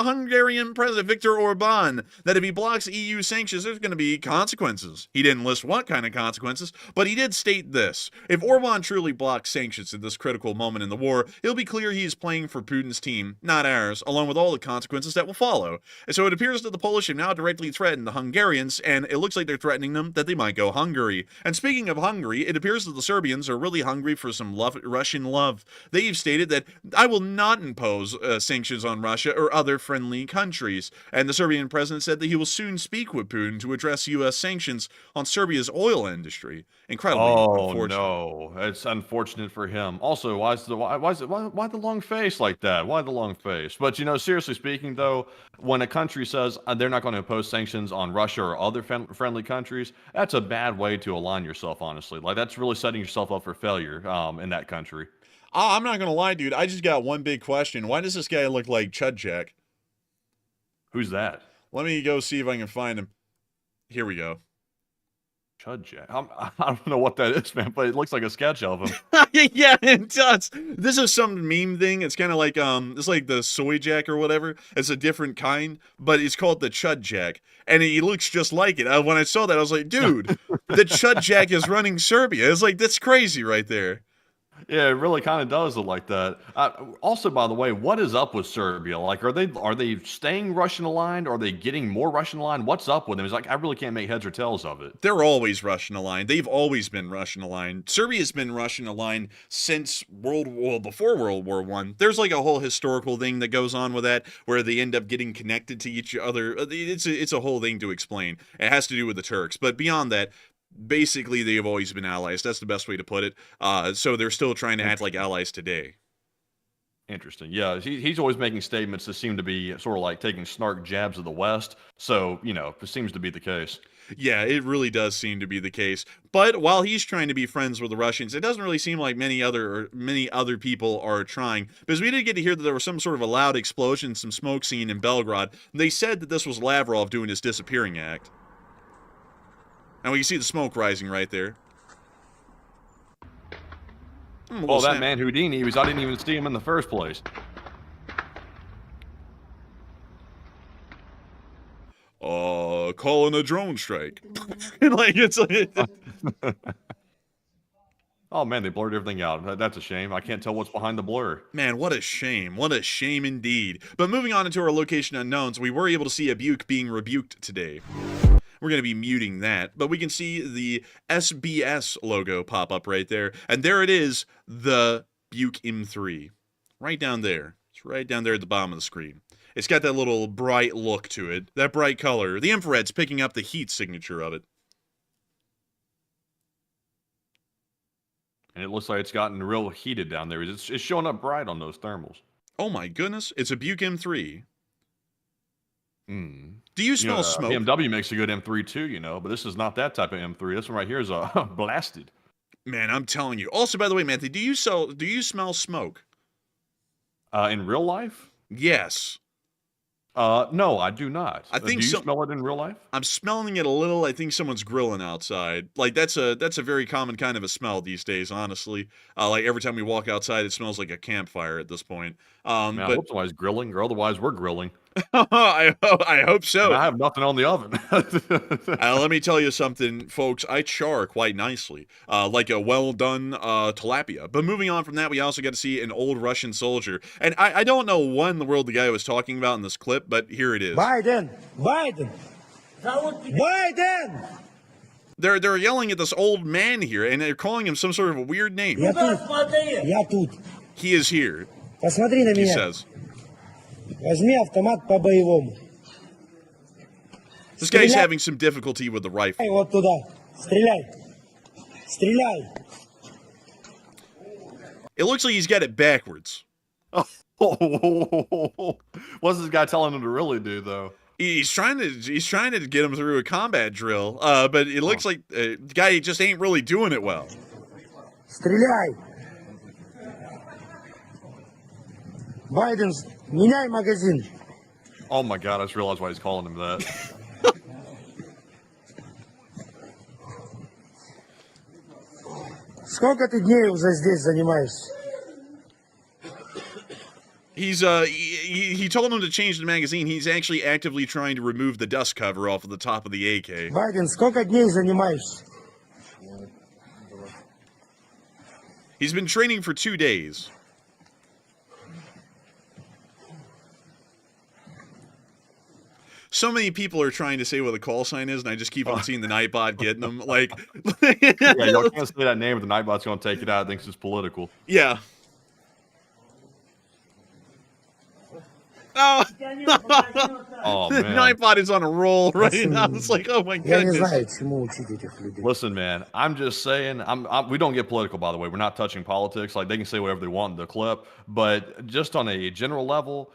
Hungarian President Viktor Orban that if he blocks EU sanctions, there's going to be consequences. He didn't list what kind of consequences, but he did state this: if Orban truly blocks sanctions at this critical moment in the war, it'll be clear he is playing for Putin's team, not ours, along with all the consequences that will follow. And so it appears that the Polish have now directly threatened the Hungarians, and it looks like they're threatening them that they might go Hungary. And speaking of Hungary, it appears that the Serbians are really hungry for some Russian love. They've stated that I will not impose sanctions on Russia or other friendly countries. And the Serbian president said that he will soon speak with Putin to address U.S. sanctions on Serbia's oil industry. Incredibly unfortunate. Oh, no. It's unfortunate for him. Also, why the long face like that? Why the long face? But, seriously speaking, though, when a country says they're not going to impose sanctions on Russia or other friendly countries, that's a bad way to align yourself, honestly. Like, that's really setting yourself up for failure in that country. I'm not going to lie, dude. I just got one big question. Why does this guy look like Chud Jack? Who's that? Let me go see if I can find him. Here we go. Chud Jack. I don't know what that is, man, but it looks like a sketch of him. Yeah, it does. This is some meme thing. It's kind of like it's like the soy jack or whatever. It's a different kind, but it's called the Chud Jack, and he looks just like it. When I saw that, I was like, dude, the Chud Jack is running Serbia. It's like, that's crazy right there. Yeah, it really kind of does look like that. Also, by the way, what is up with Serbia? Like, are they staying Russian aligned? Are they getting more Russian aligned? What's up with them? It's like, I really can't make heads or tails of it. They're always Russian aligned. They've always been Russian aligned. Serbia's been Russian aligned since before World War I. There's like a whole historical thing that goes on with that, where they end up getting connected to each other. It's a whole thing to explain. It has to do with the Turks, but beyond that, basically, they have always been allies. That's the best way to put it. So they're still trying to act like allies today. Interesting. Yeah, he's always making statements that seem to be sort of like taking snark jabs at the West. So, it seems to be the case. Yeah, it really does seem to be the case. But while he's trying to be friends with the Russians, it doesn't really seem like many other people are trying. Because we did get to hear that there was some sort of a loud explosion, some smoke scene in Belgrade. They said that this was Lavrov doing his disappearing act. And we can see the smoke rising right there. Oh, that man Houdini, I didn't even see him in the first place. Calling a drone strike. It's like... Oh, man, they blurred everything out. That's a shame. I can't tell what's behind the blur. Man, what a shame. What a shame indeed. But moving on into our location unknowns, we were able to see a Buke being rebuked today. We're going to be muting that, but we can see the SBS logo pop up right there. And there it is, the Buke M3. Right down there. It's right down there at the bottom of the screen. It's got that little bright look to it. That bright color. The infrared's picking up the heat signature of it. And it looks like it's gotten real heated down there. It's showing up bright on those thermals. Oh my goodness. It's a Buke M3. Do you smell smoke? BMW makes a good M3 too, but this is not that type of M3. This one right here is blasted. Man, I'm telling you. Also, by the way, Matthew, do you smell smoke? In real life? Yes. No, I do not. I think do you smell it in real life? I'm smelling it a little. I think someone's grilling outside. Like that's a very common kind of a smell these days, honestly. Like every time we walk outside, it smells like a campfire at this point. Man, I But hope somebody's grilling, or otherwise we're grilling. I hope so. And I have nothing on the oven. Let me tell you something, folks. I char quite nicely, like a well-done tilapia. But moving on from that, we also got to see an old Russian soldier. And I don't know what in the world the guy was talking about in this clip, but here it is. Biden! They're yelling at this old man here, and they're calling him some sort of a weird name. Я тут. He is here, Посмотри на he меня. says. Возьми автомат по-боевому. This guy's having some difficulty with the rifle. Ай, вот туда. Стреляй. Стреляй. It looks like he's got it backwards. What's this guy telling him to really do, though? He's trying to get him through a combat drill, but it looks like the guy just ain't really doing it well. Стреляй. Байден, меняй магазин. Oh my God! I just realized why he's calling him that. Сколько ты дней уже здесь занимаешься? He told him to change the magazine. He's actually actively trying to remove the dust cover off of the top of the AK. Байден, сколько дней занимаешься? He's been training for 2 days. So many people are trying to say what the call sign is, and I just keep on seeing the Nightbot getting them. Like, Yeah, y'all can't say that name, but the Nightbot's going to take it out. It thinks it's political. yeah. Oh, Oh the man! Nightbot is on a roll right now. It's like, oh my Я не goodness. знаю, чему учить этих людей. Listen, man. I'm just saying. We don't get political, by the way. We're not touching politics. Like they can say whatever they want in the clip, but just on a general level,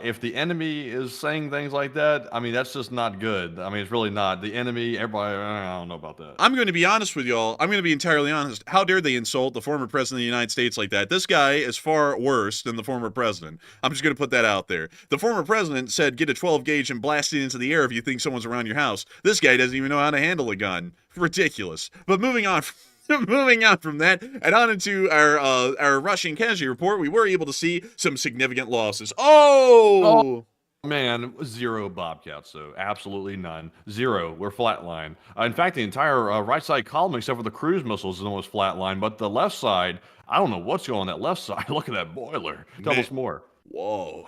if the enemy is saying things like that, I mean that's just not good. I mean it's really not. The enemy, everybody. I don't know about that. I'm going to be honest with y'all. I'm going to be entirely honest. How dare they insult the former president of the United States like that? This guy is far worse than the former president. I'm just going to put that out there. The former president said, get a 12 gauge and blast it into the air if you think someone's around your house. This guy doesn't even know how to handle a gun. Ridiculous. But moving on. Moving on from that and on into our Russian casualty report, we were able to see some significant losses. Oh! Man, 0 Bobcats, so absolutely none. 0. We're flatline. In fact, the entire right side column, except for the cruise missiles, is almost flatline. But the left side, I don't know what's going on that left side. Look at that boiler. Tell us more. Whoa.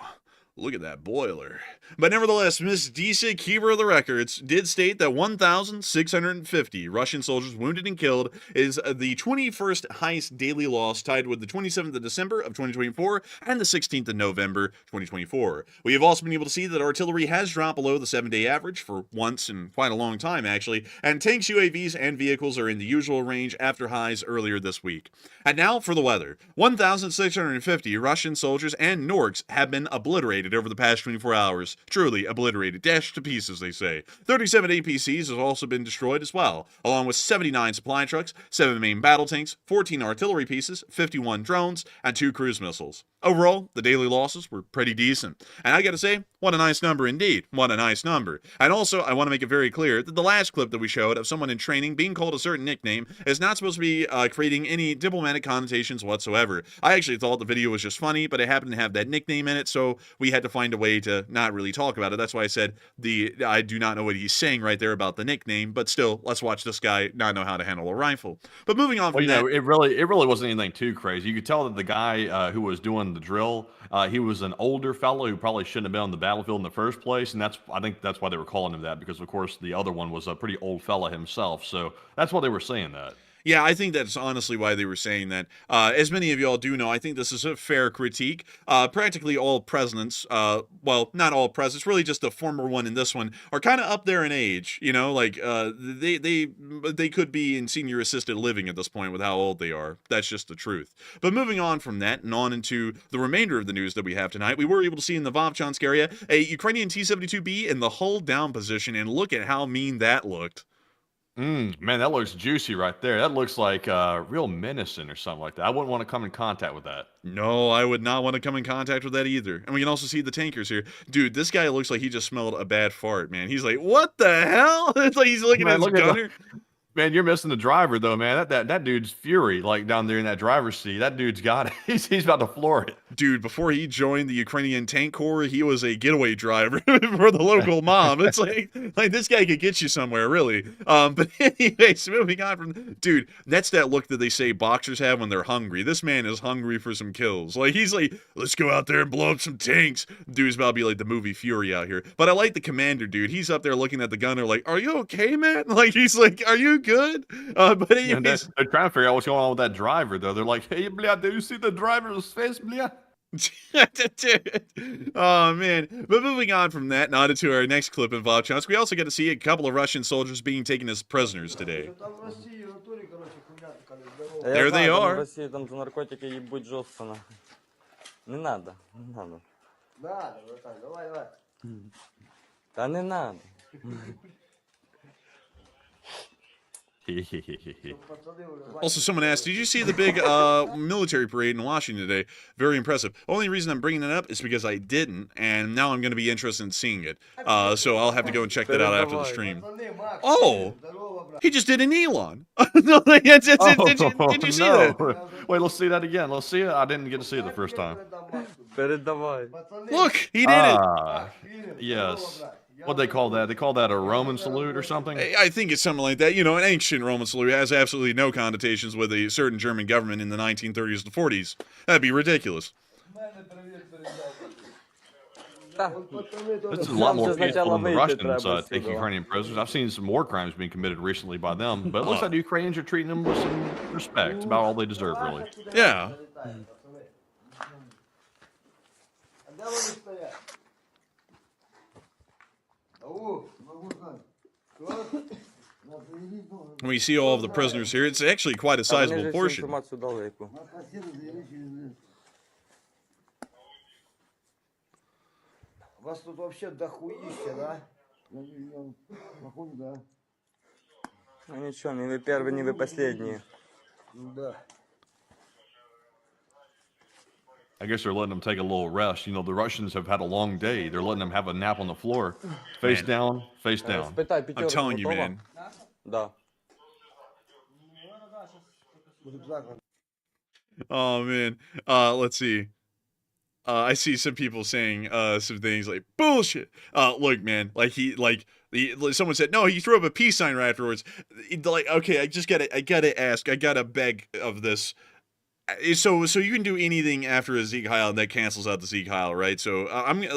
Look at that boiler. But nevertheless, Miss Disa, keeper of the records, did state that 1,650 Russian soldiers wounded and killed is the 21st highest daily loss, tied with the 27th of December of 2024 and the 16th of November 2024. We have also been able to see that artillery has dropped below the 7-day average for once in quite a long time, actually, and tanks, UAVs, and vehicles are in the usual range after highs earlier this week. And now for the weather. 1,650 Russian soldiers and Norks have been obliterated over the past 24 hours. Truly obliterated. Dashed to pieces, they say. 37 APCs has also been destroyed as well, along with 79 supply trucks, 7 main battle tanks, 14 artillery pieces, 51 drones, and 2 cruise missiles. Overall, the daily losses were pretty decent. And I gotta say, what a nice number indeed. What a nice number. And also, I want to make it very clear that the last clip that we showed of someone in training being called a certain nickname is not supposed to be creating any diplomatic connotations whatsoever. I actually thought the video was just funny, but it happened to have that nickname in it, so we had to find a way to not really talk about it. That's why I said I do not know what he's saying right there about the nickname, but still, let's watch this guy not know how to handle a rifle. But moving on from that, it really wasn't anything too crazy. You could tell that the guy who was doing the drill, he was an older fellow who probably shouldn't have been on the battlefield in the first place, and I think that's why they were calling him that, because of course the other one was a pretty old fella himself. So that's why they were saying that. Yeah, I think that's honestly why they were saying that. As many of y'all do know, I think this is a fair critique. Practically all presidents, well, not all presidents, really just the former one and this one, are kind of up there in age. You know, like they could be in senior assisted living at this point with how old they are. That's just the truth. But moving on from that and on into the remainder of the news that we have tonight, we were able to see in the Vovchansk area a Ukrainian T-72B in the hull down position, and look at how mean that looked. Man, that looks juicy right there. That looks like real menacing or something like that. I wouldn't want to come in contact with that. No, I would not want to come in contact with that either. And we can also see the tankers here. Dude, this guy looks like he just smelled a bad fart, man. He's like, what the hell? It's like he's looking at his gunner. Man, you're missing the driver though, man. That dude's fury, like down there in that driver's seat. That dude's got it. He's about to floor it. Dude, before he joined the Ukrainian tank corps, he was a getaway driver for the local mob. It's like this guy could get you somewhere, really. But anyways, moving on from dude, that's that look that they say boxers have when they're hungry. This man is hungry for some kills. Like he's like, let's go out there and blow up some tanks. Dude's about to be like the movie Fury out here. But I like the commander, dude. He's up there looking at the gunner, like, are you okay, man? Like he's like, are you good? But anyways, they're trying to figure out what's going on with that driver, though. They're like, hey, blia, do you see the driver's face, blia? Oh man. But moving on from that and on into our next clip in Vovchansk, we also get to see a couple of Russian soldiers being taken as prisoners today. There they are. В России там за наркотики ебуть жестко нахуй. Не надо, не надо. Надо, братан, давай, давай. Да не надо. Also, someone asked, did you see the big military parade in Washington today? Very impressive. Only reason I'm bringing it up is because I didn't, and now I'm going to be interested in seeing it. So I'll have to go and check that out after the stream. Oh! He just did an Elon. No, did you see that? Wait, let's see that again. Let's see it. I didn't get to see it the first time. Передавай. Look, he did it. Yes. What they call that? They call that a Roman salute or something? I think it's something like that. You know, an ancient Roman salute has absolutely no connotations with a certain German government in the 1930s to 40s. That'd be ridiculous. This is a lot more peaceful than the Russians taking Ukrainian prisoners. I've seen some war crimes being committed recently by them, but it looks like the Ukrainians are treating them with some respect. About all they deserve, really. Yeah. When we see all of the prisoners here, it's actually quite a sizable portion. Вас тут вообще дохуище, да? Да. Ну ничего, не вы первые, не вы последние. Да. I guess they're letting them take a little rest. You know, the Russians have had a long day. They're letting them have a nap on the floor. Face down, face down. I'm telling you, man. Да. Oh, man. Let's see. I see some people saying some things like bullshit. Look, man, someone said no, he threw up a peace sign right afterwards. Like, okay, I gotta ask, I gotta beg of this. So you can do anything after a Sieg Heil, and that cancels out the Sieg Heil, right? So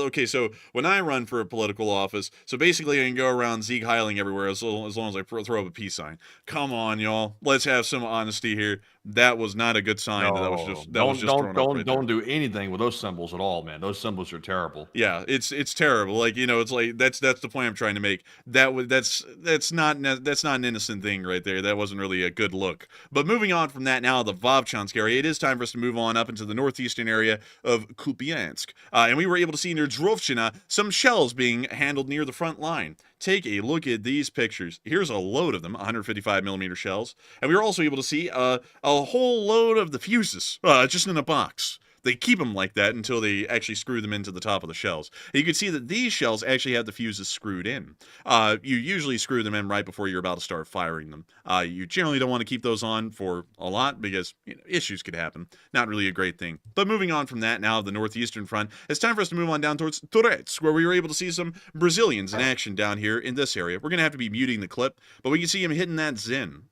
okay. So when I run for a political office, so basically I can go around Sieg Heiling everywhere as long as I throw up a peace sign. Come on, y'all. Let's have some honesty here. That was not a good sign. No, don't do anything with those symbols at all, man. Those symbols are terrible. Yeah, it's terrible. Like, you know, it's like that's the point I'm trying to make. That's not an innocent thing right there. That wasn't really a good look. But moving on from that now, the Vovchansk area, it is time for us to move on up into the northeastern area of Kupiansk. And we were able to see near Drovchina some shells being handled near the front line. Take a look at these pictures. Here's a load of them, 155 millimeter shells. And we were also able to see a whole load of the fuses, just in a box. They keep them like that until they actually screw them into the top of the shells. And you can see that these shells actually have the fuses screwed in. You usually screw them in right before you're about to start firing them. You generally don't want to keep those on for a lot because issues could happen. Not really a great thing. But moving on from that now, the northeastern front, it's time for us to move on down towards Turetsk, where we were able to see some Brazilians in action down here in this area. We're going to have to be muting the clip, but we can see him hitting that Zen.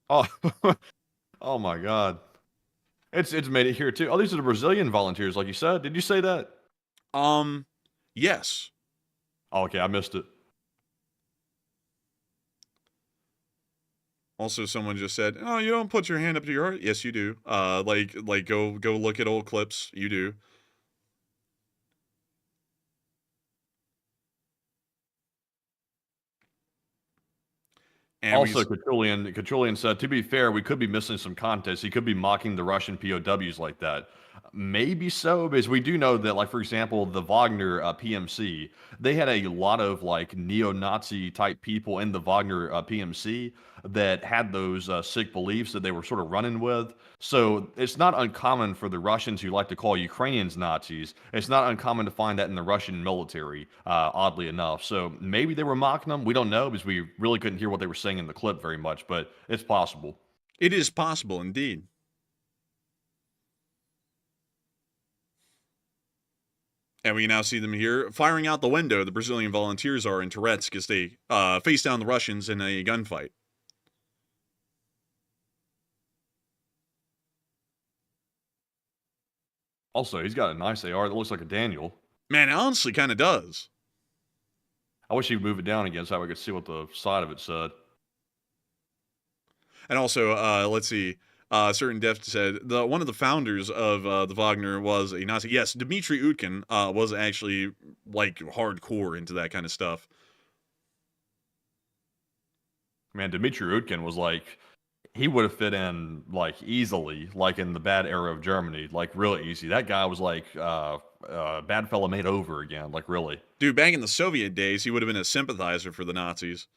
Oh, oh my God. It's made it here too. Oh, these are the Brazilian volunteers, like you said. Did you say that? Yes. Oh, okay, I missed it. Also, someone just said, "Oh, you don't put your hand up to your heart." Yes, you do. Like go look at old clips. You do. And Also, Kachulian said, to be fair, we could be missing some context. He could be mocking the Russian POWs like that. Maybe so, because we do know that, like, for example, the Wagner PMC, they had a lot of, like, neo-Nazi type people in the Wagner PMC that had those sick beliefs that they were sort of running with. So it's not uncommon for the Russians who like to call Ukrainians Nazis. It's not uncommon to find that in the Russian military, oddly enough. So maybe they were mocking them. We don't know because we really couldn't hear what they were saying in the clip very much, but it's possible. it is possible indeed. And we now see them here firing out the window. The Brazilian volunteers are in Touretsk as they face down the Russians in a gunfight. Also, he's got a nice AR that looks like a Daniel. Man, it honestly kind of does. I wish he'd move it down again so I could see what the side of it said. And also, let's see. Certain Deft said one of the founders of the Wagner was a Nazi. Yes, Dmitry Utkin was actually like hardcore into that kind of stuff. Man, Dmitry Utkin was like, he would have fit in like easily, like in the bad era of Germany, like real easy. That guy was like bad fella made over again, like really. Dude, back in the Soviet days, he would have been a sympathizer for the Nazis.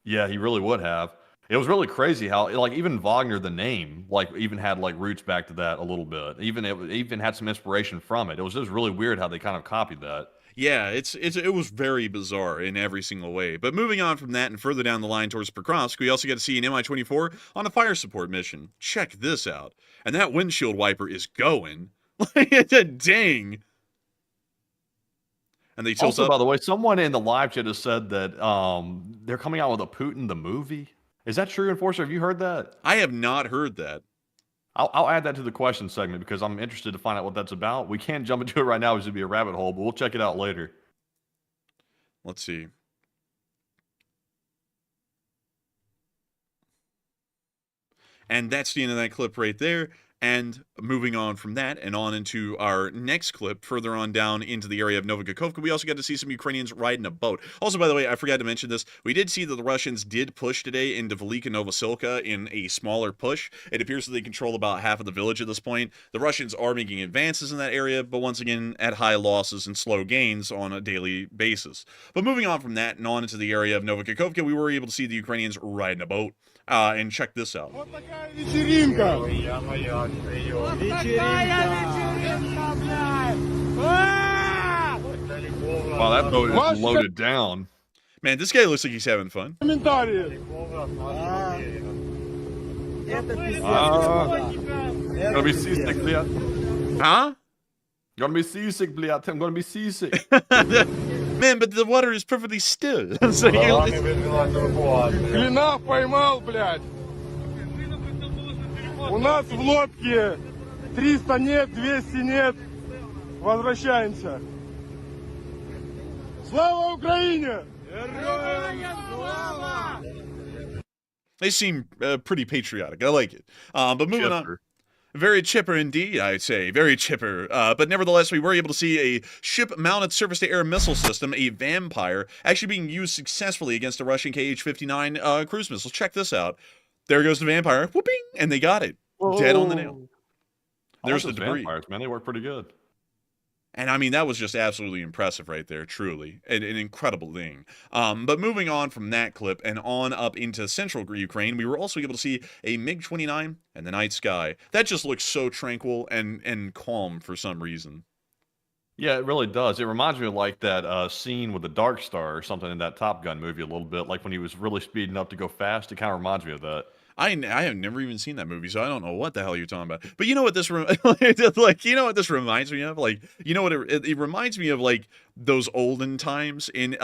Yeah, he really would have. It was really crazy how, like, even Wagner, the name, like, even had like roots back to that a little bit. It even had some inspiration from it. It was just really weird how they kind of copied that. Yeah, it was very bizarre in every single way. But moving on from that and further down the line towards Pokrovsk, we also get to see an Mi-24 on a fire support mission. Check this out. And that windshield wiper is going. Like, dang. And they tilt Also, up. by the way, someone in the live chat has said that they're coming out with a Putin the movie. Is that true, Enforcer? Have you heard that? I have not heard that. I'll add that to the question segment because I'm interested to find out what that's about. We can't jump into it right now because it'd be a rabbit hole, but we'll check it out later. Let's see. And that's the end of that clip right there. And moving on from that and on into our next clip, further on down into the area of Novokakovka, we also got to see some Ukrainians riding a boat. Also, by the way, I forgot to mention this. We did see that the Russians did push today into Velika Novosilka in a smaller push. It appears that they control about half of the village at this point. The Russians are making advances in that area, but once again, at high losses and slow gains on a daily basis. But moving on from that and on into the area of Novokakovka, we were able to see the Ukrainians riding a boat. And check this out. Вот такая вечеринка! Wow, that boat is loaded down. Man, this guy looks like he's having fun. Комментарии! Gonna be seasick, блядь. Huh? Gonna be seasick, блядь. I'm gonna be seasick. Man, but the water is perfectly still. So Клина поймал, блядь! У нас в лодке 300 нет, 200 нет. Возвращаемся. Слава Украине! they seem pretty patriotic. I like it. But moving on. Very chipper indeed, I'd say. Very chipper. But nevertheless, we were able to see a ship-mounted surface-to-air missile system, a Vampire, actually being used successfully against a Russian Kh-59 cruise missile. Check this out. There goes the Vampire. Whooping! And they got it. Whoa. Dead on the nail. There's the those debris. vampires, man. They work pretty good. And I mean, that was just absolutely impressive right there, truly. An incredible thing. But moving on from that clip and on up into central Ukraine, we were also able to see a MiG-29 and the night sky. That just looks so tranquil and calm for some reason. Yeah, it really does. It reminds me of like that scene with the Dark Star or something in that Top Gun movie a little bit, like when he was really speeding up to go fast. It kind of reminds me of that. I have never even seen that movie, so I don't know what the hell you're talking about. But you know what this like? You know what this reminds me of? Like, you know what it reminds me of? Like those olden times in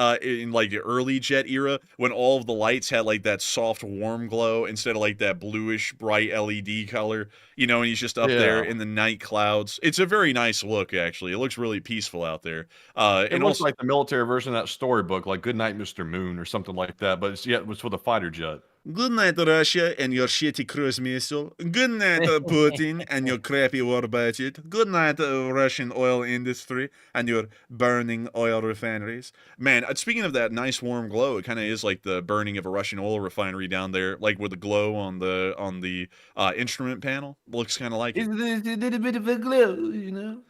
like the early jet era when all of the lights had like that soft warm glow instead of like that bluish bright LED color, you know, and he's just up there Yeah. in the night clouds. It's a very nice look, actually. It looks really peaceful out there. It And looks also like the military version of that storybook, like Goodnight, Mr. Moon or something like that, but it was with a fighter jet. good night, Russia, and your shitty cruise missile. Good night, Putin, and your crappy war budget. Good night, Russian oil industry, and your burning oil refineries. Man, speaking of that nice warm glow, it kind of is like the burning of a Russian oil refinery down there, like with the glow on the instrument panel. Looks kind of like it. It's a little bit of a glow, you know?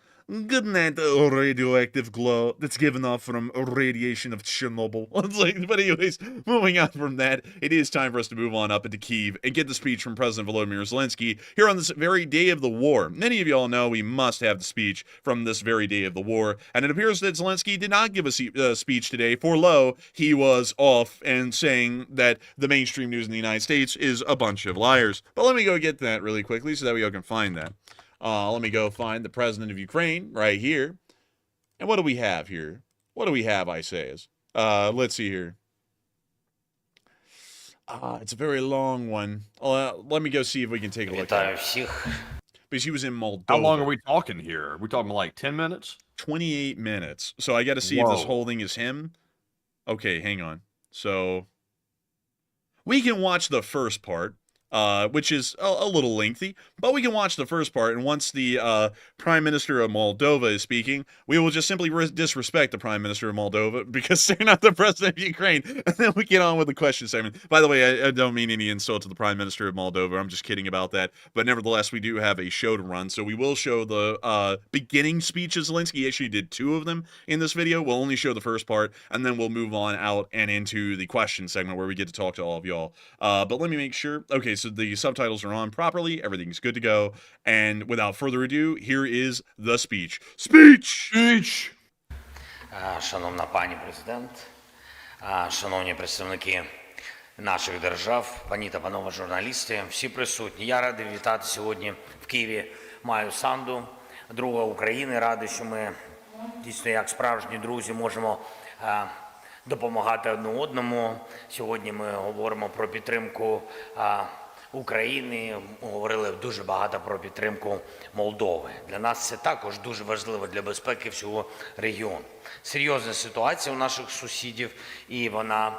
Good night, radioactive glow that's given off from radiation of Chernobyl. It's like, but anyways, moving on from that, it is time for us to move on up into Kyiv and get the speech from President Volodymyr Zelensky here on this very day of the war. Many of you all know we must have the speech from this very day of the war, and it appears that Zelensky did not give a speech today, for lo, he was off and saying that the mainstream news in the United States is a bunch of liars. But let me go get that really quickly so that we all can find that. Let me go find the president of Ukraine right here. And what do we have here? What do we have, I say? Let's see here. It's a very long one. Let me go see if we can take a look at it. Because he was in Moldova. How long are we talking here? Are we talking like 10 minutes? 28 minutes. So I got to see if this whole thing is him. Okay, hang on. So we can watch the first part. Which is a little lengthy, but we can watch the first part, and once the Prime Minister of Moldova is speaking, we will just simply disrespect the Prime Minister of Moldova because they're not the President of Ukraine, and then we get on with the question segment. By the way, I don't mean any insult to the Prime Minister of Moldova, I'm just kidding about that, but nevertheless, we do have a show to run, so we will show the beginning speech of Zelensky. He actually did 2 of them in this video. We'll only show the first part, and then we'll move on out and into the question segment where we get to talk to all of y'all. But let me make sure. Okay, so the subtitles are on properly, everything's good to go, and without further ado, here is the speech. Speech! Шановна пані президент, шановні представники наших держав, пані та панове журналісти, всі присутні. Я радий вітати сьогодні в Києві Маю Санду, друга України. Радий, що ми дійсно як справжні друзі можемо допомагати одне одному. Сьогодні ми говоримо про підтримку України, говорили дуже багато про підтримку Молдови. Для нас це також дуже важливо для безпеки всього регіону. Серйозна ситуація у наших сусідів, і вона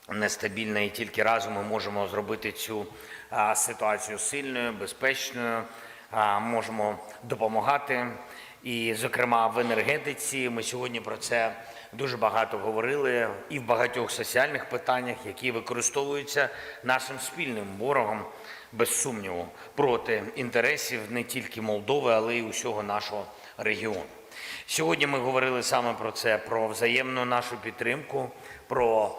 нестабільна, і тільки разом ми можемо зробити цю ситуацію сильною, безпечною, можемо допомагати. І, зокрема, в енергетиці ми сьогодні про це дуже багато говорили і в багатьох соціальних питаннях, які використовуються нашим спільним ворогом, без сумніву, проти інтересів не тільки Молдови, але й усього нашого регіону. Сьогодні ми говорили саме про це, про взаємну нашу підтримку, про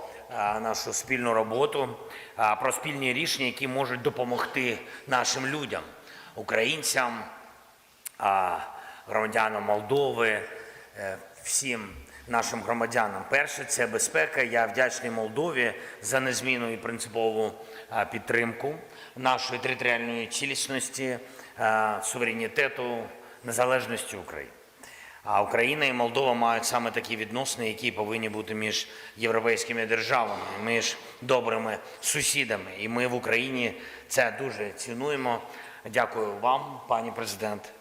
нашу спільну роботу, про спільні рішення, які можуть допомогти нашим людям, українцям, громадянам Молдови, всім нашим громадянам. Перше – це безпека. Я вдячний Молдові за незмінну і принципову підтримку нашої територіальної цілісності, суверенітету, незалежності України. А Україна і Молдова мають саме такі відносини, які повинні бути між європейськими державами, між добрими сусідами. І ми в Україні це дуже цінуємо. Дякую вам, пані президент.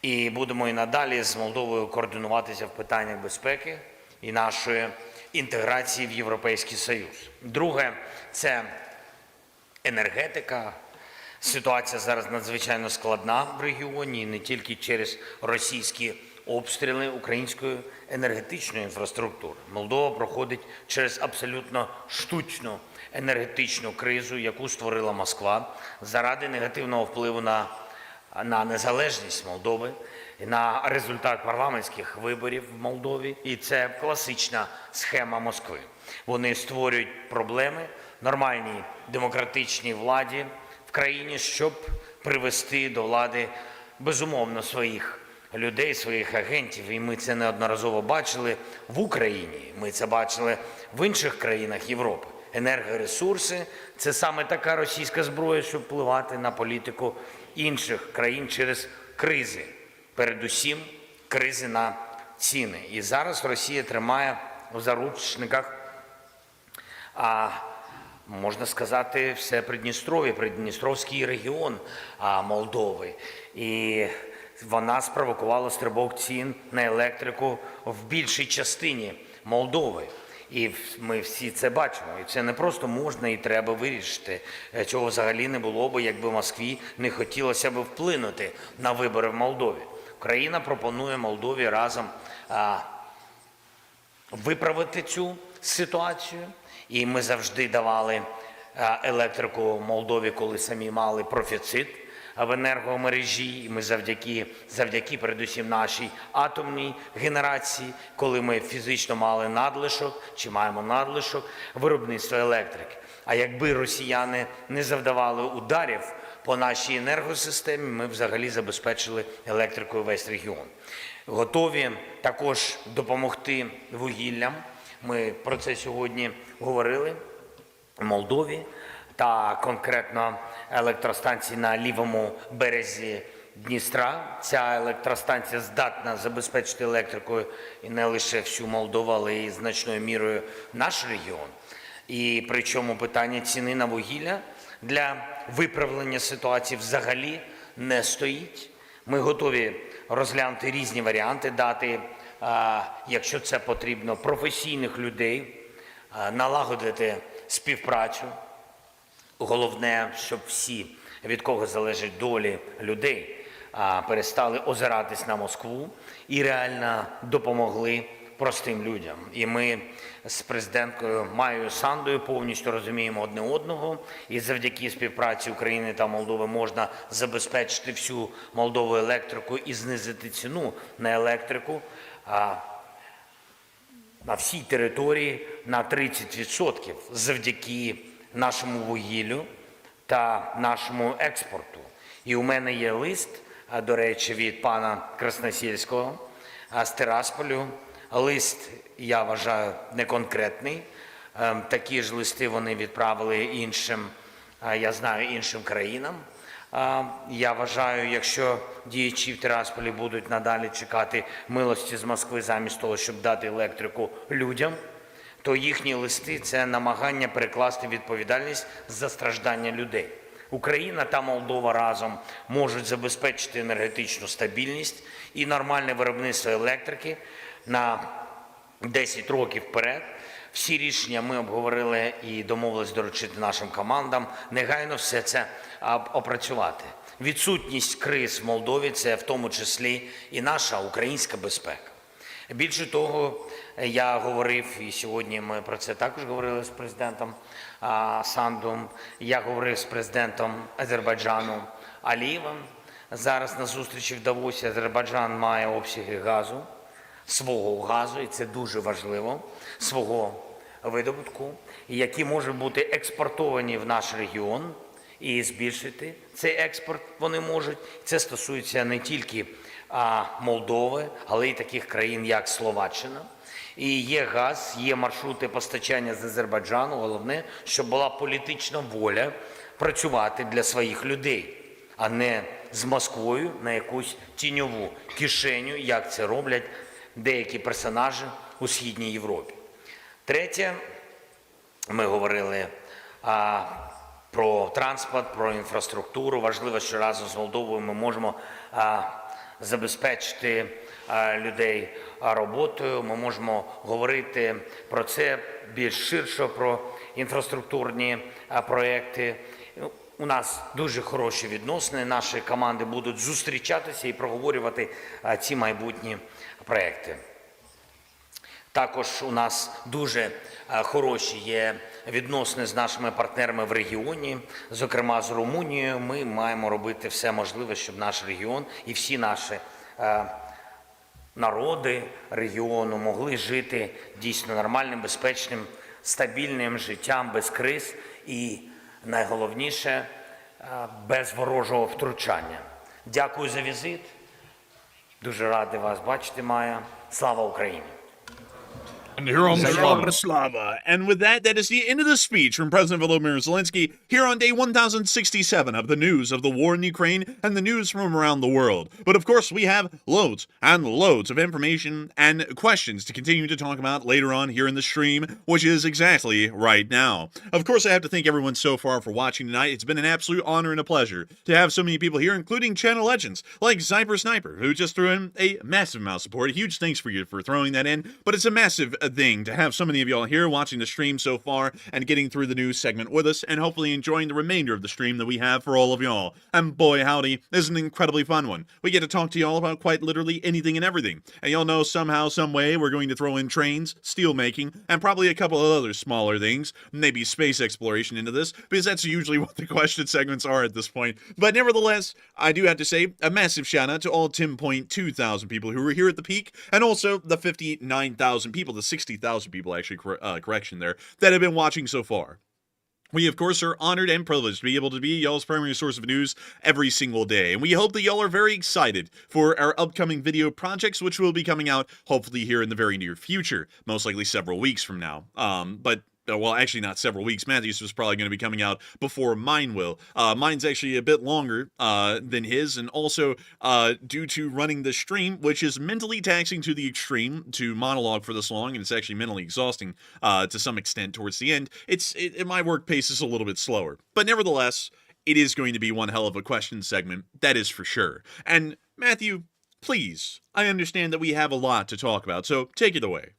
І будемо і надалі з Молдовою координуватися в питаннях безпеки і нашої інтеграції в Європейський Союз. Друге – це енергетика. Ситуація зараз надзвичайно складна в регіоні, не тільки через російські обстріли української енергетичної інфраструктури. Молдова проходить через абсолютно штучну енергетичну кризу, яку створила Москва заради негативного впливу на незалежність Молдови, на результат парламентських виборів в Молдові. І це класична схема Москви. Вони створюють проблеми нормальній демократичній владі в країні, щоб привести до влади, безумовно, своїх людей, своїх агентів. І ми це неодноразово бачили в Україні, ми це бачили в інших країнах Європи. Енергоресурси – це саме така російська зброя, щоб впливати на політику інших країн через кризи. Передусім, кризи на ціни. І зараз Росія тримає в заручниках, можна сказати, все Придністров'я, Придністровський регіон Молдови. І вона спровокувала стрибок цін на електрику в більшій частині Молдови. І ми всі це бачимо. І це не просто можна і треба вирішити. Цього взагалі не було б, якби Москві не хотілося б вплинути на вибори в Молдові. Україна пропонує Молдові разом виправити цю ситуацію. І ми завжди давали електрику Молдові, коли самі мали профіцит в енергомережі. І ми завдяки передусім нашій атомній генерації, коли ми фізично мали надлишок, чи маємо надлишок виробництва електрики. А якби росіяни не завдавали ударів по нашій енергосистемі, ми взагалі забезпечили електрикою весь регіон. Готові також допомогти вугіллям. Ми про це сьогодні говорили в Молдові та конкретно електростанції на лівому березі Дністра. Ця електростанція здатна забезпечити електрикою і не лише всю Молдову, але й значною мірою наш регіон. І причому питання ціни на вугілля для виправлення ситуації взагалі не стоїть. Ми готові розглянути різні варіанти, дати, якщо це потрібно, професійних людей, налагодити співпрацю. Головне, щоб всі, від кого залежить долі людей, перестали озиратись на Москву і реально допомогли простим людям. І ми з президенткою Майєю Сандою повністю розуміємо одне одного. І завдяки співпраці України та Молдови можна забезпечити всю Молдову електрикою і знизити ціну на електрику на всій території на 30% завдяки нашому вугіллю та нашому експорту. І у мене є лист, до речі, від пана Красносільського з Тирасполю. Лист, я вважаю, неконкретний. Такі ж листи вони відправили іншим, я знаю, іншим країнам. Я вважаю, якщо діячі в Тирасполі будуть надалі чекати милості з Москви замість того, щоб дати електрику людям, то їхні листи – це намагання перекласти відповідальність за страждання людей. Україна та Молдова разом можуть забезпечити енергетичну стабільність і нормальне виробництво електрики на 10 років вперед. Всі рішення ми обговорили і домовились доручити нашим командам негайно все це опрацювати. Відсутність криз в Молдові – це в тому числі і наша українська безпека. Більше того, я говорив, і сьогодні ми про це також говорили з президентом Сандом, я говорив з президентом Азербайджану Алієвим. Зараз на зустрічі в Давосі Азербайджан має обсяги газу, свого газу, і це дуже важливо, свого видобутку, які можуть бути експортовані в наш регіон і збільшити цей експорт вони можуть. Це стосується не тільки Молдови, але й таких країн, як Словаччина. І є газ, є маршрути постачання з Азербайджану. Головне, щоб була політична воля працювати для своїх людей, а не з Москвою на якусь тіньову кишеню, як це роблять деякі персонажі у Східній Європі. Третє, ми говорили про транспорт, про інфраструктуру. Важливо, що разом з Молдовою ми можемо забезпечити людей роботою. Ми можемо говорити про це більш ширше, про інфраструктурні проекти. У нас дуже хороші відносини, наші команди будуть зустрічатися і проговорювати ці майбутні проекти. Також у нас дуже хороші є відносини з нашими партнерами в регіоні, зокрема з Румунією. Ми маємо робити все можливе, щоб наш регіон і всі наші народи регіону могли жити дійсно нормальним, безпечним, стабільним життям без криз і, найголовніше, без ворожого втручання. Дякую за візит. Дуже радий вас бачити, Майя. Слава Україні! And Slava. Slava. And with that, that is the end of the speech from President Volodymyr Zelensky here on day 1067 of the news of the war in Ukraine and the news from around the world. But of course, we have loads and loads of information and questions to continue to talk about later on here in the stream, which is exactly right now. Of course, I have to thank everyone so far for watching tonight. It's been an absolute honor and a pleasure to have so many people here, including channel legends like Zyper Sniper, who just threw in a massive amount of support. A huge thanks for you for throwing that in, but it's a massive thing to have so many of y'all here watching the stream so far and getting through the news segment with us and hopefully enjoying the remainder of the stream that we have for all of y'all. And boy howdy, this is an incredibly fun one. We get to talk to y'all about quite literally anything and everything. And y'all know somehow, some way, we're going to throw in trains, steel making, and probably a couple of other smaller things, maybe space exploration into this, because that's usually what the question segments are at this point. But nevertheless, I do have to say a massive shout out to all 10.2 thousand people who were here at the peak, and also the 59,000 people, the 60,000 people actually, correction there, that have been watching so far. We, of course, are honored and privileged to be able to be y'all's primary source of news every single day. And we hope that y'all are very excited for our upcoming video projects, which will be coming out hopefully here in the very near future, most likely several weeks from now. Well, actually not several weeks. Matthew's was probably going to be coming out before mine will. Mine's actually a bit longer than his, and also due to running the stream, which is mentally taxing to the extreme to monologue for this long, and it's actually mentally exhausting to some extent towards the end. My work pace is a little bit slower, but nevertheless, it is going to be one hell of a question segment, that is for sure. And Matthew, please, I understand that we have a lot to talk about, so take it away.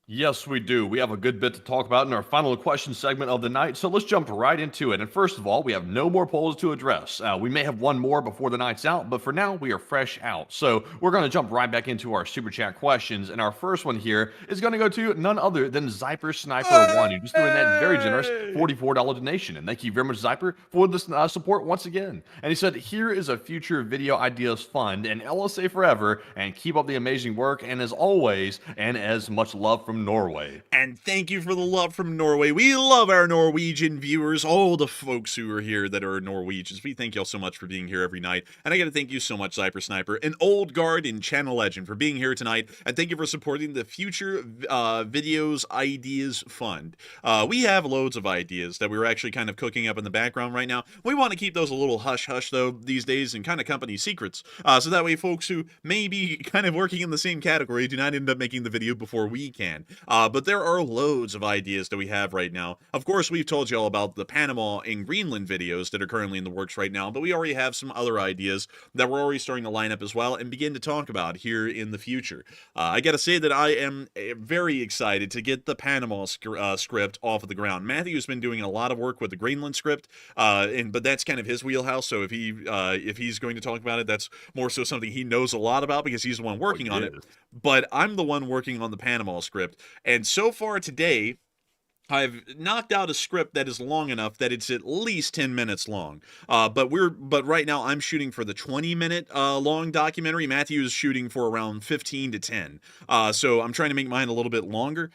Yes, we do. We have a good bit to talk about in our final question segment of the night, so let's jump right into it. And first of all, we have no more polls to address. We may have one more before the night's out, but for now, we are fresh out. So we're going to jump right back into our Super Chat questions, and our first one here is going to go to none other than Zyper Sniper 1, who just threw in that very generous $44 donation. And thank you very much, Zyper, for this support once again. And he said, here is a future video ideas fund, and LSA forever, and keep up the amazing work, and as always, and as much love from Norway. And thank you for the love from Norway. We love our Norwegian viewers, all the folks who are here that are Norwegians. We thank y'all so much for being here every night. And I got to thank you so much, Zyper Sniper, an old guard and channel legend, for being here tonight. And thank you for supporting the Future Videos Ideas Fund. We have loads of ideas that we're actually kind of cooking up in the background right now. We want to keep those a little hush-hush, though, these days, and kind of company secrets. So that way folks who may be kind of working in the same category do not end up making the video before we can. But there are loads of ideas that we have right now. Of course, we've told you all about the Panama and Greenland videos that are currently in the works right now, but we already have some other ideas that we're already starting to line up as well and begin to talk about here in the future. I gotta say that I am very excited to get the Panama script off of the ground. Matthew's been doing a lot of work with the Greenland script, but that's kind of his wheelhouse, so if he's going to talk about it, that's more so something he knows a lot about because he's the one working on it. But I'm the one working on the Panama script. And so far today, I've knocked out a script that is long enough that it's at least 10 minutes long. But right now I'm shooting for the 20-minute long documentary. Matthew is shooting for around 15 to 10. So I'm trying to make mine a little bit longer,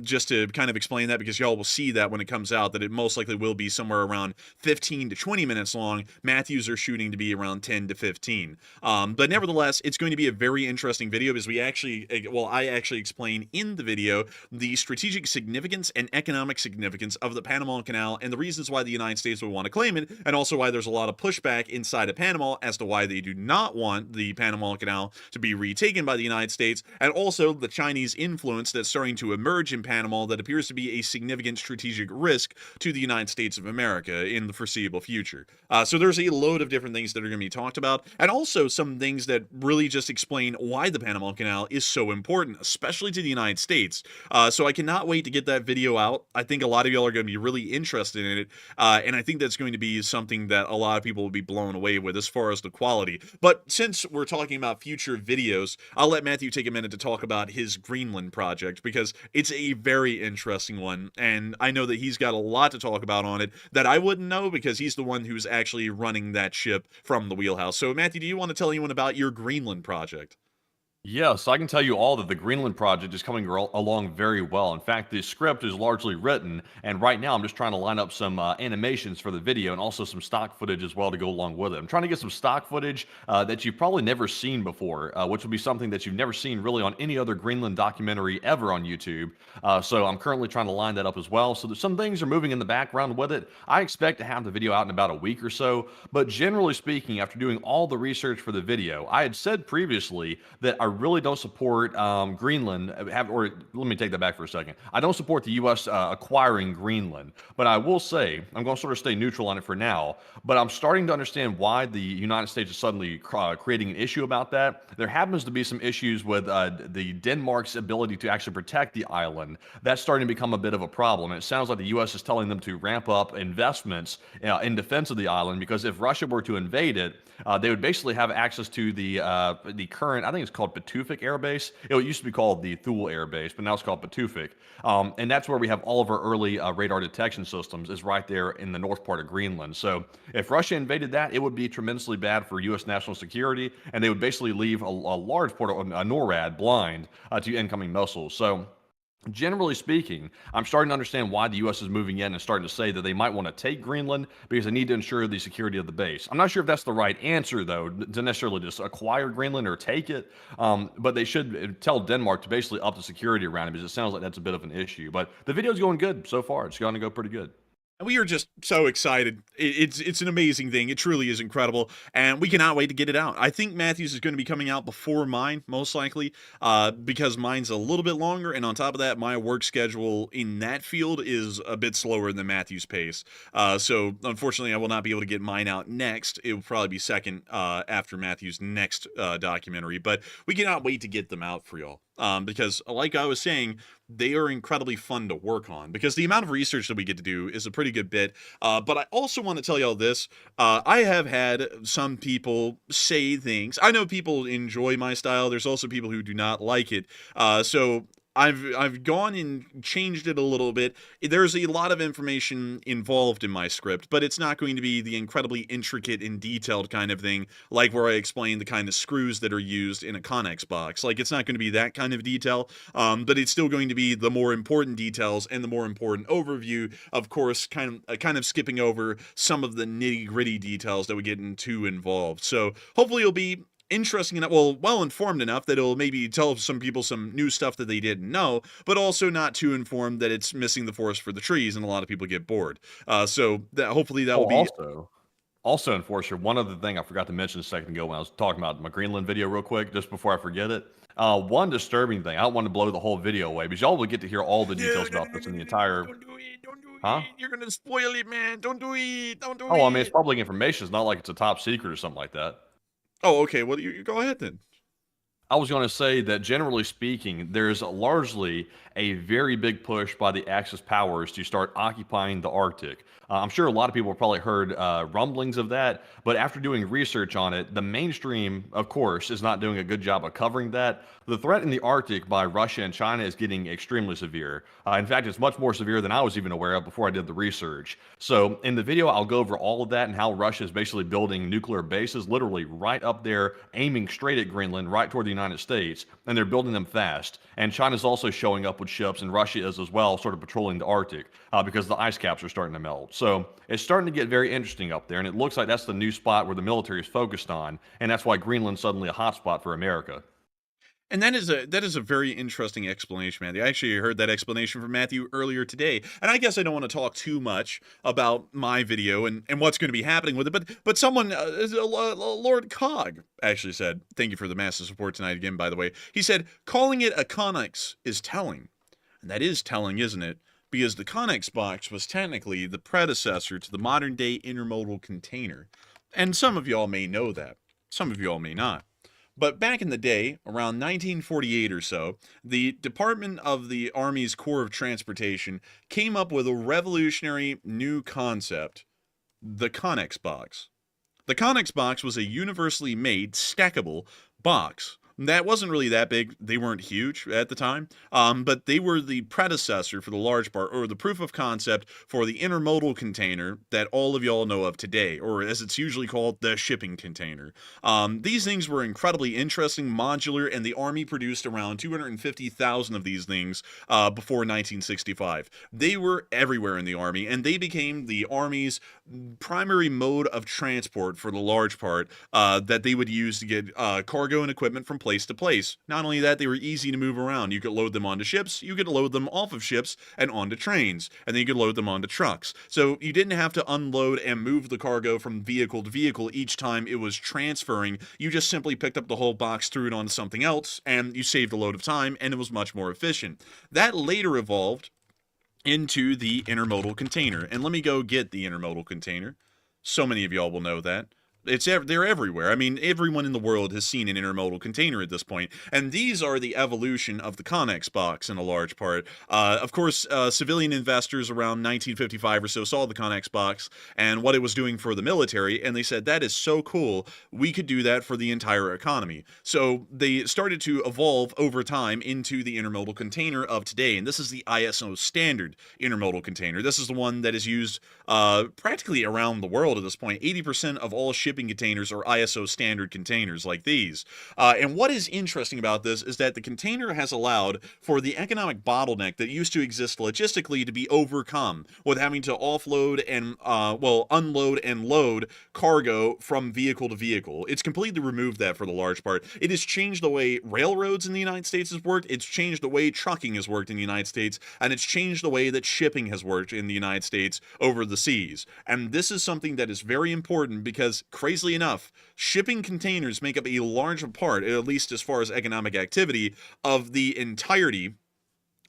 just to kind of explain that, because y'all will see that when it comes out, that it most likely will be somewhere around 15 to 20 minutes long. Matthews are shooting to be around 10 to 15. But nevertheless, it's going to be a very interesting video because I actually explain in the video the strategic significance and economic significance of the Panama Canal and the reasons why the United States would want to claim it, and also why there's a lot of pushback inside of Panama as to why they do not want the Panama Canal to be retaken by the United States, and also the Chinese influence that's starting to emerge in Panama that appears to be a significant strategic risk to the United States of America in the foreseeable future. So there's a load of different things that are going to be talked about, and also some things that really just explain why the Panama Canal is so important, especially to the United States. So I cannot wait to get that video out. I think a lot of y'all are going to be really interested in it, and I think that's going to be something that a lot of people will be blown away with as far as the quality. But since we're talking about future videos, I'll let Matthew take a minute to talk about his Greenland project, because it's a very interesting one, and I know that he's got a lot to talk about on it that I wouldn't know, because he's the one who's actually running that ship from the wheelhouse. So Matthew, do you want to tell anyone about your Greenland project? Yeah, so I can tell you all that the Greenland project is coming along very well. In fact, the script is largely written, and right now I'm just trying to line up some animations for the video and also some stock footage as well to go along with it. I'm trying to get some stock footage that you've probably never seen before, which would be something that you've never seen really on any other Greenland documentary ever on YouTube. So I'm currently trying to line that up as well. So that some things are moving in the background with it. I expect to have the video out in about a week or so, but generally speaking, after doing all the research for the video, I had said previously that I really don't support Greenland. Or let me take that back for a second. I don't support the U.S. Acquiring Greenland, but I will say I'm going to sort of stay neutral on it for now. But I'm starting to understand why the United States is suddenly creating an issue about that. There happens to be some issues with the Denmark's ability to actually protect the island. That's starting to become a bit of a problem. It sounds like the U.S. is telling them to ramp up investments in defense of the island, because if Russia were to invade it, they would basically have access to the current, I think it's called Patufik Air Base. It used to be called the Thule Air Base, but now it's called Patufik. And that's where we have all of our early radar detection systems, is right there in the north part of Greenland. So if Russia invaded that, it would be tremendously bad for U.S. national security, and they would basically leave a large part of NORAD blind to incoming missiles. So generally speaking, I'm starting to understand why the U.S. is moving in and starting to say that they might want to take Greenland because they need to ensure the security of the base. I'm not sure if that's the right answer, though, to necessarily just acquire Greenland or take it, but they should tell Denmark to basically up the security around it, because it sounds like that's a bit of an issue. But the video's going good so far. It's going to go pretty good. And we are just so excited. It's an amazing thing. It truly is incredible, and we cannot wait to get it out. I think Matthew's is going to be coming out before mine, most likely, because mine's a little bit longer, and on top of that, my work schedule in that field is a bit slower than Matthew's pace. So unfortunately, I will not be able to get mine out next. It will probably be second after Matthew's next documentary, but we cannot wait to get them out for y'all. Because like I was saying, they are incredibly fun to work on, because the amount of research that we get to do is a pretty good bit. But I also want to tell y'all this. I have had some people say things. I know people enjoy my style. There's also people who do not like it. So I've gone and changed it a little bit. There's a lot of information involved in my script, but it's not going to be the incredibly intricate and detailed kind of thing, like where I explain the kind of screws that are used in a Connex box. Like, it's not going to be that kind of detail, but it's still going to be the more important details and the more important overview. Of course, kind of skipping over some of the nitty-gritty details that we get into involved. So hopefully it'll be interesting enough, well informed enough that it'll maybe tell some people some new stuff that they didn't know, but also not too informed that it's missing the forest for the trees and a lot of people get bored. So that hopefully that will be Also, Enforcer, one other thing I forgot to mention a second ago when I was talking about my Greenland video real quick, just before I forget it. One disturbing thing, I don't want to blow the whole video away, because y'all will get to hear all the details about this in the entire... Don't do it. Huh? You're gonna spoil it, man. Don't do it. Don't do it. Oh, I mean, it's public information. It's not like it's a top secret or something like that. Oh, okay. Well, you go ahead then. I was going to say that generally speaking, there's largely a very big push by the Axis powers to start occupying the Arctic. I'm sure a lot of people have probably heard rumblings of that, but after doing research on it, the mainstream, of course, is not doing a good job of covering that. The threat in the Arctic by Russia and China is getting extremely severe. In fact, it's much more severe than I was even aware of before I did the research. So in the video, I'll go over all of that and how Russia is basically building nuclear bases literally right up there, aiming straight at Greenland, right toward the United States, and they're building them fast. And China's also showing up with ships, and Russia is as well, sort of patrolling the Arctic because the ice caps are starting to melt. So it's starting to get very interesting up there, and it looks like that's the new spot where the military is focused on, and that's why Greenland's suddenly a hotspot for America. And that is a very interesting explanation, Matthew. I actually heard that explanation from Matthew earlier today. And I guess I don't want to talk too much about my video and what's going to be happening with it. But someone, Lord Cog, actually said, thank you for the massive support tonight again, by the way. He said, calling it a Connex is telling. And that is telling, isn't it? Because the Connex box was technically the predecessor to the modern-day intermodal container. And some of y'all may know that. Some of y'all may not. But back in the day, around 1948 or so, the Department of the Army's Corps of Transportation came up with a revolutionary new concept, the Connex box. The Connex box was a universally made, stackable box That wasn't really that big. They weren't huge at the time, but they were the predecessor for the large part, or the proof of concept for the intermodal container that all of y'all know of today, or as it's usually called, the shipping container. These things were incredibly interesting, modular, and the Army produced around 250,000 of these things before 1965. They were everywhere in the Army, and they became the Army's primary mode of transport for the large part that they would use to get cargo and equipment from place to place. Not only that, they were easy to move around. You could load them onto ships, you could load them off of ships and onto trains, and then you could load them onto trucks. So you didn't have to unload and move the cargo from vehicle to vehicle each time it was transferring. You just simply picked up the whole box, threw it onto something else, and you saved a load of time, and it was much more efficient. That later evolved into the intermodal container. And let me go get the intermodal container. So many of y'all will know that. They're everywhere. I mean, everyone in the world has seen an intermodal container at this point, and these are the evolution of the Connex box in a large part. Of course, civilian investors around 1955 or so saw the Connex box and what it was doing for the military, and they said, that is so cool, we could do that for the entire economy. So they started to evolve over time into the intermodal container of today, and this is the ISO standard intermodal container. This is the one that is used practically around the world at this point. 80% of all shipping containers are ISO standard containers like these. And what is interesting about this is that the container has allowed for the economic bottleneck that used to exist logistically to be overcome with having to offload and, unload and load cargo from vehicle to vehicle. It's completely removed that for the large part. It has changed the way railroads in the United States has worked, it's changed the way trucking has worked in the United States, and it's changed the way that shipping has worked in the United States over the seas. And this is something that is very important because, crazily enough, shipping containers make up a large part, at least as far as economic activity, of the entirety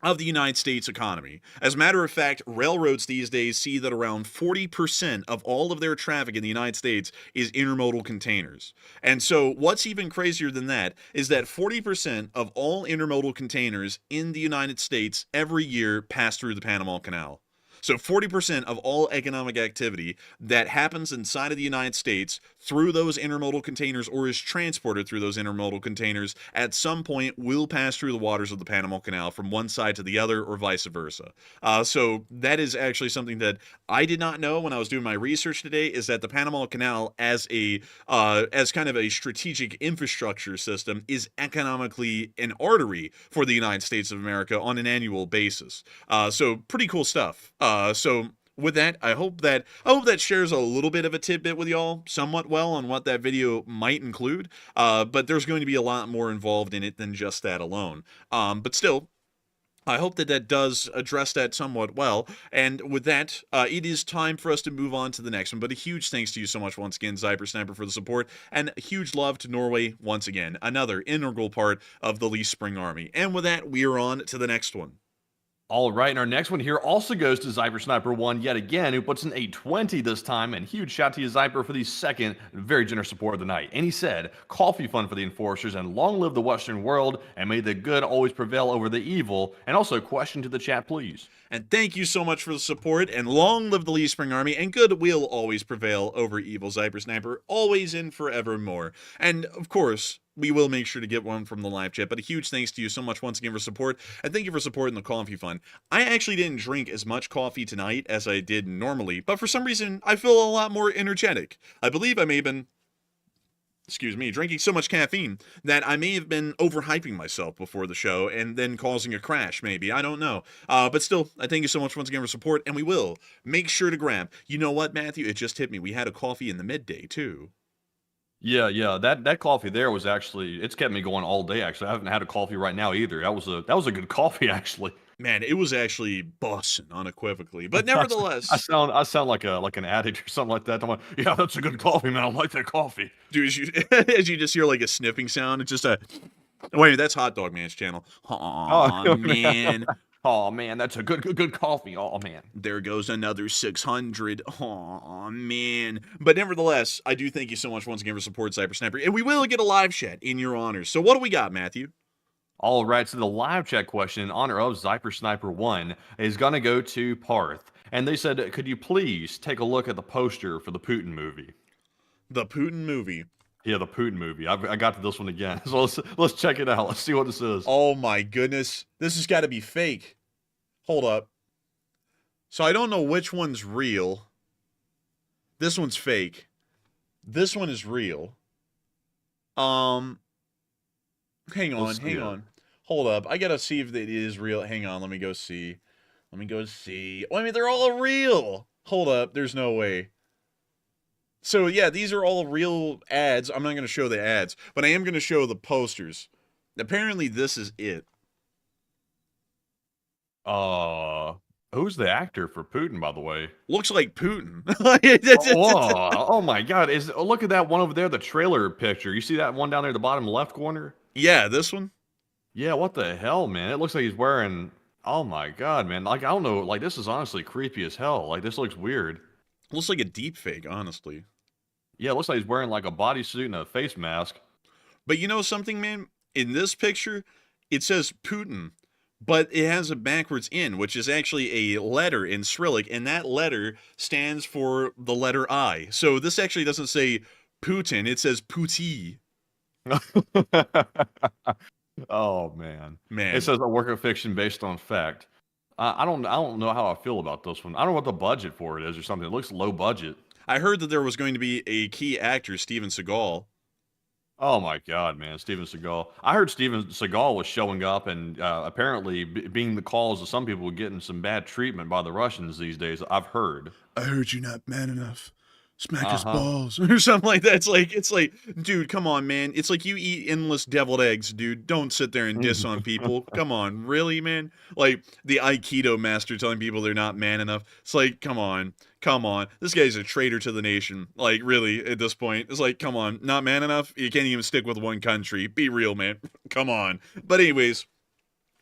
of the United States economy. As a matter of fact, railroads these days see that around 40% of all of their traffic in the United States is intermodal containers. And so what's even crazier than that is that 40% of all intermodal containers in the United States every year pass through the Panama Canal. So 40% of all economic activity that happens inside of the United States through those intermodal containers or is transported through those intermodal containers at some point will pass through the waters of the Panama Canal from one side to the other or vice versa. So that is actually something that I did not know when I was doing my research today, is that the Panama Canal as kind of a strategic infrastructure system is economically an artery for the United States of America on an annual basis. So pretty cool stuff. So with that, I hope that shares a little bit of a tidbit with y'all, somewhat well, on what that video might include. But there's going to be a lot more involved in it than just that alone. But still, I hope that does address that somewhat well. And with that, it is time for us to move on to the next one. But a huge thanks to you so much once again, Sniper, for the support. And a huge love to Norway once again, another integral part of the Lee Spring Army. And with that, we are on to the next one. All right, and our next one here also goes to Sniper1 yet again, who puts in a 20 this time, and huge shout to you, Zyper, for the second very generous support of the night. And he said, coffee fund for the enforcers, and long live the Western world, and may the good always prevail over the evil. And also, question to the chat, please. And thank you so much for the support, and long live the Lee Spring Army, and good will always prevail over evil, Sniper, always and forevermore. And, of course, we will make sure to get one from the live chat, but a huge thanks to you so much once again for support, and thank you for supporting the coffee fund. I actually didn't drink as much coffee tonight as I did normally, but for some reason, I feel a lot more energetic. I believe I may have been, drinking so much caffeine that I may have been overhyping myself before the show and then causing a crash, maybe. I don't know. But still, I thank you so much once again for support, and we will make sure to grab. You know what, Matthew? It just hit me. We had a coffee in the midday, too. Yeah, that coffee there was actually, it's kept me going all day, actually. I haven't had a coffee right now either. That was a good coffee, actually. Man, it was actually bussin' unequivocally, but nevertheless, I sound like an addict or something like that. I'm like, yeah, that's a good coffee, man. I like that coffee, dude. As you just hear like a sniffing sound, it's just a wait. That's Hot Dog Man's channel. Oh man. Oh man, that's a good coffee. Oh man, there goes another 600. Oh man, but nevertheless, I do thank you so much once again for support, Sniper, and we will get a live chat in your honor. So what do we got, Matthew? All right, so the live chat question in honor of Sniper1 is gonna go to Parth, and they said, could you please take a look at the poster for the Putin movie? The Putin movie. Yeah, the Putin movie. I got to this one again. So let's check it out. Let's see what this is. Oh my goodness. This has got to be fake. Hold up. So I don't know which one's real. This one's fake. This one is real. Hang on. Hold up. I gotta see if it is real. Hang on, let me go see. Oh, I mean, they're all real. Hold up, there's no way. So yeah, these are all real ads. I'm not gonna show the ads, but I am gonna show the posters. Apparently this is it. Who's the actor for Putin, by the way? Looks like Putin. Oh my God! Look at that one over there, the trailer picture. You see that one down there, in the bottom left corner? Yeah, this one. Yeah, what the hell, man? It looks like he's wearing. Oh my God, man! Like I don't know. Like this is honestly creepy as hell. Like this looks weird. Looks like a deep fake, honestly. Yeah, it looks like he's wearing like a bodysuit and a face mask. But you know something, man? In this picture, it says Putin, but it has a backwards N, which is actually a letter in Cyrillic, and that letter stands for the letter I. So this actually doesn't say Putin, it says Puti. Oh man. Man. It says a work of fiction based on fact. I don't know how I feel about this one. I don't know what the budget for it is or something. It looks low budget. I heard that there was going to be a key actor, Steven Seagal. Oh my God, man, Steven Seagal. I heard Steven Seagal was showing up and apparently being the cause of some people getting some bad treatment by the Russians these days. I've heard. I heard you're not man enough. Smack his balls or something like that. It's like, dude, come on, man. It's like you eat endless deviled eggs, dude. Don't sit there and diss on people. Come on, really, man? Like the Aikido master telling people they're not man enough. It's like, come on. This guy's a traitor to the nation. Like, really, at this point. It's like, come on, not man enough? You can't even stick with one country. Be real, man. Come on. But anyways,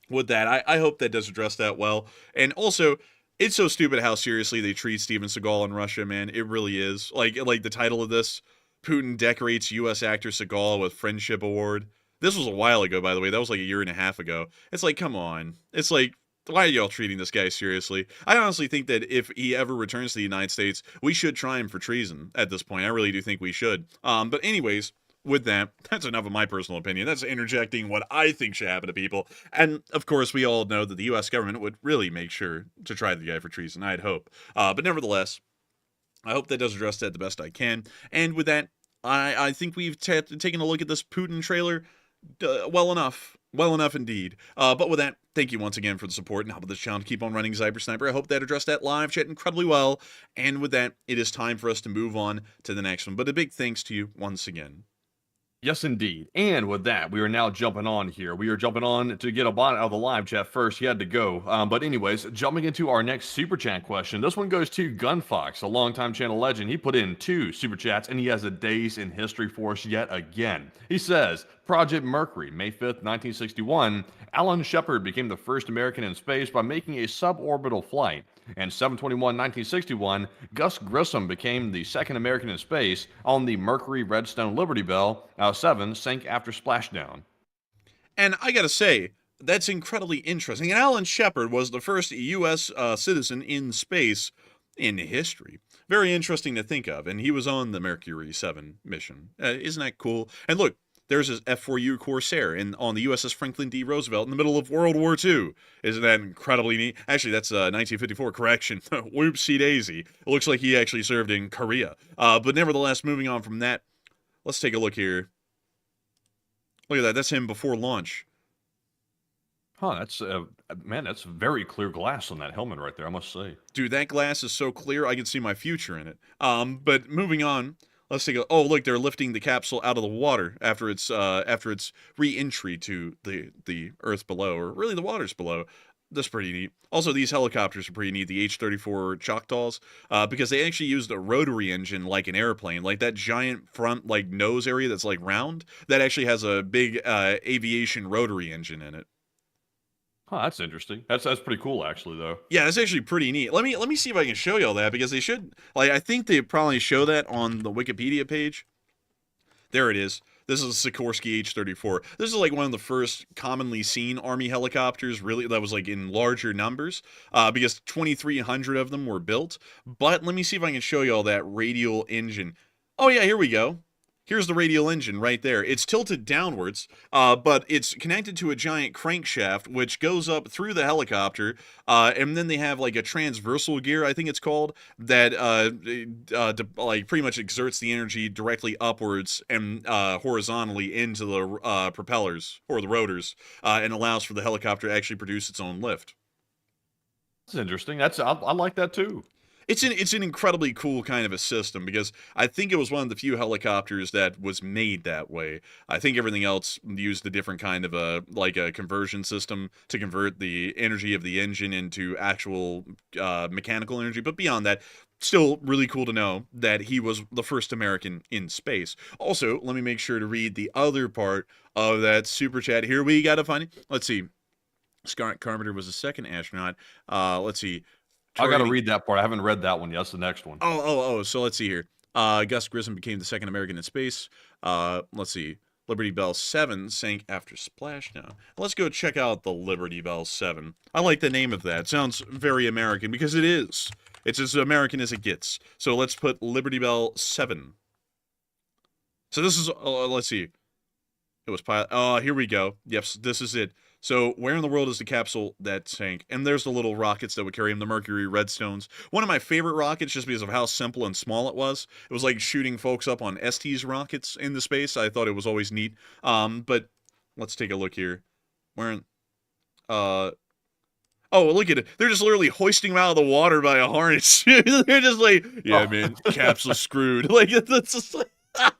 with that, I hope that does address that well. And also, it's so stupid how seriously they treat Steven Seagal in Russia, man. It really is. Like the title of this, Putin decorates U.S. actor Seagal with Friendship Award. This was a while ago, by the way. That was like a year and a half ago. It's like, come on. It's like, why are y'all treating this guy seriously? I honestly think that if he ever returns to the United States, we should try him for treason at this point. I really do think we should. But anyways, with that, that's enough of my personal opinion. That's interjecting what I think should happen to people. And, of course, we all know that the U.S. government would really make sure to try the guy for treason, I'd hope. But nevertheless, I hope that does address that the best I can. And with that, I think we've taken a look at this Putin trailer well enough. Well enough indeed. But with that, thank you once again for the support and helping this channel to keep on running Cyber Sniper. I hope that addressed that live chat incredibly well. And with that, it is time for us to move on to the next one. But a big thanks to you once again. Yes, indeed. And with that, we are now jumping on here. We are jumping on to get a bot out of the live chat first. He had to go. But anyways, jumping into our next super chat question. This one goes to Gunfox, a longtime channel legend. He put in 2 super chats, and he has a days in history for us yet again. He says, Project Mercury, May 5th, 1961. Alan Shepard became the first American in space by making a suborbital flight. And 7/21/1961, Gus Grissom became the second American in space on the Mercury Redstone Liberty Bell. 7 sank after splashdown. And I gotta say, that's incredibly interesting. And Alan Shepard was the first U.S. Citizen in space in history. Very interesting to think of. And he was on the Mercury 7 mission. Isn't that cool? And look, there's his F-4U Corsair on the USS Franklin D. Roosevelt in the middle of World War II. Isn't that incredibly neat? Actually, that's 1954, correction. Whoopsie daisy. It looks like he actually served in Korea. But nevertheless, moving on from that, let's take a look here. Look at that. That's him before launch. Huh, that's, man, that's very clear glass on that helmet right there, I must say. Dude, that glass is so clear, I can see my future in it. But moving on, let's take a, oh, look, they're lifting the capsule out of the water after its re-entry to the Earth below, or really the waters below. That's pretty neat. Also, these helicopters are pretty neat, the H-34 Choctaws, because they actually used a rotary engine like an airplane, like that giant front, like, nose area that's, like, round, that actually has a big aviation rotary engine in it. Huh, that's interesting. That's pretty cool, actually, though. Yeah, that's actually pretty neat. Let me see if I can show y'all that, because they should, like, I think they probably show that on the Wikipedia page. There it is. This is a Sikorsky H-34. This is like one of the first commonly seen Army helicopters, really, that was like in larger numbers, because 2,300 of them were built. But let me see if I can show y'all that radial engine. Oh yeah, here we go. Here's the radial engine right there. It's tilted downwards, but it's connected to a giant crankshaft, which goes up through the helicopter, and then they have like a transversal gear, I think it's called, that like pretty much exerts the energy directly upwards and horizontally into the propellers or the rotors, and allows for the helicopter to actually produce its own lift. That's interesting. I like that too. It's an incredibly cool kind of a system because I think it was one of the few helicopters that was made that way. I think everything else used a different kind of a conversion system to convert the energy of the engine into actual mechanical energy. But beyond that, still really cool to know that he was the first American in space. Also, let me make sure to read the other part of that super chat. Here we got to find it. Let's see. Scott Carpenter was the second astronaut. Let's see. I got to read that part. I haven't read that one yet. That's the next one. So let's see here. Gus Grissom became the second American in space. Let's see. Liberty Bell 7 sank after splashdown. Let's go check out the Liberty Bell 7. I like the name of that. It sounds very American because it is. It's as American as it gets. So let's put Liberty Bell 7. So this is, let's see. It was pilot. Here we go. Yes, this is it. So where in the world is the capsule that sank? And there's the little rockets that would carry him, the Mercury Redstones. One of my favorite rockets just because of how simple and small it was. It was like shooting folks up on ST's rockets into space. I thought it was always neat. But let's take a look here. Oh, look at it. They're just literally hoisting him out of the water by a harness. They're just like, yeah, man, capsule screwed. Like, that's just like,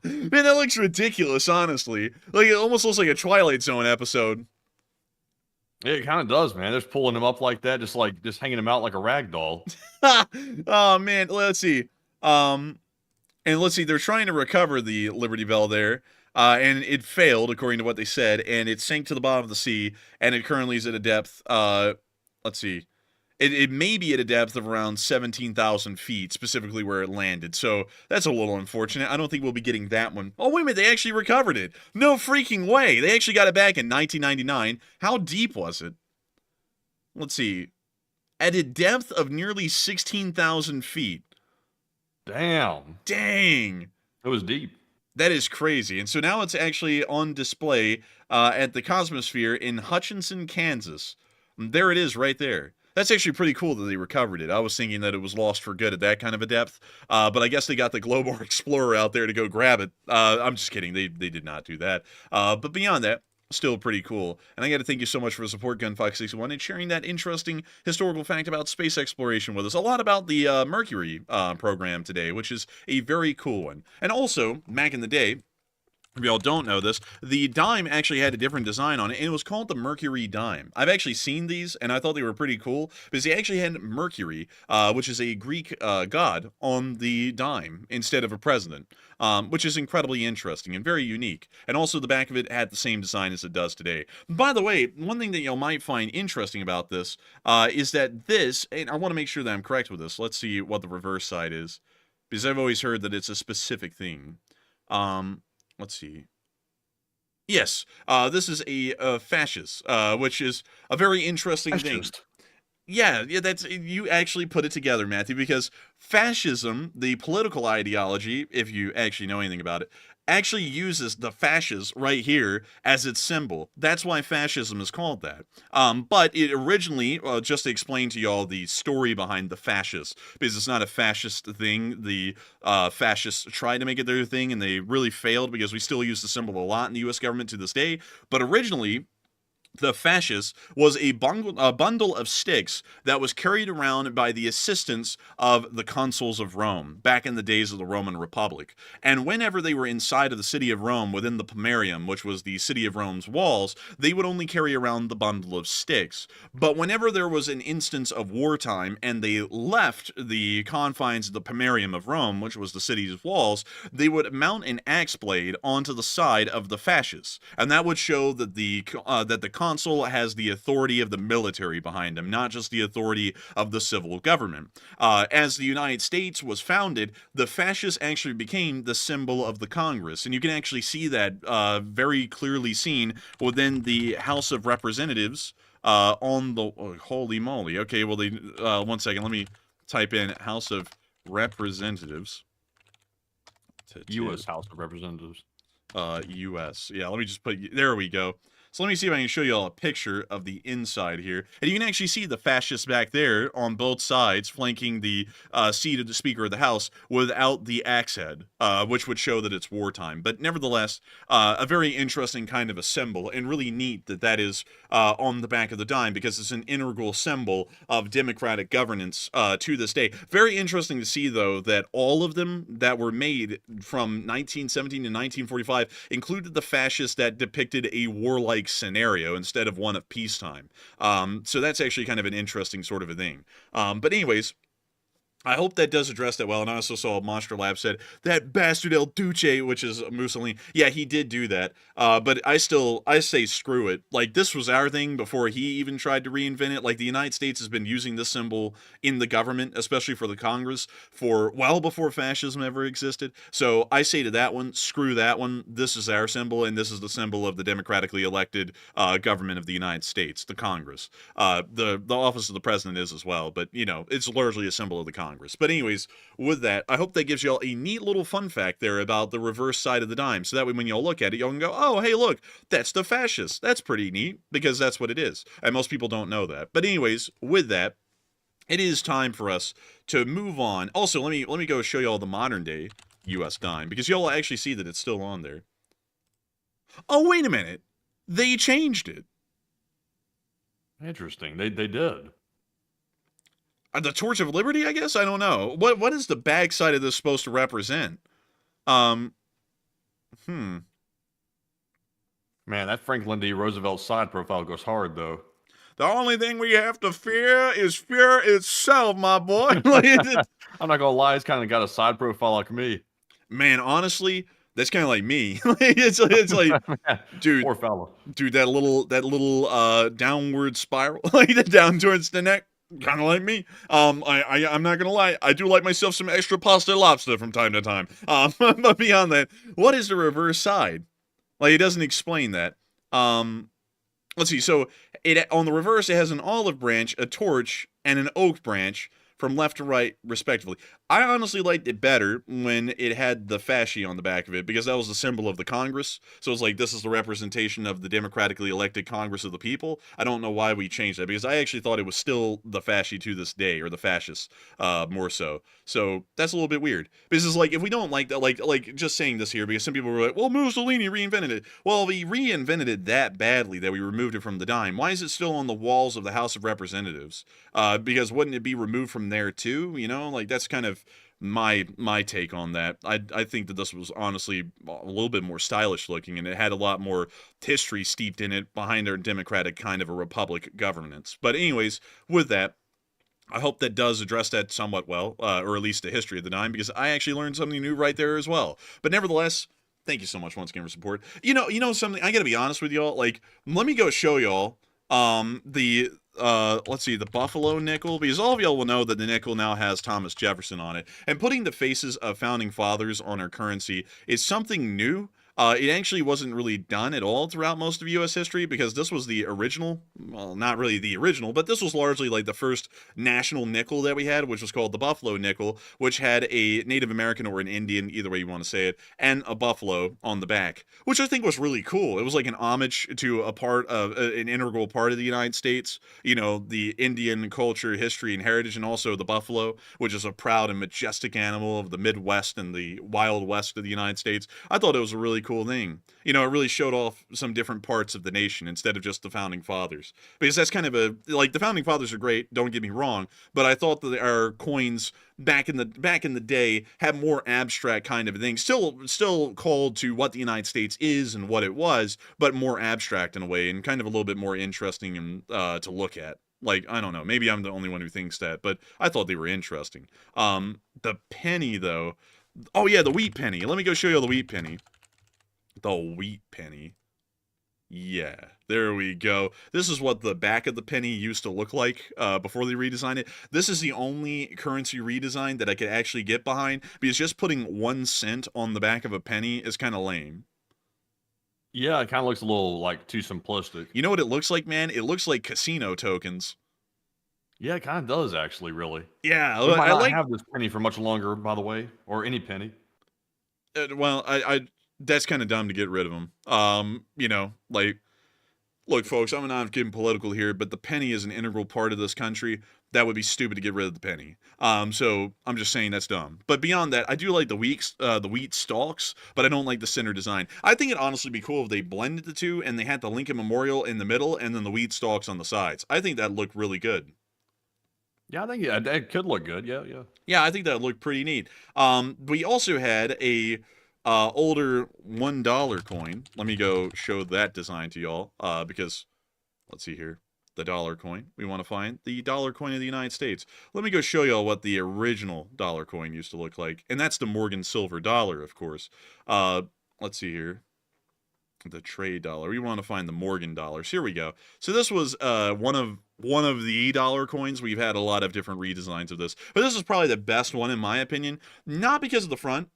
man, that looks ridiculous, honestly. Like, it almost looks like a Twilight Zone episode. Yeah, it kind of does, man. They're just pulling him up like that, just hanging him out like a rag doll. Oh, man, let's see. And let's see, they're trying to recover the Liberty Bell there. And it failed, according to what they said, and it sank to the bottom of the sea, and it currently is at a depth, let's see. It may be at a depth of around 17,000 feet, specifically where it landed. So that's a little unfortunate. I don't think we'll be getting that one. Oh, wait a minute. They actually recovered it. No freaking way. They actually got it back in 1999. How deep was it? Let's see. At a depth of nearly 16,000 feet. Damn. Dang. It was deep. That is crazy. And so now it's actually on display at the Cosmosphere in Hutchinson, Kansas. There it is right there. That's actually pretty cool that they recovered it. I was thinking that it was lost for good at that kind of a depth, but I guess they got the Global Explorer out there to go grab it. I'm just kidding. They did not do that. But beyond that, still pretty cool. And I got to thank you so much for the support, Gunfox61, and sharing that interesting historical fact about space exploration with us. A lot about the Mercury program today, which is a very cool one. And also, back in the day, if y'all don't know this, the dime actually had a different design on it, and it was called the Mercury dime. I've actually seen these, and I thought they were pretty cool, because they actually had Mercury, which is a Greek god, on the dime instead of a president, which is incredibly interesting and very unique. And also the back of it had the same design as it does today. By the way, one thing that y'all might find interesting about this is that this, and I want to make sure that I'm correct with this, let's see what the reverse side is, because I've always heard that it's a specific thing. Let's see. Yes, this is a fascist, which is a very interesting thing. Yeah, that's, you actually put it together, Matthew, because fascism, the political ideology, if you actually know anything about it, actually uses the fasces right here as its symbol. That's why fascism is called that. But it originally, just to explain to y'all the story behind the fascists, because it's not a fascist thing. The fascists tried to make it their thing, and they really failed because we still use the symbol a lot in the U.S. government to this day. But originally, the fascist was a bundle of sticks that was carried around by the assistants of the consuls of Rome back in the days of the Roman Republic. And whenever they were inside of the city of Rome within the Pomerium, which was the city of Rome's walls, they would only carry around the bundle of sticks. But whenever there was an instance of wartime and they left the confines of the Pomerium of Rome, which was the city's walls, they would mount an axe blade onto the side of the fasces. And that would show that the consul has the authority of the military behind him, not just the authority of the civil government. As the United States was founded, the fascists actually became the symbol of the Congress, and you can actually see that very clearly seen within the House of Representatives on the... Oh, holy moly. Okay, well, they... one second, let me type in House of Representatives. U.S. House of Representatives. U.S. Yeah, let me just put, there we go. So let me see if I can show you all a picture of the inside here. And you can actually see the fascists back there on both sides flanking the seat of the Speaker of the House without the axe head, which would show that it's wartime. But nevertheless, a very interesting kind of a symbol, and really neat that that is on the back of the dime, because it's an integral symbol of democratic governance to this day. Very interesting to see, though, that all of them that were made from 1917 to 1945 included the fascists that depicted a warlike scenario instead of one of peacetime. So that's actually kind of an interesting sort of a thing. But anyways, I hope that does address that well. And I also saw Monster Lab said, that bastard El Duce, which is Mussolini. Yeah, he did do that. But I say screw it. Like, this was our thing before he even tried to reinvent it. Like, the United States has been using this symbol in the government, especially for the Congress, for well before fascism ever existed. So I say to that one, screw that one. This is our symbol, and this is the symbol of the democratically elected government of the United States, the Congress. The office of the president is as well, but, you know, it's largely a symbol of the Congress. But anyways, with that, I hope that gives y'all a neat little fun fact there about the reverse side of the dime. So that way when y'all look at it, y'all can go, oh, hey, look, that's the fascist. That's pretty neat, because that's what it is. And most people don't know that. But anyways, with that, it is time for us to move on. Also, let me go show y'all the modern day US dime, because y'all actually see that it's still on there. Oh, wait a minute. They changed it. Interesting. They did. The Torch of Liberty, I guess? I don't know. What is the bag side of this supposed to represent? Man, that Franklin D. Roosevelt side profile goes hard, though. The only thing we have to fear is fear itself, my boy. I'm not gonna lie, it's kind of got a side profile like me. Man, honestly, that's kind of like me. it's like, dude, poor fella. Dude, that little downward spiral, like the down towards the neck. Kind of like me. I'm not gonna lie. I do like myself some extra pasta lobster from time to time. But beyond that, what is the reverse side? Like, it doesn't explain that. Let's see. So it on the reverse, it has an olive branch, a torch, and an oak branch from left to right, respectively. I honestly liked it better when it had the fasci on the back of it, because that was the symbol of the Congress. So it's like, this is the representation of the democratically elected Congress of the people. I don't know why we changed that, because I actually thought it was still the fasci to this day, or the fascists, more so. So that's a little bit weird. Because it's like, if we don't like that, like just saying this here, because some people were like, well, Mussolini reinvented it. Well, we reinvented it that badly that we removed it from the dime. Why is it still on the walls of the House of Representatives? Because wouldn't it be removed from there too? You know, like, that's kind of my take on that. I think that this was honestly a little bit more stylish looking, and it had a lot more history steeped in it behind our democratic kind of a republic governance. But anyways, with that, I hope that does address that somewhat well, or at least the history of the dime, because I actually learned something new right there as well. But nevertheless, thank you so much once again for support. You know something, I gotta be honest with y'all, like, let me go show y'all let's see, the Buffalo nickel, because all of y'all will know that the nickel now has Thomas Jefferson on it, and putting the faces of founding fathers on our currency is something new. It actually wasn't really done at all throughout most of U.S. history, because this was the original, well, not really the original, but this was largely like the first national nickel that we had, which was called the Buffalo nickel, which had a Native American or an Indian, either way you want to say it, and a buffalo on the back, which I think was really cool. It was like an homage to a part of, an integral part of the United States, you know, the Indian culture, history, and heritage, and also the buffalo, which is a proud and majestic animal of the Midwest and the Wild West of the United States. I thought it was a really cool thing. You know, it really showed off some different parts of the nation instead of just the founding fathers, because that's kind of a, like, the founding fathers are great, don't get me wrong, but I thought that our coins back in the day had more abstract kind of a thing, still called to what the United States is and what it was, but more abstract in a way, and kind of a little bit more interesting and to look at. Like, I don't know, maybe I'm the only one who thinks that, but I thought they were interesting. The penny, though, oh yeah, the wheat penny. Let me go show you the wheat penny. The wheat penny. Yeah, there we go. This is what the back of the penny used to look like before they redesigned it. This is the only currency redesign that I could actually get behind, because just putting 1 cent on the back of a penny is kind of lame. Yeah, it kind of looks a little, like, too simplistic. You know what it looks like, man? It looks like casino tokens. Yeah, it kind of does, actually, really. Yeah, I might not have this penny for much longer, by the way, or any penny. Well, I that's kind of dumb to get rid of them. Like, look, folks, I'm not getting political here, but the penny is an integral part of this country. That would be stupid to get rid of the penny. So I'm just saying that's dumb. But beyond that, I do like the wheat stalks, but I don't like the center design. I think it'd honestly be cool if they blended the two and they had the Lincoln Memorial in the middle and then the wheat stalks on the sides. I think that'd look really good. Yeah, I think it could look good. Yeah, yeah. Yeah, I think that looked pretty neat. We also had a older $1 coin. Let me go show that design to y'all. Because let's see here, the dollar coin. We want to find the dollar coin of the United States. Let me go show y'all what the original dollar coin used to look like, and that's the Morgan silver dollar, of course. Let's see here. The trade dollar. We want to find the Morgan dollars. Here we go. So this was one of the dollar coins. We've had a lot of different redesigns of this, but this is probably the best one in my opinion. Not because of the front.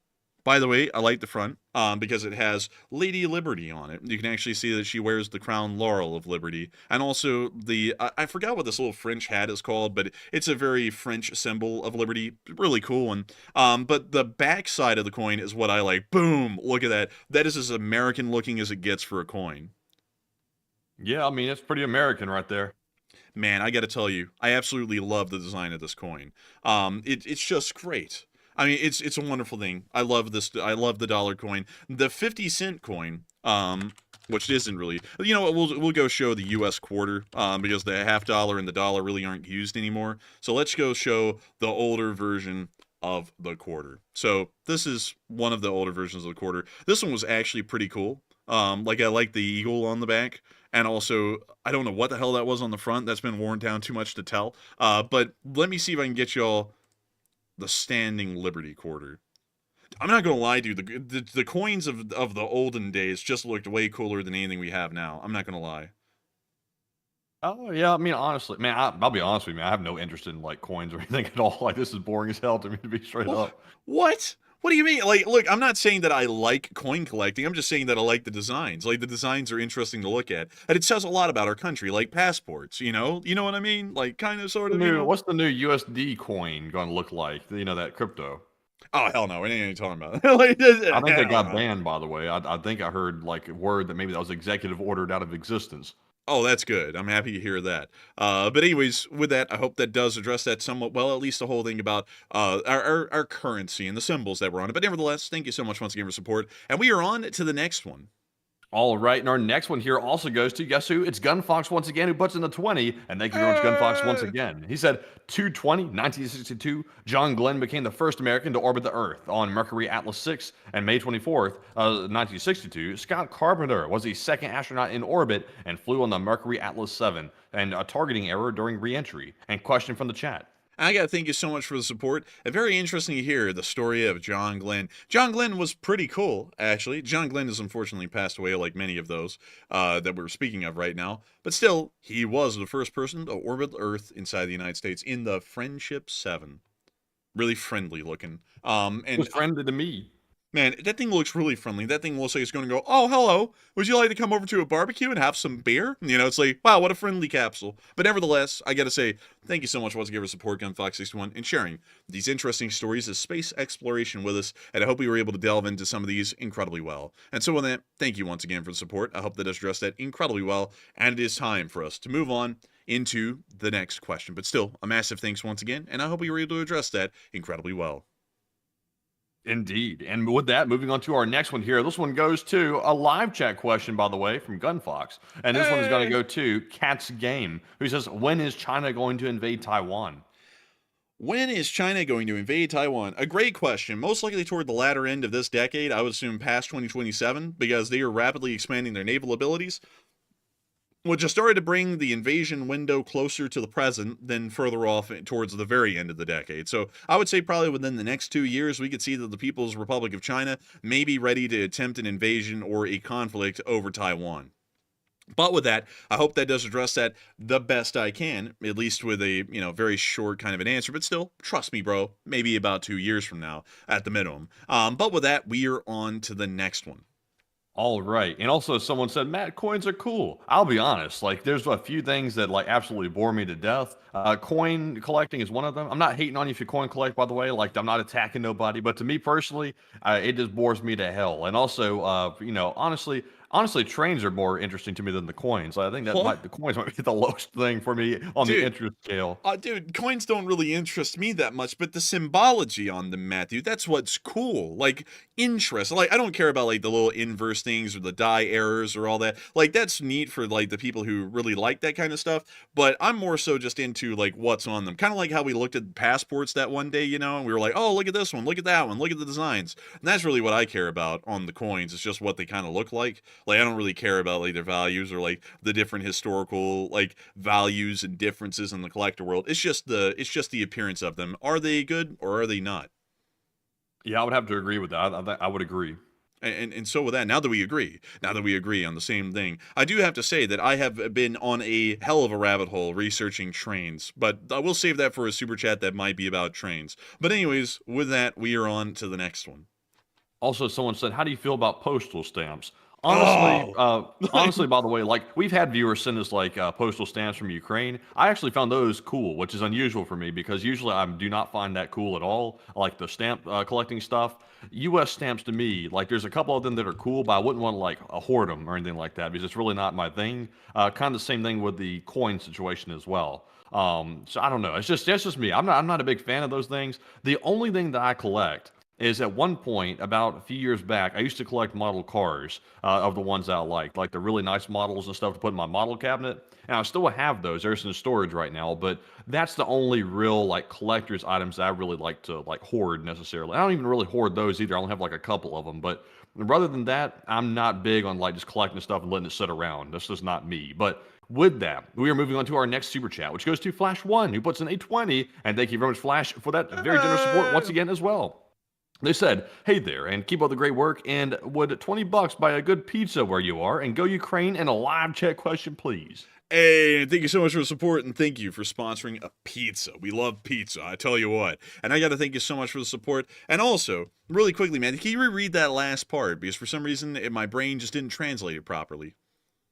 By the way, I like the front because it has Lady Liberty on it. You can actually see that she wears the crown laurel of liberty, and also the I forgot what this little French hat is called, but it's a very French symbol of liberty. Really cool one. But the back side of the coin is what I like. Boom! Look at that. That is as American looking as it gets for a coin. Yeah, I mean, it's pretty American right there. Man, I got to tell you, I absolutely love the design of this coin. It's just great. I mean, it's a wonderful thing. I love this. I love the dollar coin. The 50-cent coin, which isn't really. You know what? We'll go show the U.S. quarter because the half dollar and the dollar really aren't used anymore. So let's go show the older version of the quarter. So this is one of the older versions of the quarter. This one was actually pretty cool. Like I like the eagle on the back. And also, I don't know what the hell that was on the front. That's been worn down too much to tell. But let me see if I can get y'all the standing Liberty quarter. I'm not gonna lie, dude. The coins of the olden days just looked way cooler than anything we have now. I'm not gonna lie. Oh yeah, I mean honestly, man, I'll be honest with you, man. I have no interest in like coins or anything at all. Like this is boring as hell to me, to be straight up. What? What do you mean? Like, look, I'm not saying that I like coin collecting. I'm just saying that I like the designs. Like, the designs are interesting to look at. And it says a lot about our country, like passports, you know? You know what I mean? Like, kind of, sort of, you know? What's the new USD coin going to look like? You know, that crypto. Oh, hell no. We ain't even talking about I think they got banned, by the way. I think I heard, like, word that maybe that was executive ordered out of existence. Oh, that's good. I'm happy to hear that. But anyways, with that, I hope that does address that somewhat well, at least the whole thing about our currency and the symbols that we're on it. But nevertheless, thank you so much once again for support. And we are on to the next one. All right, and our next one here also goes to, guess who? It's Gunfox once again, who puts in the 20, and thank you very much, Gunfox, once again. He said, 2/20, 1962, John Glenn became the first American to orbit the Earth on Mercury Atlas 6, and May 24th, 1962, Scott Carpenter was the second astronaut in orbit and flew on the Mercury Atlas 7, and a targeting error during re-entry. And question from the chat. I gotta thank you so much for the support. Very interesting to hear the story of John Glenn. John Glenn was pretty cool, actually. John Glenn has unfortunately passed away, like many of those that we're speaking of right now. But still, he was the first person to orbit Earth inside the United States in the Friendship 7. Really friendly looking. And It was friendly to me. man, that thing looks really friendly. That thing looks like it's going to go, oh, hello. Would you like to come over to a barbecue and have some beer? You know, it's like, wow, what a friendly capsule. But nevertheless, I got to say, thank you so much once again for support, Gunfox61, and sharing these interesting stories of space exploration with us. And I hope we were able to delve into some of these incredibly well. And so with that, thank you once again for the support. I hope that has addressed that incredibly well. And it is time for us to move on into the next question. But still, a massive thanks once again. And I hope we were able to address that incredibly well. Indeed. And with that, moving on to our next one here. This one goes to a live chat question, by the way, from Gunfox. And this one is going to go to Cat's Game, who says, when is China going to invade Taiwan? When is China going to invade Taiwan? A great question. Most likely toward the latter end of this decade. I would assume past 2027, because they are rapidly expanding their naval abilities, which has started to bring the invasion window closer to the present than further off towards the very end of the decade. So I would say probably within the next 2 years, we could see that the People's Republic of China may be ready to attempt an invasion or a conflict over Taiwan. But with that, I hope that does address that the best I can, at least with a, very short kind of an answer. But still, trust me, bro, maybe about 2 years from now at the minimum. But with that, we are on to the next one. All right. And also someone said, Matt, coins are cool. I'll be honest. Like there's a few things that like absolutely bore me to death. Coin collecting is one of them. I'm not hating on you if you coin collect, by the way. Like I'm not attacking nobody, but to me personally, it just bores me to hell. And also, honestly, trains are more interesting to me than the coins. I think Huh? the coins might be the lowest thing for me on the Dude, interest scale. dude, coins don't really interest me that much, but the symbology on them, Matthew, that's what's cool. Like, interest. Like, I don't care about, like, the little inverse things or the die errors or all that. Like, that's neat for, like, the people who really like that kind of stuff, but I'm more so just into, like, what's on them. Kind of like how we looked at passports that one day, and we were like, oh, look at this one, look at that one, look at the designs. And that's really what I care about on the coins. It's just what they kind of look like. Like, I don't really care about, like, their values or, like, the different historical, like, values and differences in the collector world. It's just the appearance of them. Are they good or are they not? Yeah, I would have to agree with that. I would agree. And so with that, now that we agree on the same thing, I do have to say that I have been on a hell of a rabbit hole researching trains, but I will save that for a super chat that might be about trains. But anyways, with that, we are on to the next one. Also, someone said, "How do you feel about postal stamps?" Honestly, honestly, by the way, like we've had viewers send us like postal stamps from Ukraine. I actually found those cool, which is unusual for me because usually I do not find that cool at all. I like the stamp collecting stuff. U.S. stamps to me, like there's a couple of them that are cool, but I wouldn't want to like hoard them or anything like that because it's really not my thing. Kind of the same thing with the coin situation as well. So I don't know. That's just me. I'm not a big fan of those things. The only thing that I collect is at one point about a few years back, I used to collect model cars of the ones that I liked, like the really nice models and stuff to put in my model cabinet. And I still have those. There's in storage right now, but that's the only real like collector's items that I really like to like hoard necessarily. I don't even really hoard those either. I only have like a couple of them, but rather than that, I'm not big on like just collecting stuff and letting it sit around. That's just not me. But with that, we are moving on to our next super chat, which goes to Flash One, who puts in a 20. And thank you very much, Flash, for that very generous support once again as well. They said, hey there, and keep up the great work, and would $20 buy a good pizza where you are, and go Ukraine, and a live chat question, please. Hey, thank you so much for the support, and thank you for sponsoring a pizza. We love pizza, I tell you what. And I got to thank you so much for the support. And also, really quickly, man, can you reread that last part? Because for some reason, my brain just didn't translate it properly.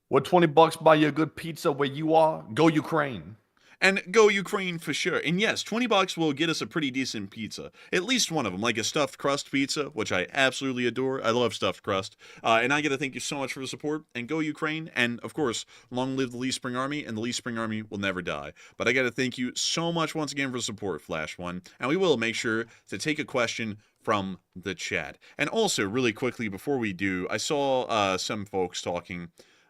Would $20 buy you a good pizza where you are? Go Ukraine. And go Ukraine for sure. And yes, $20 will get us a pretty decent pizza. At least one of them, like a stuffed crust pizza, which I absolutely adore. I love stuffed crust. And I got to thank you so much for the support. And go Ukraine. And of course, long live the Lee Spring Army. And the Lee Spring Army will never die. But I got to thank you so much once again for the support, Flash One. And we will make sure to take a question from the chat. And also, really quickly, before we do, I saw some folks talking.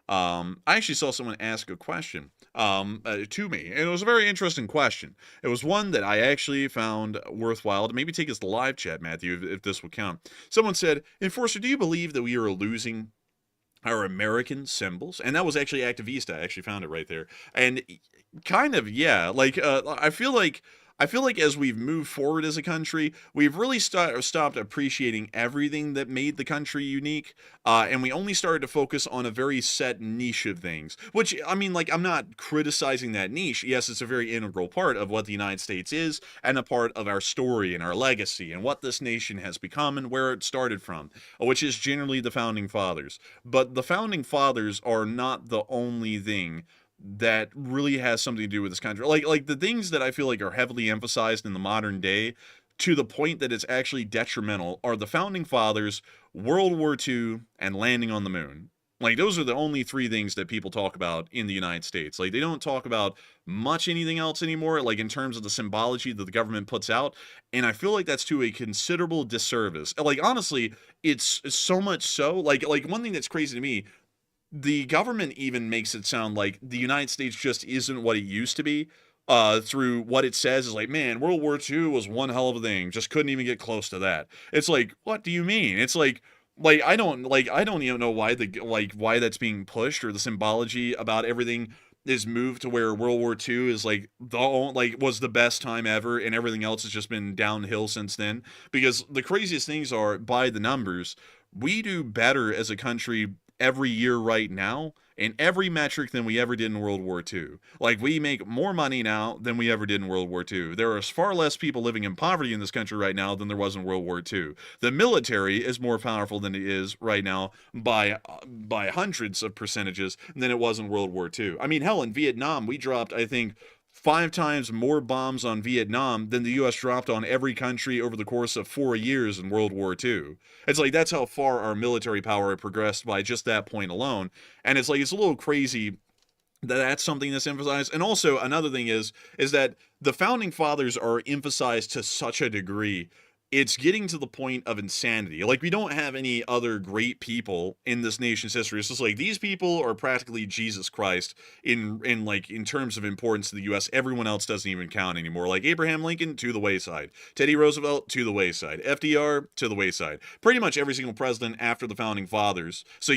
I actually saw someone ask a question to me, and it was a very interesting question. It was one that I actually found worthwhile to maybe take as the live chat, Matthew, if this would count. Someone said, Enforcer, do you believe that we are losing our American symbols? And that was actually Activista. I actually found it right there. And kind of, yeah, like, I feel like as we've moved forward as a country, we've really stopped appreciating everything that made the country unique, and we only started to focus on a very set niche of things. Which, I mean, like, I'm not criticizing that niche. Yes, it's a very integral part of what the United States is, and a part of our story and our legacy, and what this nation has become and where it started from, which is generally the Founding Fathers. But the Founding Fathers are not the only thing that really has something to do with this country. Like the things that I feel like are heavily emphasized in the modern day to the point that it's actually detrimental are the Founding Fathers, World War II, and landing on the moon. Like, those are the only three things that people talk about in the United States. Like, they don't talk about much anything else anymore, like, in terms of the symbology that the government puts out. And I feel like that's to a considerable disservice. Like, honestly, it's so much so. Like one thing that's crazy to me, the government even makes it sound like the United States just isn't what it used to be, through what it says is like, man, World War II was one hell of a thing, just couldn't even get close to that. It's like, what do you mean? It's like I don't even know why that's being pushed, or the symbology about everything is moved to where World War II is like was the best time ever, and everything else has just been downhill since then. Because the craziest things are, by the numbers, we do better as a country every year right now in every metric than we ever did in World War II. Like, we make more money now than we ever did in World War II. There are far less people living in poverty in this country right now than there was in World War II. The military is more powerful than it is right now by hundreds of percentages than it was in World War II. I mean, hell, in Vietnam, we dropped, I think, 5 times more bombs on Vietnam than the U.S. dropped on every country over the course of 4 years in World War II. It's like, that's how far our military power progressed by just that point alone. And it's like, it's a little crazy that that's something that's emphasized. And also, another thing is that the founding fathers are emphasized to such a degree, it's getting to the point of insanity. Like, we don't have any other great people in this nation's history. It's just like, these people are practically Jesus Christ in terms of importance to the U.S. Everyone else doesn't even count anymore. Like, Abraham Lincoln, to the wayside. Teddy Roosevelt, to the wayside. FDR, to the wayside. Pretty much every single president after the founding fathers. So,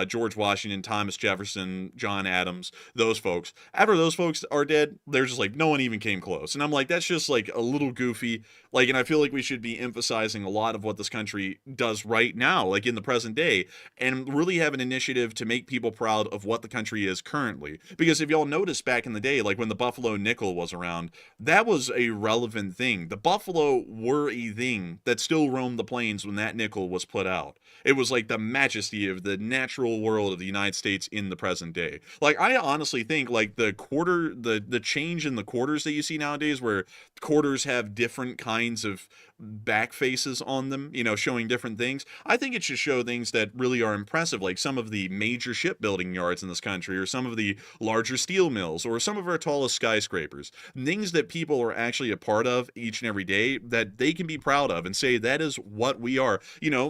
George Washington, Thomas Jefferson, John Adams, those folks. After those folks are dead, they're just like, no one even came close. And I'm like, that's just like a little goofy. Like, and I feel like we should be emphasizing a lot of what this country does right now, like in the present day, and really have an initiative to make people proud of what the country is currently. Because if y'all notice back in the day, like when the Buffalo nickel was around, that was a relevant thing. The Buffalo were a thing that still roamed the plains when that nickel was put out. It was like the majesty of the natural world of the United States in the present day. Like, I honestly think like the change in the quarters that you see nowadays, where quarters have different kinds of back faces on them, showing different things. I think it should show things that really are impressive, like some of the major shipbuilding yards in this country, or some of the larger steel mills, or some of our tallest skyscrapers. Things that people are actually a part of each and every day that they can be proud of and say, that is what we are.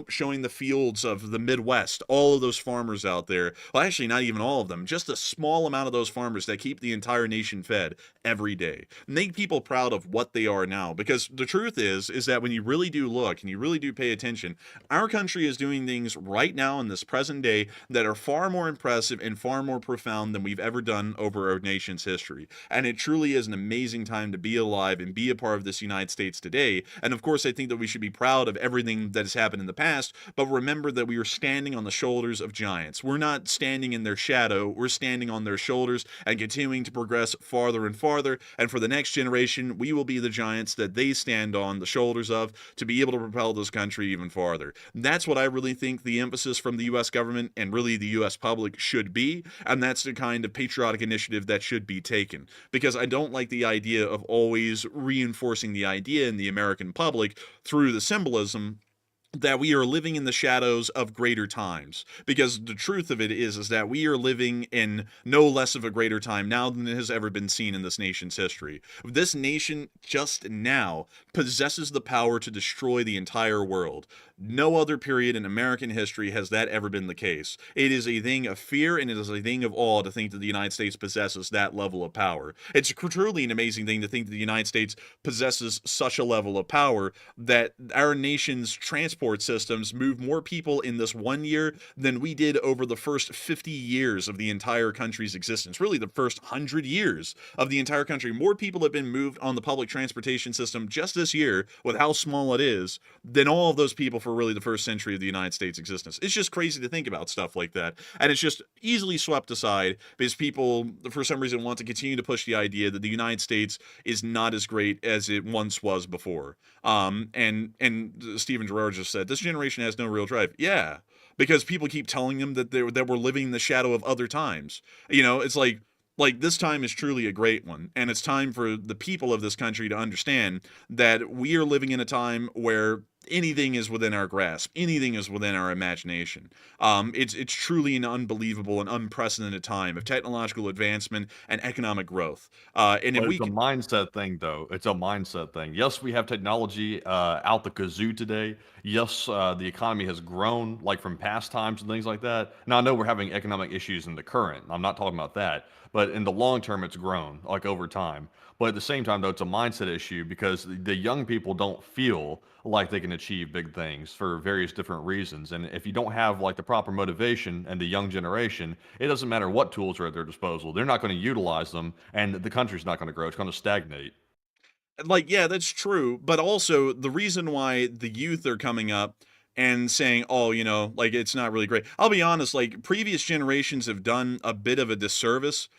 Showing the fields of the Midwest, all of those farmers out there. Well, actually, not even all of them, just a small amount of those farmers that keep the entire nation fed every day. Make people proud of what they are now, because the truth is that when you really do look and you really do pay attention, our country is doing things right now in this present day that are far more impressive and far more profound than we've ever done over our nation's history. And it truly is an amazing time to be alive and be a part of this United States today. And of course, I think that we should be proud of everything that has happened in the past, but remember that we are standing on the shoulders of giants. We're not standing in their shadow, we're standing on their shoulders and continuing to progress farther and farther. And for the next generation, we will be the giants that they stand on the shoulders of to be able to propel this country even farther. That's what I really think the emphasis from the U.S. government and really the U.S. public should be, and that's the kind of patriotic initiative that should be taken. Because I don't like the idea of always reinforcing the idea in the American public through the symbolism that we are living in the shadows of greater times. Because the truth of it is that we are living in no less of a greater time now than it has ever been seen in this nation's history. This nation just now possesses the power to destroy the entire world. No other period in American history has that ever been the case. It is a thing of fear and it is a thing of awe to think that the United States possesses that level of power. It's truly an amazing thing to think that the United States possesses such a level of power that our nation's transport systems move more people in this 1 year than we did over the first 50 years of the entire country's existence. Really, the first 100 years of the entire country. More people have been moved on the public transportation system just this year, with how small it is, than all of those people for really the first century of the United States existence. It's just crazy to think about stuff like that. And it's just easily swept aside because people, for some reason, want to continue to push the idea that the United States is not as great as it once was before. And Stephen Gerrard just said, this generation has no real drive. Yeah, because people keep telling them that we're living in the shadow of other times. It's like this time is truly a great one, and it's time for the people of this country to understand that we are living in a time where anything is within our grasp, anything is within our imagination. It's truly an unbelievable and unprecedented time of technological advancement and economic growth. And if But we it's a mindset thing, though. It's a mindset thing. Yes, we have technology out the kazoo today. Yes, the economy has grown, like from past times and things like that. Now, I know we're having economic issues in the current. I'm not talking about that. But in the long term, it's grown, like over time. But at the same time, though, it's a mindset issue because the young people don't feel like they can achieve big things for various different reasons. And if you don't have like the proper motivation and the young generation, it doesn't matter what tools are at their disposal. They're not going to utilize them, and the country's not going to grow. It's going to stagnate. yeah, that's true. But also, the reason why the youth are coming up and saying, oh, like it's not really great. I'll be honest, like previous generations have done a bit of a disservice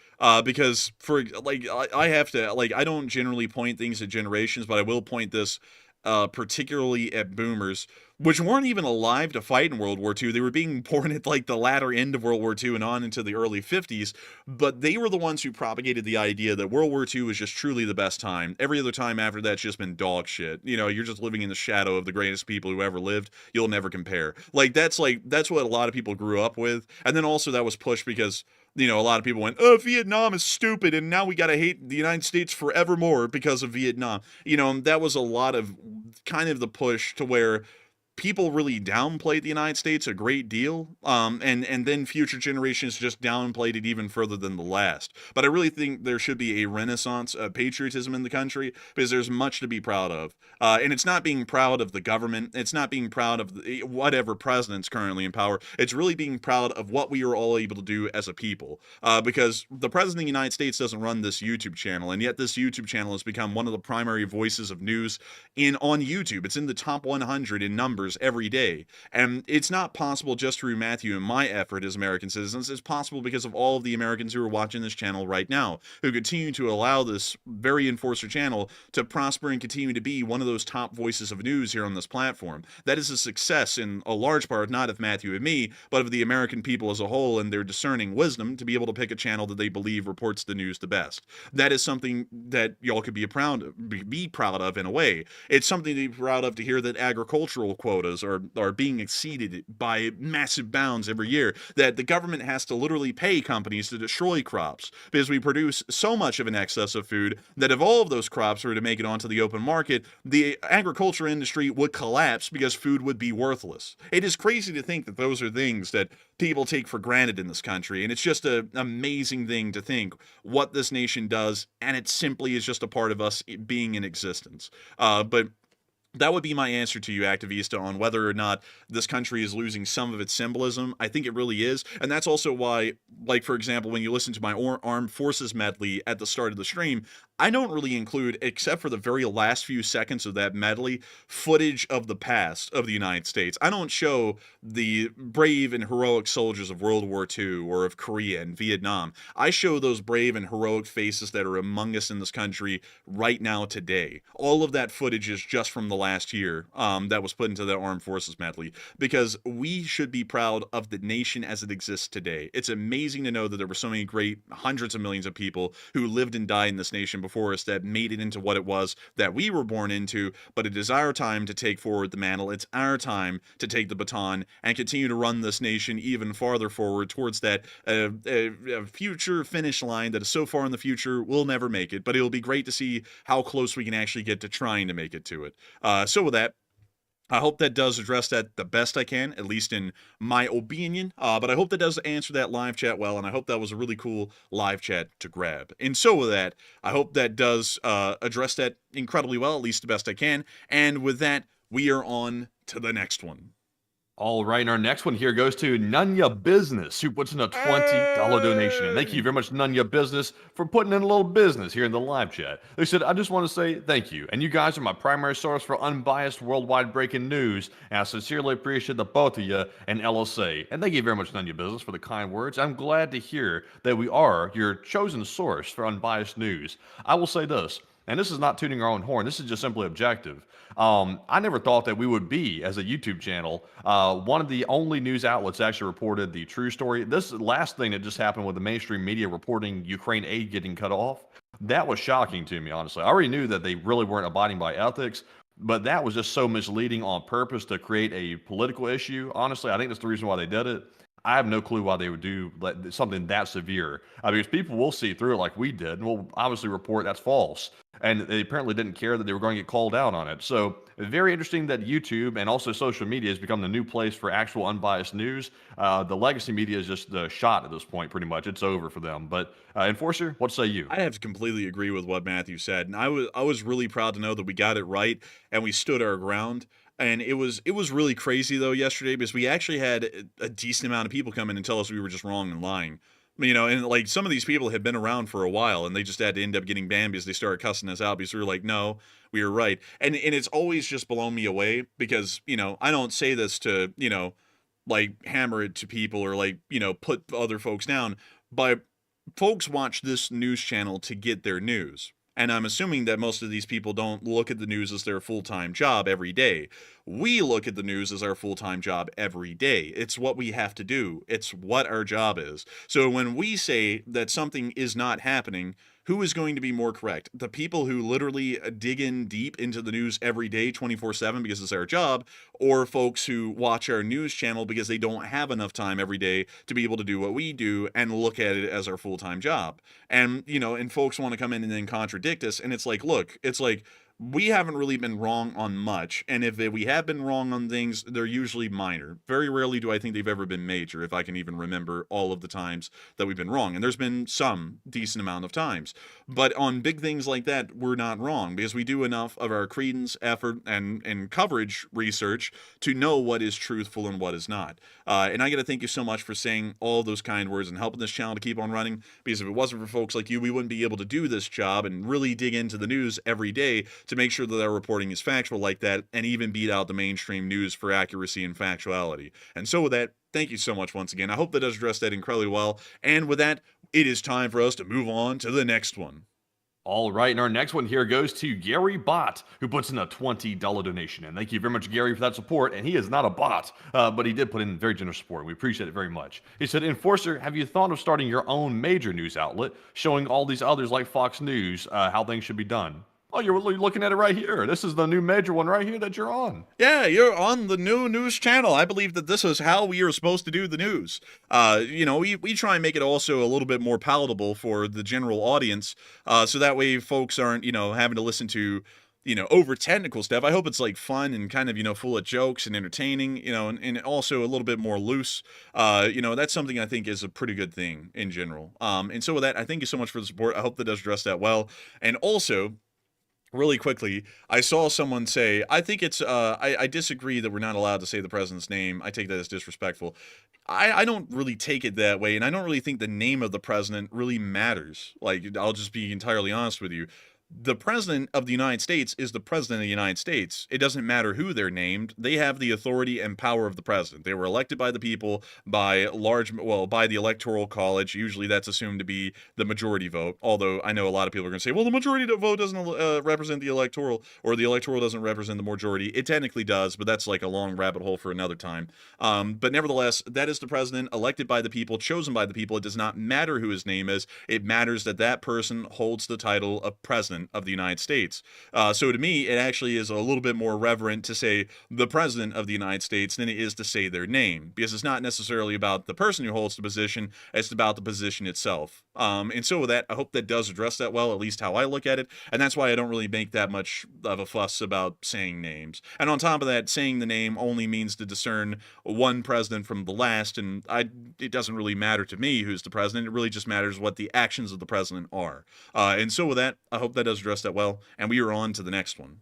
because for like I have to like I don't generally point things at generations, but I will point this particularly at boomers, which weren't even alive to fight in World War II. They were being born at like the latter end of World War II and on into the early 50s, but they were the ones who propagated the idea that World War II was just truly the best time. Every other time after that's just been dog shit. You're just living in the shadow of the greatest people who ever lived. You'll never compare. That's what a lot of people grew up with. And then also that was pushed because a lot of people went, oh, Vietnam is stupid, and now we got to hate the United States forevermore because of Vietnam. And that was a lot of kind of the push to where people really downplayed the United States a great deal, and then future generations just downplayed it even further than the last. But I really think there should be a renaissance of patriotism in the country because there's much to be proud of. And it's not being proud of the government. It's not being proud of whatever president's currently in power. It's really being proud of what we are all able to do as a people. Because the president of the United States doesn't run this YouTube channel, and yet this YouTube channel has become one of the primary voices of news on YouTube. It's in the top 100 in numbers every day. And it's not possible just through Matthew and my effort as American citizens. It's possible because of all of the Americans who are watching this channel right now, who continue to allow this very enforcer channel to prosper and continue to be one of those top voices of news here on this platform. That is a success in a large part, not of Matthew and me, but of the American people as a whole and their discerning wisdom to be able to pick a channel that they believe reports the news the best. That is something that y'all could be proud of in a way. It's something to be proud of to hear that agricultural quotas are being exceeded by massive bounds every year, that the government has to literally pay companies to destroy crops because we produce so much of an excess of food that if all of those crops were to make it onto the open market, the agriculture industry would collapse because food would be worthless. It is crazy to think that those are things that people take for granted in this country, and it's just an amazing thing to think what this nation does, and it simply is just a part of us being in existence. But that would be my answer to you, Activista, on whether or not this country is losing some of its symbolism. I think it really is. And that's also why, like, for example, when you listen to my armed forces medley at the start of the stream, I don't really include, except for the very last few seconds of that medley, footage of the past of the United States. I don't show the brave and heroic soldiers of World War II or of Korea and Vietnam. I show those brave and heroic faces that are among us in this country right now today. All of that footage is just from the last year that was put into the armed forces medley, because we should be proud of the nation as it exists today. It's amazing to know that there were so many great hundreds of millions of people who lived and died in this nation before us that made it into what it was that we were born into, but it is our time to take forward the mantle. It's our time to take the baton and continue to run this nation even farther forward towards that future finish line that is so far in the future we'll never make it, but it'll be great to see how close we can actually get to trying to make it to it. So with that, I hope that does address that the best I can, at least in my opinion. But I hope that does answer that live chat well, and I hope that was a really cool live chat to grab. And so with that, I hope that does address that incredibly well, at least the best I can. And with that, we are on to the next one. All right, and our next one here goes to Nunya Business, who puts in a $20 donation. And thank you very much, Nunya Business, for putting in a little business here in the live chat. They said, I just want to say thank you. And you guys are my primary source for unbiased worldwide breaking news. And I sincerely appreciate the both of you and LSA. And thank you very much, Nunya Business, for the kind words. I'm glad to hear that we are your chosen source for unbiased news. I will say this. And this is not tooting our own horn. This is just simply objective. I never thought that we would be, as a YouTube channel, one of the only news outlets that actually reported the true story. This last thing that just happened with the mainstream media reporting Ukraine aid getting cut off, that was shocking to me, honestly. I already knew that they really weren't abiding by ethics, but that was just so misleading on purpose to create a political issue. Honestly, I think that's the reason why they did it. I have no clue why they would do something that severe. Because people will see through it like we did, and we'll obviously report that's false. And they apparently didn't care that they were going to get called out on it. So very interesting that YouTube and also social media has become the new place for actual unbiased news. The legacy media is just shot at this point, pretty much. It's over for them. But Enforcer, what say you? I have to completely agree with what Matthew said. And I was really proud to know that we got it right and we stood our ground. And it was really crazy, though, yesterday, because we actually had a decent amount of people come in and tell us we were just wrong and lying. And like some of these people have been around for a while and they just had to end up getting banned because they started cussing us out because we were like, no, we were right. And it's always just blown me away because, I don't say this to, like hammer it to people or like, put other folks down, but folks watch this news channel to get their news. And I'm assuming that most of these people don't look at the news as their full-time job every day. We look at the news as our full-time job every day. It's what we have to do. It's what our job is. So when we say that something is not happening, who is going to be more correct? The people who literally dig in deep into the news every day, 24/7, because it's their job, or folks who watch our news channel because they don't have enough time every day to be able to do what we do and look at it as our full-time job. And, and folks want to come in and then contradict us. And it's like, look, it's like, we haven't really been wrong on much, and if we have been wrong on things, they're usually minor. Very rarely do I think they've ever been major, if I can even remember all of the times that we've been wrong, and there's been some decent amount of times. But on big things like that, we're not wrong, because we do enough of our credence, effort, and coverage research to know what is truthful and what is not. And I gotta thank you so much for saying all those kind words and helping this channel to keep on running, because if it wasn't for folks like you, we wouldn't be able to do this job and really dig into the news every day to make sure that our reporting is factual like that and even beat out the mainstream news for accuracy and factuality. And so with that, thank you so much once again. I hope that does address that incredibly well. And with that, it is time for us to move on to the next one. All right, and our next one here goes to Gary Bott, who puts in a $20 donation. And thank you very much, Gary, for that support. And he is not a bot, but he did put in very generous support. We appreciate it very much. He said, Enforcer, have you thought of starting your own major news outlet, showing all these others like Fox News how things should be done? Oh, you're looking at it right here. This is the new major one right here that you're on. Yeah, you're on the new news channel. I believe that this is how we are supposed to do the news. We try and make it also a little bit more palatable for the general audience, so that way folks aren't, having to listen to, over technical stuff. I hope it's like fun and kind of, full of jokes and entertaining, and also a little bit more loose. That's something I think is a pretty good thing in general. And so with that, I thank you so much for the support. I hope that does address that well. And also, really quickly, I saw someone say, I think it's, I disagree that we're not allowed to say the president's name. I take that as disrespectful. I don't really take it that way, and I don't really think the name of the president really matters. Like, I'll just be entirely honest with you. The president of the United States is the president of the United States. It doesn't matter who they're named. They have the authority and power of the president. They were elected by the people by by the Electoral College. Usually that's assumed to be the majority vote. Although I know a lot of people are going to say, well, the majority vote doesn't represent the electoral, or the electoral doesn't represent the majority. It technically does, but that's like a long rabbit hole for another time. But nevertheless, that is the president elected by the people, chosen by the people. It does not matter who his name is. It matters that that person holds the title of president of the United States. So to me, it actually is a little bit more reverent to say the president of the United States than it is to say their name, because it's not necessarily about the person who holds the position, it's about the position itself. And so with that, I hope that does address that well, at least how I look at it, and that's why I don't really make that much of a fuss about saying names. And on top of that, saying the name only means to discern one president from the last, and it doesn't really matter to me who's the president. It really just matters what the actions of the president are. And so with that, I hope that does address that well, and we are on to the next one.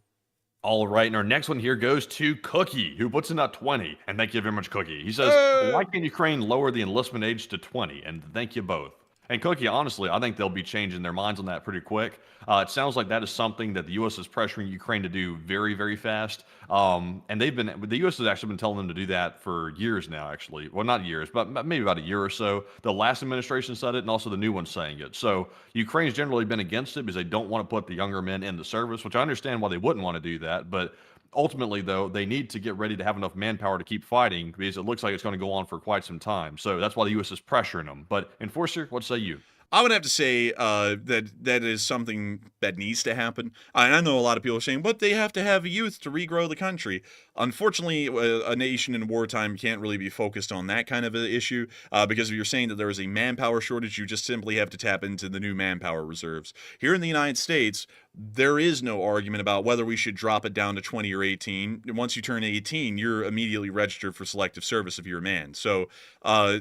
All right, and our next one here goes to Cookie, who puts in a 20, and thank you very much, Cookie. He says, why can't Ukraine lower the enlistment age to 20? And thank you both. And Cookie, honestly, I think they'll be changing their minds on that pretty quick. It sounds like that is something that the U.S. is pressuring Ukraine to do very, very fast. And the U.S. has actually been telling them to do that for years now, actually. Well, not years, but maybe about a year or so. The last administration said it, and also the new one saying it. So Ukraine's generally been against it because they don't want to put the younger men into service, which I understand why they wouldn't want to do that. But ultimately, though, they need to get ready to have enough manpower to keep fighting because it looks like it's going to go on for quite some time. So that's why the U.S. is pressuring them. But Enforcer, what say you? I would have to say that is something that needs to happen. And I know a lot of people are saying, but they have to have youth to regrow the country. Unfortunately, a nation in wartime can't really be focused on that kind of an issue because if you're saying that there is a manpower shortage, you just simply have to tap into the new manpower reserves. Here in the United States, there is no argument about whether we should drop it down to 20 or 18. Once you turn 18, you're immediately registered for selective service if you're a man. So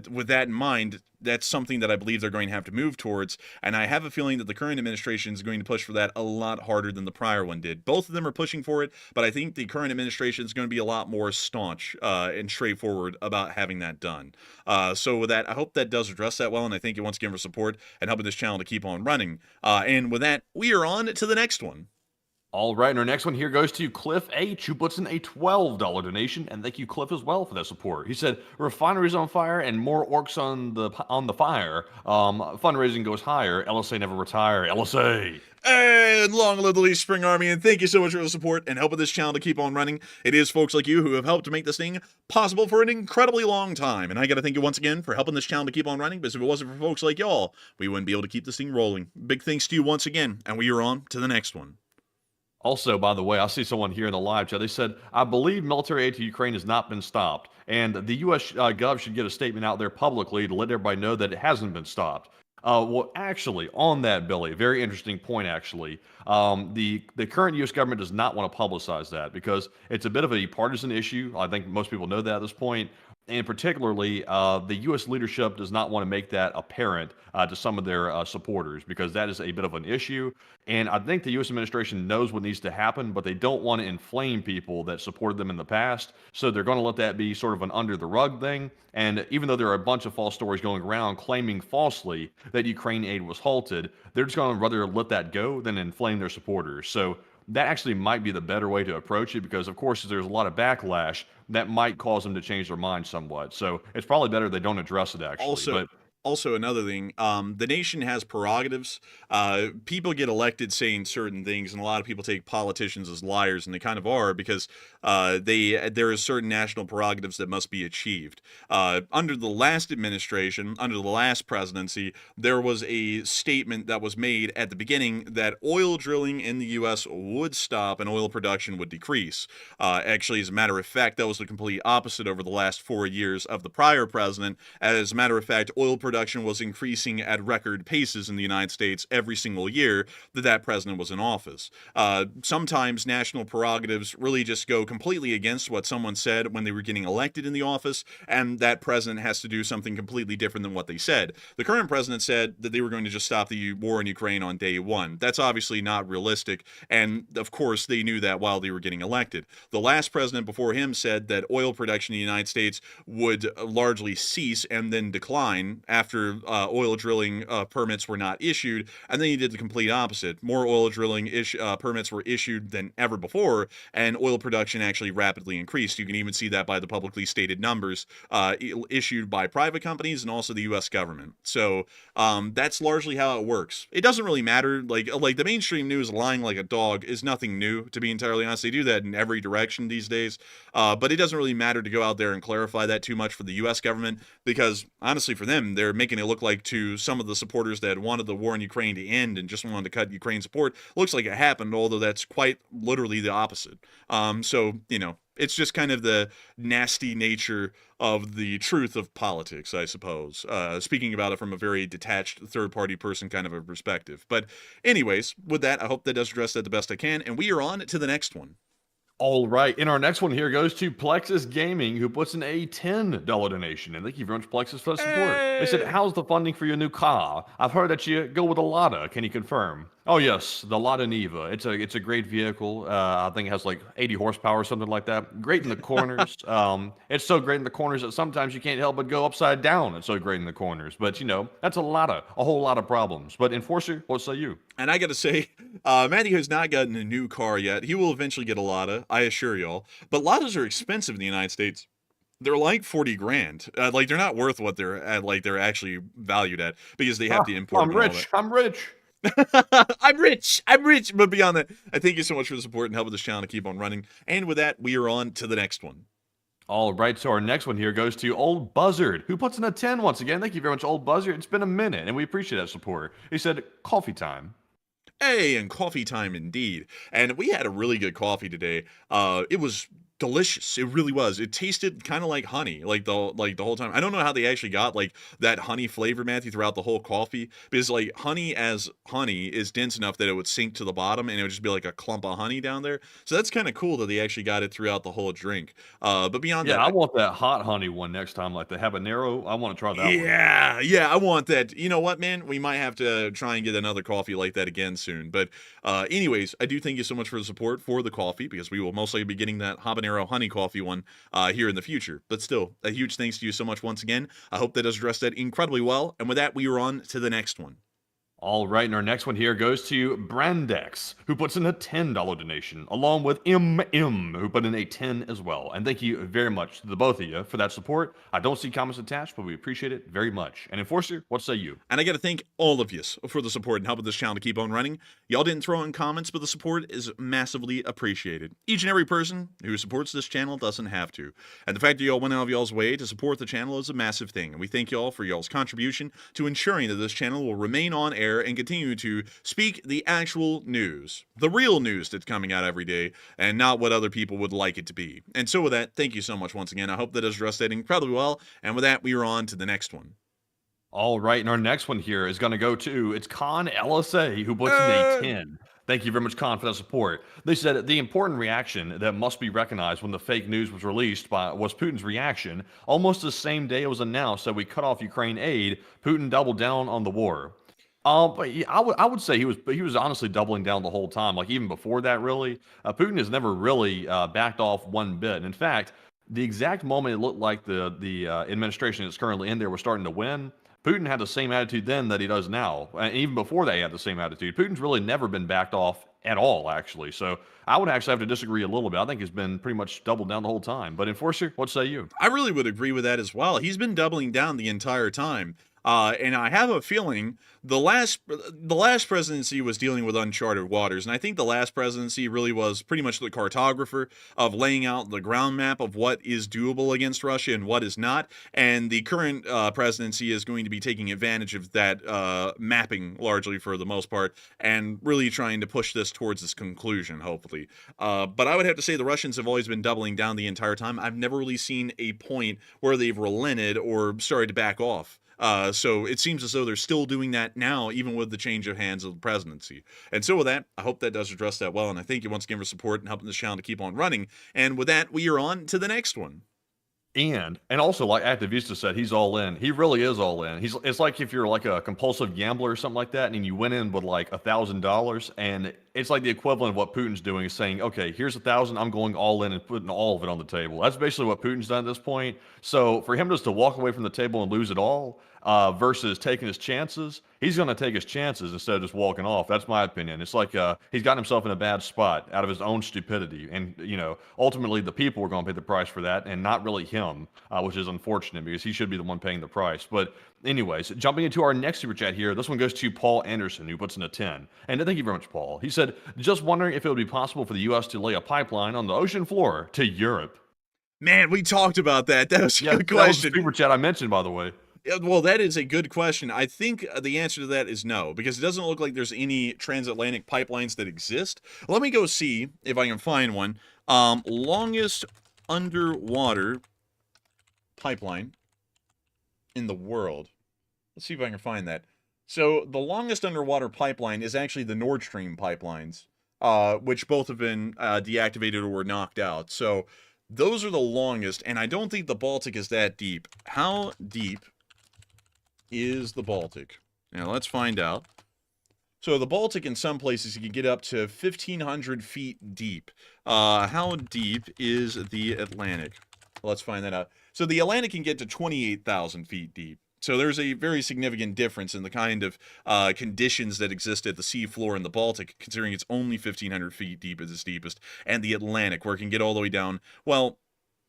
with that in mind, that's something that I believe they're going to have to move towards, and I have a feeling that the current administration is going to push for that a lot harder than the prior one did. Both of them are pushing for it, but I think the current administration is going going to be a lot more staunch and straightforward about having that done. So with that, I hope that does address that well, and I thank you once again for support and helping this channel to keep on running. And with that, we are on to the next one. All right, and our next one here goes to Cliff H, who puts in a $12 donation, and thank you, Cliff, as well for that support. He said, "Refineries on fire and more orcs on the fire. Fundraising goes higher. LSA never retire. LSA." And long live the Lee Spring Army, and thank you so much for the support and helping this channel to keep on running. It is folks like you who have helped to make this thing possible for an incredibly long time, and I gotta thank you once again for helping this channel to keep on running, because if it wasn't for folks like y'all, we wouldn't be able to keep this thing rolling. Big thanks to you once again, and we are on to the next one. Also, by the way, I see someone here in the live chat. They said, "I believe military aid to Ukraine has not been stopped, and the U.S. Gov should get a statement out there publicly to let everybody know that it hasn't been stopped." Well, actually, on that, Billy, very interesting point, actually. The current U.S. government does not want to publicize that because it's a bit of a partisan issue. I think most people know that at this point. And particularly, the U.S. leadership does not want to make that apparent to some of their supporters because that is a bit of an issue. And I think the U.S. administration knows what needs to happen, but they don't want to inflame people that supported them in the past. So they're going to let that be sort of an under-the-rug thing. And even though there are a bunch of false stories going around claiming falsely that Ukraine aid was halted, they're just going to rather let that go than inflame their supporters. So that actually might be the better way to approach it because, of course, there's a lot of backlash that might cause them to change their mind somewhat. So it's probably better they don't address it, actually. Also, another thing, the nation has prerogatives. People get elected saying certain things, and a lot of people take politicians as liars, and they kind of are because there are certain national prerogatives that must be achieved. Under the last administration, under the last presidency, there was a statement that was made at the beginning that oil drilling in the U.S. would stop and oil production would decrease. Actually, as a matter of fact, that was the complete opposite over the last 4 years of the prior president. As a matter of fact, oil production was increasing at record paces in the United States every single year that president was in office. Sometimes national prerogatives really just go completely against what someone said when they were getting elected in the office, and that president has to do something completely different than what they said. The current president said that they were going to just stop the war in Ukraine on day one. That's obviously not realistic, and of course they knew that while they were getting elected. The last president before him said that oil production in the United States would largely cease and then decline after oil drilling permits were not issued, and then he did the complete opposite. More oil drilling permits were issued than ever before, and oil production actually rapidly increased. You can even see that by the publicly stated numbers issued by private companies and also the U.S. government. So that's largely how it works. It doesn't really matter. Like the mainstream news lying like a dog is nothing new, to be entirely honest. They do that in every direction these days, but it doesn't really matter to go out there and clarify that too much for the U.S. government because, honestly, for them, they're making it look like to some of the supporters that wanted the war in Ukraine to end and just wanted to cut Ukraine support, looks like it happened, although that's quite literally the opposite. So, you know, it's just kind of the nasty nature of the truth of politics, I suppose. Speaking about it from a very detached third-party person kind of a perspective. But anyways, with that, I hope that does address that the best I can, and we are on to the next one. All right, and our next one here goes to Plexus Gaming, who puts in a $10 donation. And thank you very much, Plexus, for the support. They said, "How's the funding for your new car? I've heard that you go with a Lada. Can you confirm?" Oh, yes, the Lada Niva. It's a great vehicle. I think it has like 80 horsepower or something like that. Great in the corners. It's so great in the corners that sometimes you can't help but go upside down. It's so great in the corners. But, you know, that's a whole lot of problems. But Enforcer, what say you? And I gotta say, Matthew has not gotten a new car yet. He will eventually get a Lada, I assure y'all. But Ladas are expensive in the United States. They're like 40 grand. Like, they're not worth what they're at, like they're actually valued at because they have to import them. I'm rich. I'm rich. But beyond that, I thank you so much for the support and helping this channel to keep on running. And with that, we are on to the next one. All right, so our next one here goes to Old Buzzard, who puts in a 10 once again. Thank you very much, Old Buzzard. It's been a minute, and we appreciate that support. He said, "Coffee time." Hey, and coffee time indeed. And we had a really good coffee today. It was delicious. It really was. It tasted kind of like honey, like the whole time. I don't know how they actually got like that honey flavor, Matthew, throughout the whole coffee, because like honey as honey is dense enough that it would sink to the bottom and it would just be like a clump of honey down there. So that's kind of cool that they actually got it throughout the whole drink. But beyond that, I want that hot honey one next time, like the habanero. I want to try that one. Yeah, I want that. You know what, man? We might have to try and get another coffee like that again soon. But anyways, I do thank you so much for the support for the coffee because we will most likely be getting that habanero Habanero honey coffee one here in the future. But still, a huge thanks to you so much once again. I hope that does address that incredibly well. And with that, we are on to the next one. All right, and our next one here goes to Brandex, who puts in a $10 donation, along with MM, who put in a 10 as well. And thank you very much to the both of you for that support. I don't see comments attached, but we appreciate it very much. And Enforcer, what say you? And I got to thank all of you for the support and helping this channel to keep on running. Y'all didn't throw in comments, but the support is massively appreciated. Each and every person who supports this channel doesn't have to. And the fact that y'all went out of y'all's way to support the channel is a massive thing. And we thank y'all for y'all's contribution to ensuring that this channel will remain on air and continue to speak the actual news, the real news that's coming out every day, and not what other people would like it to be. And so with that, thank you so much once again. I hope that has addressed that incredibly well. And with that, we are on to the next one. All right, and our next one here is going to go to, it's Con LSA, who puts in a 10. Thank you very much, Con, for that support. They said the important reaction that must be recognized when the fake news was released was Putin's reaction. Almost the same day it was announced that we cut off Ukraine aid, Putin doubled down on the war. But yeah, I would say he was honestly doubling down the whole time. Like even before that, really, Putin has never really backed off one bit. And in fact, the exact moment it looked like the administration that's currently in there was starting to win, Putin had the same attitude then that he does now. And even before that, he had the same attitude. Putin's really never been backed off at all, actually. So I would actually have to disagree a little bit. I think he's been pretty much doubled down the whole time. But Enforcer, what say you? I really would agree with that as well. He's been doubling down the entire time. And I have a feeling the last presidency was dealing with uncharted waters, and I think the last presidency really was pretty much the cartographer of laying out the ground map of what is doable against Russia and what is not. And the current presidency is going to be taking advantage of that mapping largely for the most part, and really trying to push this towards its conclusion, hopefully. But I would have to say the Russians have always been doubling down the entire time. I've never really seen a point where they've relented or started to back off. So it seems as though they're still doing that now, even with the change of hands of the presidency. And so with that, I hope that does address that well. And I thank you once again for support and helping this channel to keep on running. And with that, we are on to the next one. And also, like Activista said, he's all in. He really is all in. It's like if you're like a compulsive gambler or something like that, and you went in with like $1,000, and it's like the equivalent of what Putin's doing is saying, okay, here's 1,000, I'm going all in and putting all of it on the table. That's basically what Putin's done at this point. So for him just to walk away from the table and lose it all, versus taking his chances, he's going to take his chances instead of just walking off. That's my opinion. It's like he's gotten himself in a bad spot out of his own stupidity. And, you know, ultimately the people are going to pay the price for that and not really him, which is unfortunate because he should be the one paying the price. But anyways, jumping into our next super chat here, this one goes to Paul Anderson, who puts in a 10. And thank you very much, Paul. He said, just wondering if it would be possible for the U.S. to lay a pipeline on the ocean floor to Europe. Man, we talked about that. That was a good question. That was the super chat I mentioned, by the way. Well, that is a good question. I think the answer to that is no, because it doesn't look like there's any transatlantic pipelines that exist. Let me go see if I can find one. Longest underwater pipeline in the world. Let's see if I can find that. So the longest underwater pipeline is actually the Nord Stream pipelines, which both have been deactivated or were knocked out. So those are the longest, and I don't think the Baltic is that deep. How deep is the Baltic? Now let's find out. So the Baltic in some places you can get up to 1,500 feet deep. How deep is the Atlantic? Let's find that out. So the Atlantic can get to 28,000 feet deep. So there's a very significant difference in the kind of conditions that exist at the seafloor in the Baltic, considering it's only 1,500 feet deep at its deepest, and the Atlantic, where it can get all the way down, well,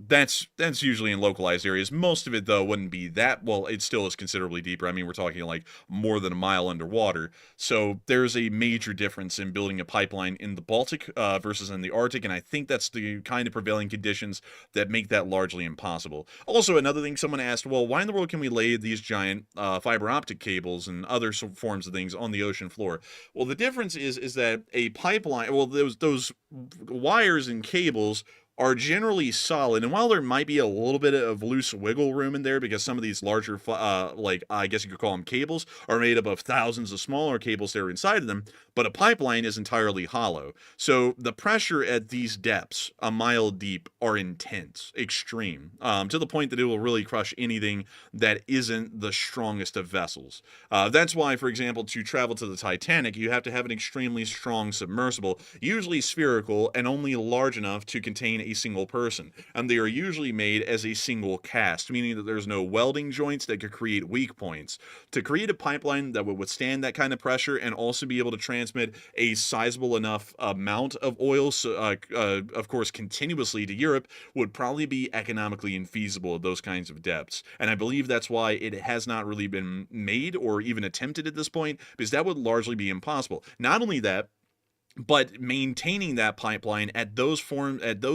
that's usually in localized areas. Most of it, though, wouldn't be that. Well, it still is considerably deeper. I mean, we're talking like more than a mile underwater. So there's a major difference in building a pipeline in the Baltic versus in the Arctic, and I think that's the kind of prevailing conditions that make that largely impossible. Also, another thing someone asked, well, why in the world can we lay these giant fiber optic cables and other forms of things on the ocean floor? Well, the difference is that a pipeline, well, those wires and cables are generally solid, and while there might be a little bit of loose wiggle room in there because some of these larger, like I guess you could call them cables, are made up of thousands of smaller cables that are inside of them, but a pipeline is entirely hollow. So the pressure at these depths, a mile deep, are intense, extreme, to the point that it will really crush anything that isn't the strongest of vessels. That's why, for example, to travel to the Titanic, you have to have an extremely strong submersible, usually spherical and only large enough to contain a a single person, and they are usually made as a single cast, meaning that there's no welding joints that could create weak points. To create a pipeline that would withstand that kind of pressure and also be able to transmit a sizable enough amount of oil, of course, continuously to Europe, would probably be economically infeasible at those kinds of depths. And I believe that's why it has not really been made or even attempted at this point, because that would largely be impossible. Not only that, but maintaining that pipeline at those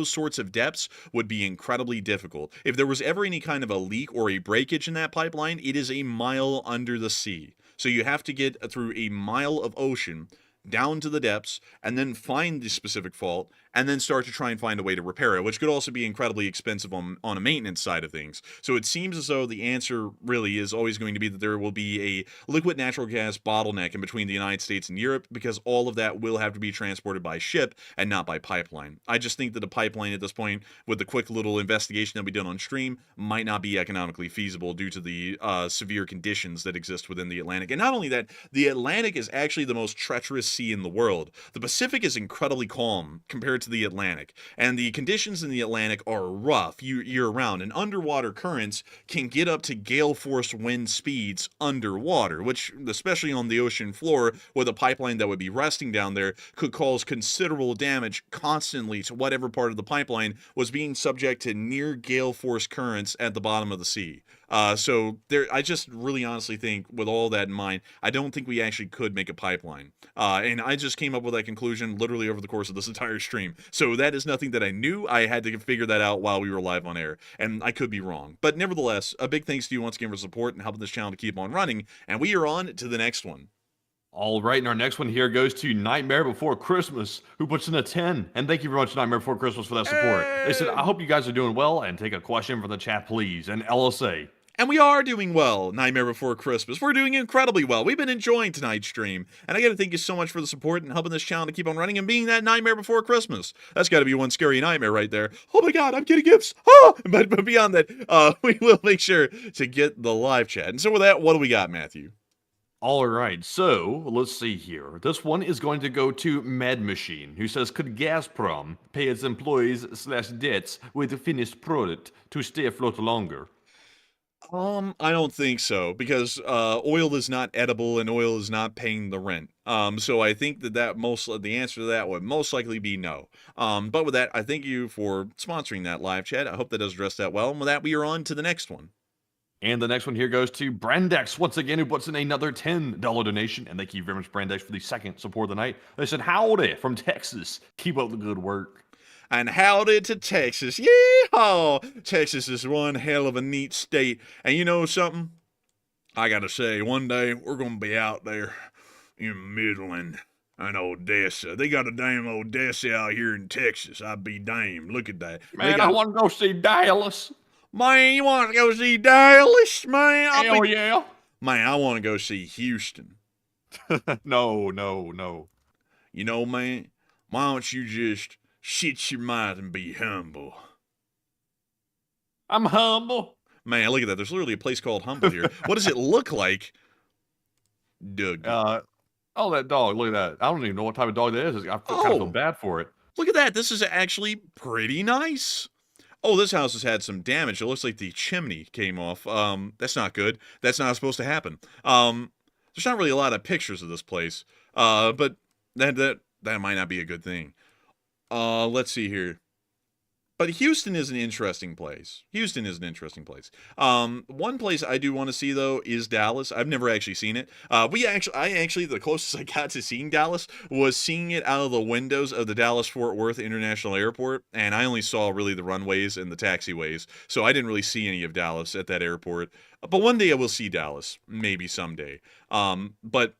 sorts of depths would be incredibly difficult. If there was ever any kind of a leak or a breakage in that pipeline, it is a mile under the sea. So you have to get through a mile of ocean down to the depths, and then find the specific fault, and then start to try and find a way to repair it, which could also be incredibly expensive on a maintenance side of things. So it seems as though the answer really is always going to be that there will be a liquid natural gas bottleneck in between the United States and Europe, because all of that will have to be transported by ship and not by pipeline. I just think that a pipeline at this point, with the quick little investigation that we did on stream, might not be economically feasible due to the severe conditions that exist within the Atlantic. And not only that, the Atlantic is actually the most treacherous sea in the world. The Pacific is incredibly calm compared to the Atlantic, and the conditions in the Atlantic are rough year-round, and underwater currents can get up to gale force wind speeds underwater, which, especially on the ocean floor with a pipeline that would be resting down there, could cause considerable damage constantly to whatever part of the pipeline was being subject to near gale force currents at the bottom of the sea. So I just really honestly think, with all that in mind, I don't think we actually could make a pipeline. And I just came up with that conclusion literally over the course of this entire stream. So that is nothing that I knew. I had to figure that out while we were live on air, and I could be wrong. But nevertheless, a big thanks to you once again for support and helping this channel to keep on running. And we are on to the next one. All right, and our next one here goes to Nightmare Before Christmas, who puts in a 10. And thank you very much, Nightmare Before Christmas, for that support. They said, I hope you guys are doing well, and take a question from the chat, please. And LSA. And we are doing well, Nightmare Before Christmas. We're doing incredibly well. We've been enjoying tonight's stream. And I got to thank you so much for the support and helping this channel to keep on running and being that Nightmare Before Christmas. That's got to be one scary nightmare right there. Oh my god, I'm getting gifts. Ah! But beyond that, we will make sure to get the live chat. And so with that, what do we got, Matthew? All right, so let's see here. This one is going to go to Mad Machine, who says, could Gazprom pay its employees/debts with a finished product to stay afloat longer? I don't think so, because oil is not edible and oil is not paying the rent. So I think that the answer to that would most likely be no. But with that, I thank you for sponsoring that live chat. I hope that does address that well. And with that, we are on to the next one. And the next one here goes to Brandex, once again, who puts in another $10 donation. And thank you very much, Brandex, for the second support of the night. They said, howdy from Texas. Keep up the good work. And howdy to Texas. Yeehaw! Texas is one hell of a neat state. And you know something? I gotta say, one day we're gonna be out there in Midland and Odessa. They got a damn Odessa out here in Texas. I'd be damned. Look at that. Man, I want to go see Dallas. Man, you want to go see Dallas, man? Hell yeah. Man, I want to go see Houston. No. You know, man, why don't you just shit your mouth and be humble? I'm humble. Man, look at that. There's literally a place called Humble here. What does it look like? Doug. Oh, that dog. Look at that. I don't even know what type of dog that is. I kind of feel bad for it. Look at that. This is actually pretty nice. Oh, this house has had some damage. It looks like the chimney came off. That's not good. That's not supposed to happen. There's not really a lot of pictures of this place. But that might not be a good thing. Let's see here. But Houston is an interesting place. One place I do want to see, though, is Dallas. I've never actually seen it. The closest I got to seeing Dallas was seeing it out of the windows of the Dallas-Fort Worth International Airport, and I only saw really the runways and the taxiways, so I didn't really see any of Dallas at that airport. But one day I will see Dallas, maybe someday. But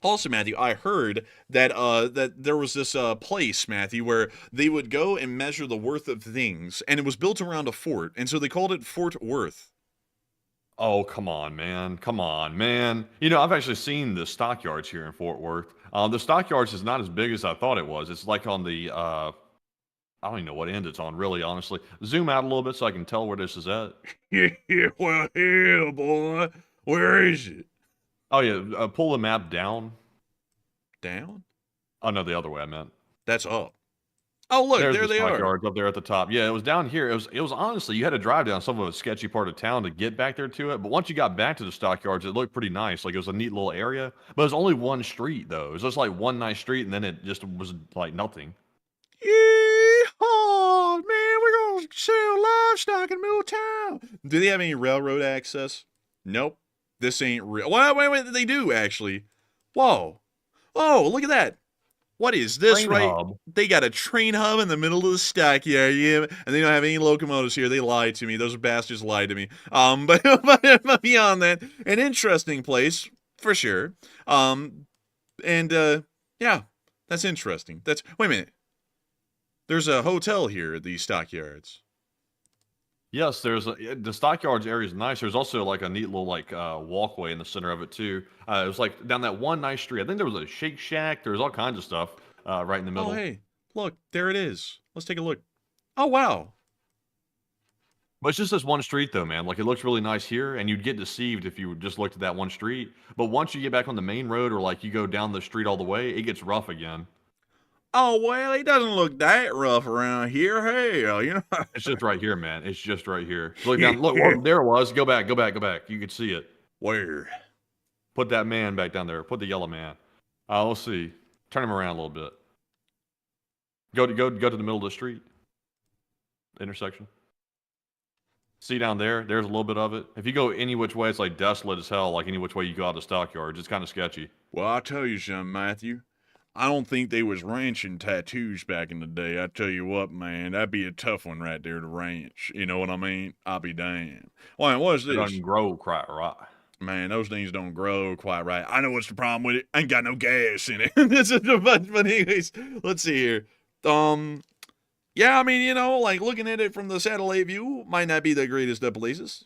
also, Matthew, I heard that that there was this place, Matthew, where they would go and measure the worth of things, and it was built around a fort, and so they called it Fort Worth. Oh, come on, man. You know, I've actually seen the stockyards here in Fort Worth. The stockyards is not as big as I thought it was. It's like on the, I don't even know what end it's on, really, honestly. Zoom out a little bit so I can tell where this is at. Yeah, well, hell, boy. Where is it? Oh, yeah, pull the map down. Down? Oh, no, the other way I meant. That's up. Oh, look, There's there the they are. stockyards up there at the top. Yeah, it was down here. It was honestly, you had to drive down some of a sketchy part of town to get back there to it. But once you got back to the stockyards, it looked pretty nice. Like it was a neat little area. But it was only one street though. It was just like one nice street, and then it just was like nothing. Yeehaw, man, we're gonna sell livestock in Middle Town. Do they have any railroad access? Nope. This ain't real. Wait, they do actually. Whoa. Oh, look at that. What is this, Train right? hub. They got a train hub in the middle of the stockyard, yeah, and they don't have any locomotives here. They lied to me. Those bastards lied to me. But beyond that, an interesting place for sure. Yeah, that's interesting. Wait a minute. There's a hotel here at these stockyards. Yes, the stockyards area is nice. There's also like a neat little like walkway in the center of it too. It was like down that one nice street. I think there was a Shake Shack. There was all kinds of stuff right in the middle. Oh, hey, look, there it is. Let's take a look. Oh, wow. But it's just this one street though, man. Like it looks really nice here, and you'd get deceived if you just looked at that one street. But once you get back on the main road, or like you go down the street all the way, it gets rough again. Oh, well, it doesn't look that rough around here. Hell, you know. It's just right here, man. It's just right here. Look down. Look, there it was. Go back. You can see it. Where? Put that man back down there. Put the yellow man. Let's see. Turn him around a little bit. Go to the middle of the street. Intersection. See down there? There's a little bit of it. If you go any which way, it's like desolate as hell. Like any which way you go out of the stockyards, it's kind of sketchy. Well, I'll tell you something, Matthew. I don't think they was ranching tattoos back in the day. I tell you what, man, that'd be a tough one right there to ranch. You know what I mean? I'll be damned. Why, what's It this? doesn't grow quite right. Man, those things don't grow quite right. I know what's the problem with it. Ain't got no gas in it. But anyways, let's see here. Yeah, I mean, you know, like looking at it from the satellite view might not be the greatest of places.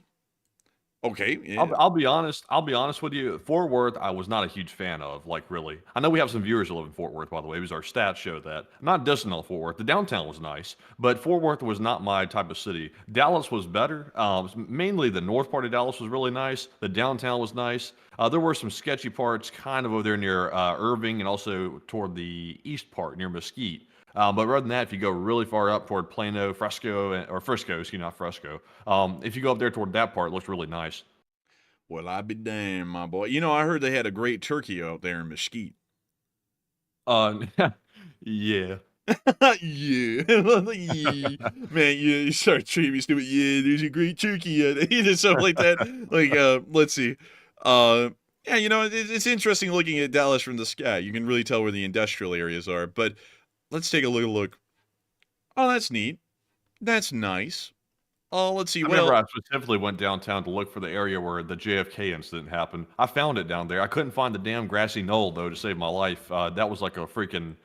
Okay, yeah. I'll be honest. I'll be honest with you. Fort Worth, I was not a huge fan of. Like, really. I know we have some viewers who live in Fort Worth, by the way, because our stats show that. I'm not dissing on Fort Worth. The downtown was nice, but Fort Worth was not my type of city. Dallas was better. Mainly the north part of Dallas was really nice. The downtown was nice. There were some sketchy parts, kind of over there near Irving, and also toward the east part near Mesquite. But rather than that, if you go really far up toward Plano, Frisco, excuse me, not Fresco. If you go up there toward that part, it looks really nice. Well, I be damned, my boy. You know, I heard they had a great turkey out there in Mesquite. Yeah. Yeah. Yeah. Man, you start treating me stupid. Yeah, there's a great turkey out there. You something like that. Like, let's see. Yeah, you know, it's interesting looking at Dallas from the sky. You can really tell where the industrial areas are. But let's take a look. Oh, that's neat. That's nice. Oh, let's see. I Well, remember I specifically went downtown to look for the area where the JFK incident happened. I found it down there. I couldn't find the damn grassy knoll though to save my life. That was like a freaking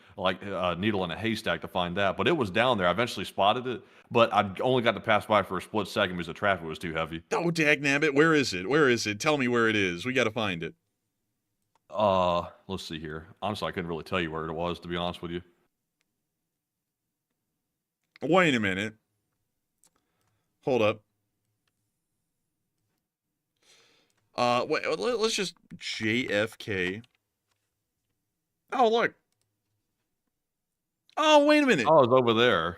needle in a haystack to find that. But it was down there. I eventually spotted it, but I only got to pass by for a split second because the traffic was too heavy. oh, dagnabbit. Where is it? Where is it? Tell me where it is. We got to find it. Let's see here. Honestly, I couldn't really tell you where it was, to be honest with you. Wait a minute. Hold up. Wait, let's just JFK. Oh, look. Oh, wait a minute. Oh, it's over there.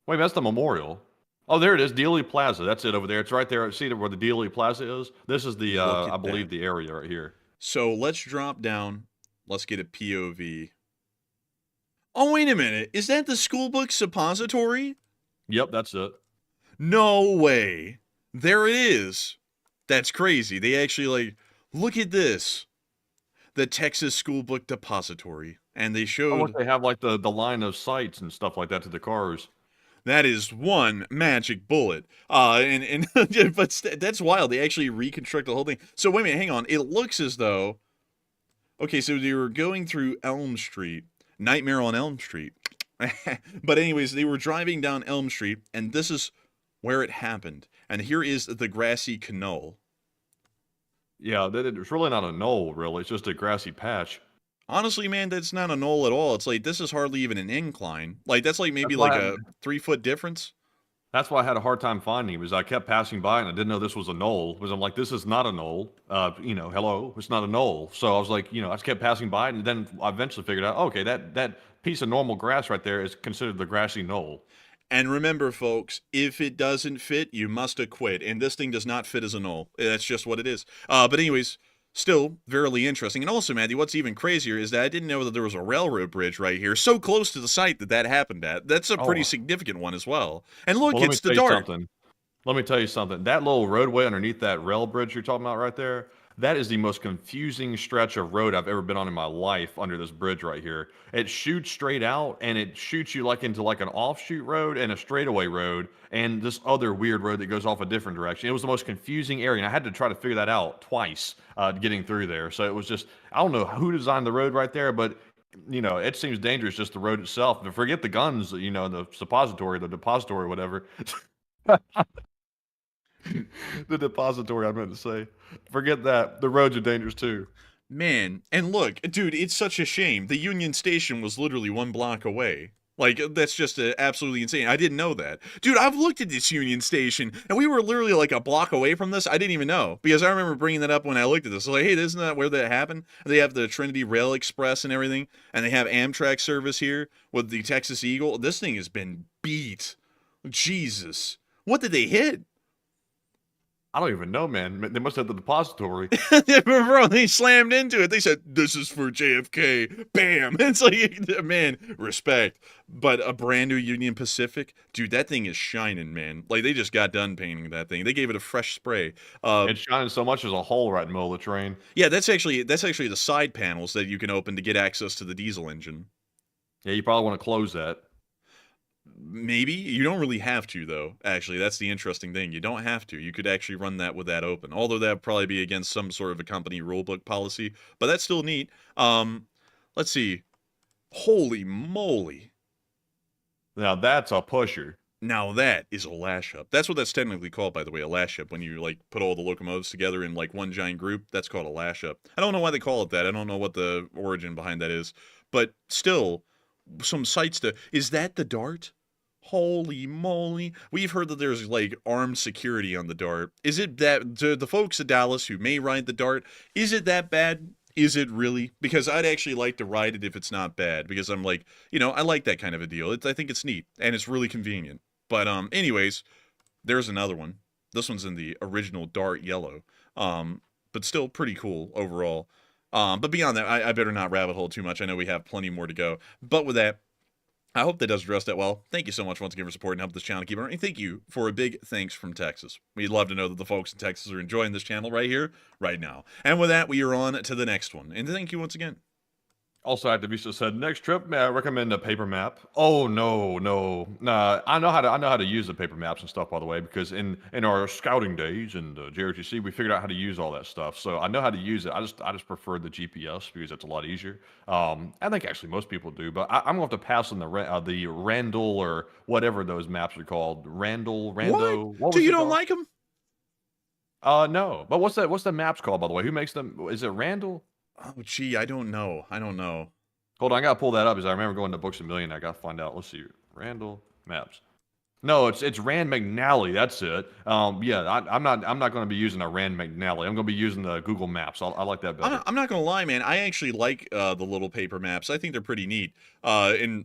Wait, that's the memorial. Oh, there it is, Dealey Plaza. That's it over there. It's right there. See where the Dealey Plaza is? This is the, Look at I believe, that. the area right here. So let's drop down. Let's get a POV. Oh, wait a minute. Is that the schoolbook suppository? Yep, that's it. No way. There it is. That's crazy. They actually, like, look at this. The Texas Schoolbook Depository. And they Oh, showed... look, they have like the line of sights and stuff like that to the cars. That is one magic bullet. That's wild. They actually reconstruct the whole thing. So wait a minute, hang on. It looks as though... Okay, so they were going through Elm Street. Nightmare on Elm Street. But anyways, they were driving down Elm Street, and this is where it happened. And here is the grassy knoll. Yeah, it's really not a knoll, really. It's just a grassy patch. Honestly, man, that's not a knoll at all. It's like, this is hardly even an incline. Like, that's like maybe That's like why a 3-foot difference. That's why I had a hard time finding him, is I kept passing by and I didn't know this was a knoll. Because I'm like, this is not a knoll. Hello, it's not a knoll. So I was like, I just kept passing by, and then I eventually figured out, okay, that piece of normal grass right there is considered the grassy knoll. And remember, folks, if it doesn't fit, you must acquit. And this thing does not fit as a null. That's just what it is. But anyways, still verily interesting. And also, Matthew, what's even crazier is that I didn't know that there was a railroad bridge right here, so close to the site that happened at. That's a pretty significant one as well. And look, Well, it's the dart. Let me tell you something. That little roadway underneath that rail bridge you're talking about right there, that is the most confusing stretch of road I've ever been on in my life under this bridge right here. It shoots straight out, and it shoots you like into like an offshoot road and a straightaway road and this other weird road that goes off a different direction. It was the most confusing area, and I had to try to figure that out twice getting through there. So it was just, I don't know who designed the road right there, but it seems dangerous just the road itself. But forget the guns, the depository, whatever. The depository, I meant to say. Forget that. The roads are dangerous too. Man, and look, dude, it's such a shame. The Union Station was literally 1 block away. Like, that's just absolutely insane. I didn't know that. Dude, I've looked at this Union Station, and we were literally like a block away from this. I didn't even know, because I remember bringing that up when I looked at this. I was like, hey, isn't that where that happened? They have the Trinity Rail Express and everything, and they have Amtrak service here with the Texas Eagle. This thing has been beat. Jesus. What did they hit? I don't even know, man. They must have the depository. Bro, they slammed into it. They said, this is for JFK. Bam. It's like, man, respect. But a brand new Union Pacific, dude, that thing is shining, man. Like, they just got done painting that thing. They gave it a fresh spray. It's shining so much there's a hole right in the middle of the train. Yeah, that's actually the side panels that you can open to get access to the diesel engine. Yeah, you probably want to close that. Maybe. You don't really have to, though. Actually, that's the interesting thing. You don't have to. You could actually run that with that open. Although that would probably be against some sort of a company rulebook policy. But that's still neat. Let's see. Holy moly. Now that's a pusher. Now that is a lash up. That's what that's technically called, by the way, a lash up. When you, like, put all the locomotives together in, like, one giant group, that's called a lash up. I don't know why they call it that. I don't know what the origin behind that is. But still, some sights to... Is that the Dart? Holy moly. We've heard that there's, like, armed security on the Dart. Is it that, to the folks at Dallas who may ride the Dart, is it that bad? Is it really? Because I'd actually like to ride it if it's not bad. Because I'm like, I like that kind of a deal. I think it's neat. And it's really convenient. But, anyways, there's another one. This one's in the original Dart yellow. But still pretty cool overall. But beyond that, I better not rabbit hole too much. I know we have plenty more to go. But with that, I hope that does address that well. Thank you so much once again for supporting and helping this channel keep running. Thank you for a big thanks from Texas. We'd love to know that the folks in Texas are enjoying this channel right here, right now. And with that, we are on to the next one. And thank you once again. Also, Activista said, next trip, may I recommend a paper map? Oh, no. Nah, I know how to use the paper maps and stuff, by the way, because in our scouting days and JRTC, we figured out how to use all that stuff. So I know how to use it. I just prefer the GPS because it's a lot easier. I think actually most people do, but I'm going to have to pass on the Randall or whatever those maps are called. Rando. What? So you don't like them? No. But what's the maps called, by the way? Who makes them? Is it Randall? Oh, gee, I don't know. Hold on, I gotta pull that up because I remember going to Books a Million. I gotta find out. Let's see, Randall maps. No, it's Rand McNally. That's it. Yeah, I'm not going to be using a Rand McNally. I'm going to be using the Google Maps. I like that better. I'm not going to lie, man. I actually like the little paper maps. I think they're pretty neat. And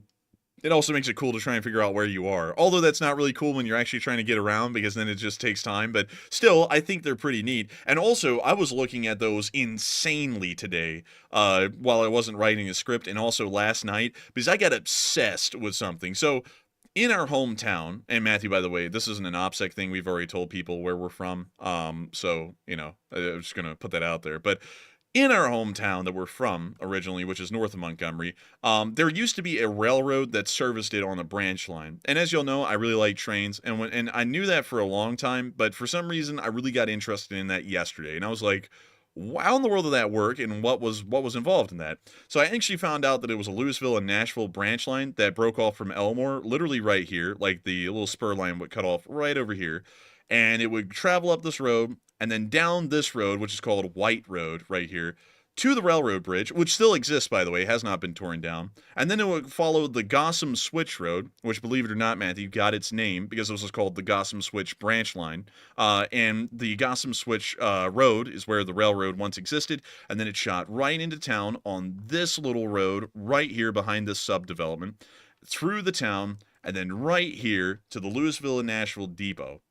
it also makes it cool to try and figure out where you are. Although that's not really cool when you're actually trying to get around because then it just takes time. But still, I think they're pretty neat. And also, I was looking at those insanely today while I wasn't writing a script and also last night because I got obsessed with something. So in our hometown, and Matthew, by the way, this isn't an OPSEC thing. We've already told people where we're from. So, I'm just going to put that out there. But in our hometown that we're from originally, which is north of Montgomery, there used to be a railroad that serviced it on a branch line. And as you'll know, I really like trains, and I knew that for a long time, but for some reason, I really got interested in that yesterday. And I was like, how in the world did that work, and what was involved in that? So I actually found out that it was a Louisville and Nashville branch line that broke off from Elmore, literally right here, like the little spur line would cut off right over here. And it would travel up this road, and then down this road, which is called White Road right here, to the railroad bridge, which still exists, by the way, has not been torn down. And then it would follow the Gossam Switch Road, which, believe it or not, Matthew, got its name because this was called the Gossam Switch Branch Line. And the Gossam Switch Road is where the railroad once existed, and then it shot right into town on this little road right here behind this subdevelopment, through the town, and then right here to the Louisville and Nashville Depot.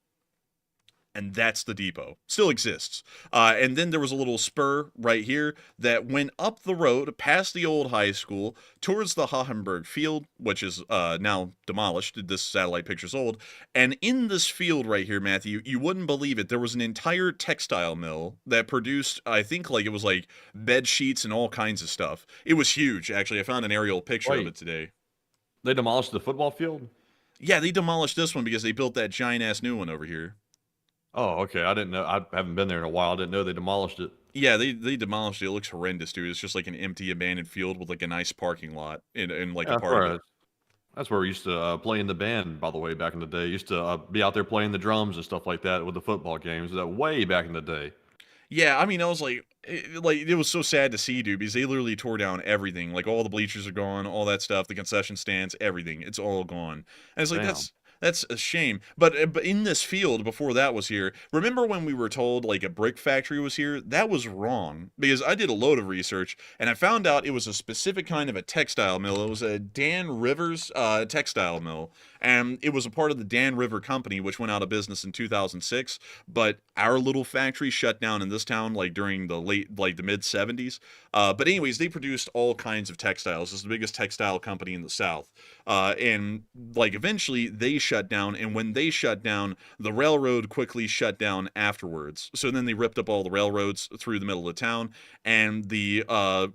And that's the depot. Still exists. And then there was a little spur right here that went up the road past the old high school towards the Hohenberg Field, which is now demolished. This satellite picture's old. And in this field right here, Matthew, you wouldn't believe it. There was an entire textile mill that produced, I think, like it was like bed sheets and all kinds of stuff. It was huge, actually. I found an aerial picture of it today. They demolished the football field? Yeah, they demolished this one because they built that giant-ass new one over here. Oh, okay. I didn't know. I haven't been there in a while. I didn't know they demolished it. Yeah, they demolished it. It looks horrendous, dude. It's just like an empty, abandoned field with like a nice parking lot in like a part of it. That's where we used to play in the band, by the way, back in the day. Used to be out there playing the drums and stuff like that with the football games. That way back in the day. Yeah, I mean, I was like it was so sad to see, dude, because they literally tore down everything. Like all the bleachers are gone, all that stuff, the concession stands, everything. It's all gone. And it's like that's a shame. But in this field, before that was here, remember when we were told like a brick factory was here? That was wrong, because I did a load of research and I found out it was a specific kind of a textile mill. It was a Dan Rivers textile mill, and it was a part of the Dan River Company, which went out of business in 2006. But our little factory shut down in this town like during the the mid 70s. But anyways, they produced all kinds of textiles. It's the biggest textile company in the South. And like eventually they shut down, and when they shut down, the railroad quickly shut down afterwards. So then they ripped up all the railroads through the middle of town, and the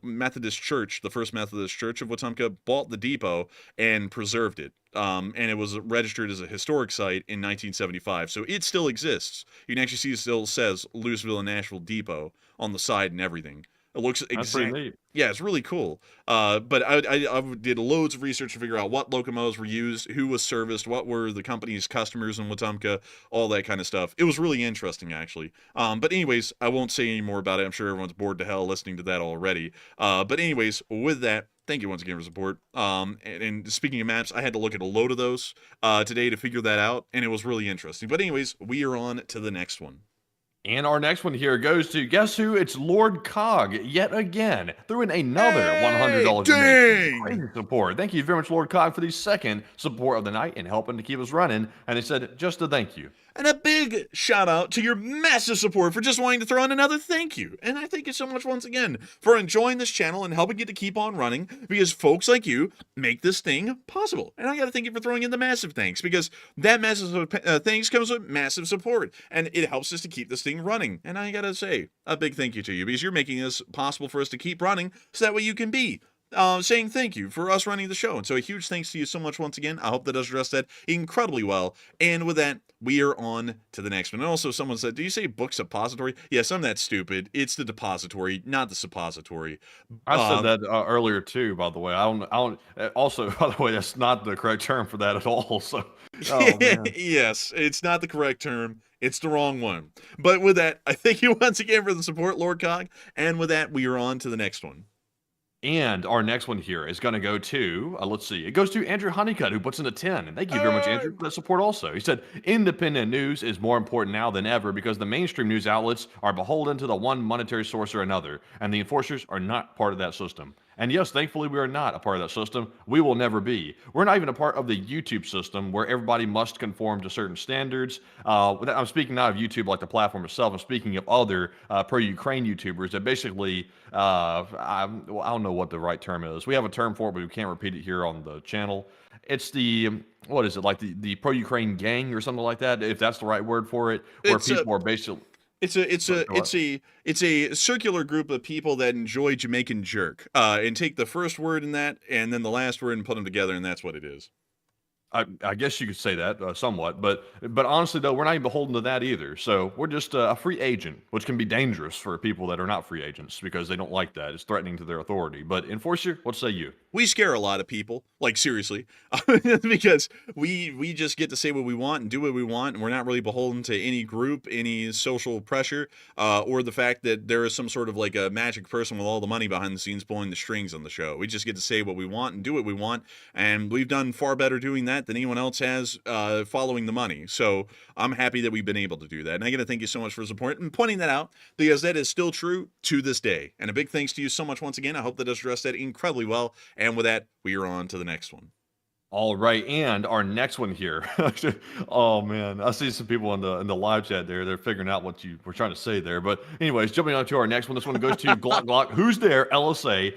Methodist Church, the First Methodist Church of Wetumpka, bought the depot and preserved it. And it was registered as a historic site in 1975, so it still exists. You can actually see it still says Louisville and Nashville Depot on the side and everything. It looks exactly. Yeah, it's really cool. But I did loads of research to figure out what locomotives were used, who was serviced, what were the company's customers in Wetumpka, all that kind of stuff. It was really interesting, actually. But anyways, I won't say any more about it. I'm sure everyone's bored to hell listening to that already. But anyways, with that, thank you once again for support. And speaking of maps, I had to look at a load of those today to figure that out, and it was really interesting. But anyways, we are on to the next one. And our next one here goes to, guess who? It's Lord Cog, yet again. Threw in another $100 donation. Crazy support. Thank you very much, Lord Cog, for the second support of the night and helping to keep us running. And they said, just a thank you. And a big shout out to your massive support for just wanting to throw in another thank you. And I thank you so much once again for enjoying this channel and helping it to keep on running, because folks like you make this thing possible. And I got to thank you for throwing in the massive thanks, because that massive thanks comes with massive support, and it helps us to keep this thing running. And I got to say a big thank you to you, because you're making this possible for us to keep running, so that way you can be saying thank you for us running the show. And so a huge thanks to you so much once again. I hope that does address that incredibly well. And with that, we are on to the next one. And also someone said, do you say book suppository? Yes, I'm that stupid. It's the depository, not the suppository. I said that earlier too, by the way. I don't, also, by the way, that's not the correct term for that at all. So, oh, man. Yes, it's not the correct term. It's the wrong one. But with that, I thank you once again for the support, Lord Cog. And with that, we are on to the next one. And our next one here is going to go to, let's see, it goes to Andrew Honeycutt, who puts in a 10. And thank you very much, Andrew, for that support also. He said, independent news is more important now than ever because the mainstream news outlets are beholden to the one monetary source or another, and the enforcers are not part of that system. And yes, thankfully, we are not a part of that system. We will never be. We're not even a part of the YouTube system where everybody must conform to certain standards. I'm speaking not of YouTube like the platform itself. I'm speaking of other pro-Ukraine YouTubers that basically, I don't know what the right term is. We have a term for it, but we can't repeat it here on the channel. It's the, what is it, like the pro-Ukraine gang or something like that, if that's the right word for it, where people are basically... It's a circular group of people that enjoy Jamaican jerk, and take the first word in that and then the last word and put them together, and that's what it is. I guess you could say that somewhat, but honestly though, we're not even beholden to that either. So we're just a free agent, which can be dangerous for people that are not free agents because they don't like that. It's threatening to their authority. But enforcer, what say you? we scare a lot of people, like seriously, because we just get to say what we want and do what we want, and we're not really beholden to any group, any social pressure, or the fact that there is some sort of like a magic person with all the money behind the scenes pulling the strings on the show. We just get to say what we want and do what we want, and we've done far better doing that than anyone else has following the money. So I'm happy that we've been able to do that, and I got to thank you so much for support and pointing that out, because that is still true to this day. And a big thanks to you so much once again. I hope that does address that incredibly well. And with that, we are on to the next one. All right, and our next one here. Oh man, I see some people in the live chat there. They're figuring out what you were trying to say there. But anyways, jumping on to our next one. This one goes to Glock Glock. Who's there? LSA,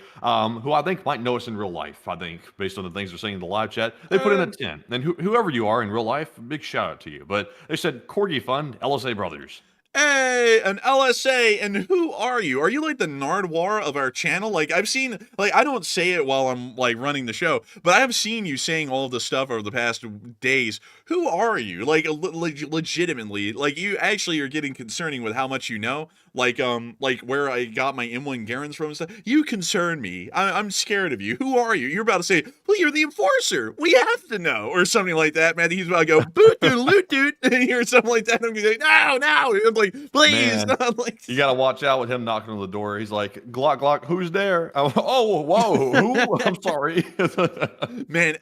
who I think might know us in real life. I think based on the things they're saying in the live chat, they put in a 10. And whoever you are in real life, big shout out to you. But they said Corgi Fund, LSA Brothers. Hey, an LSA, and who are you? Are you like the Nardwar of our channel? Like, I've seen, like, I don't say it while I'm like running the show, but I have seen you saying all of this stuff over the past days. Who are you? Like, legitimately, like, you actually are getting concerning with how much you know. Like where I got my M1 Garens from and stuff. You concern me. I'm scared of you. Who are you? You're about to say, well, you're the enforcer. We have to know, or something like that, man. He's about to go, boot doodle loot dude, and hear something like that. I'm gonna say, no. I'm like, please. I'm like, you gotta watch out with him knocking on the door. He's like, Glock Glock, who's there? Oh, whoa, who? I'm sorry. Man,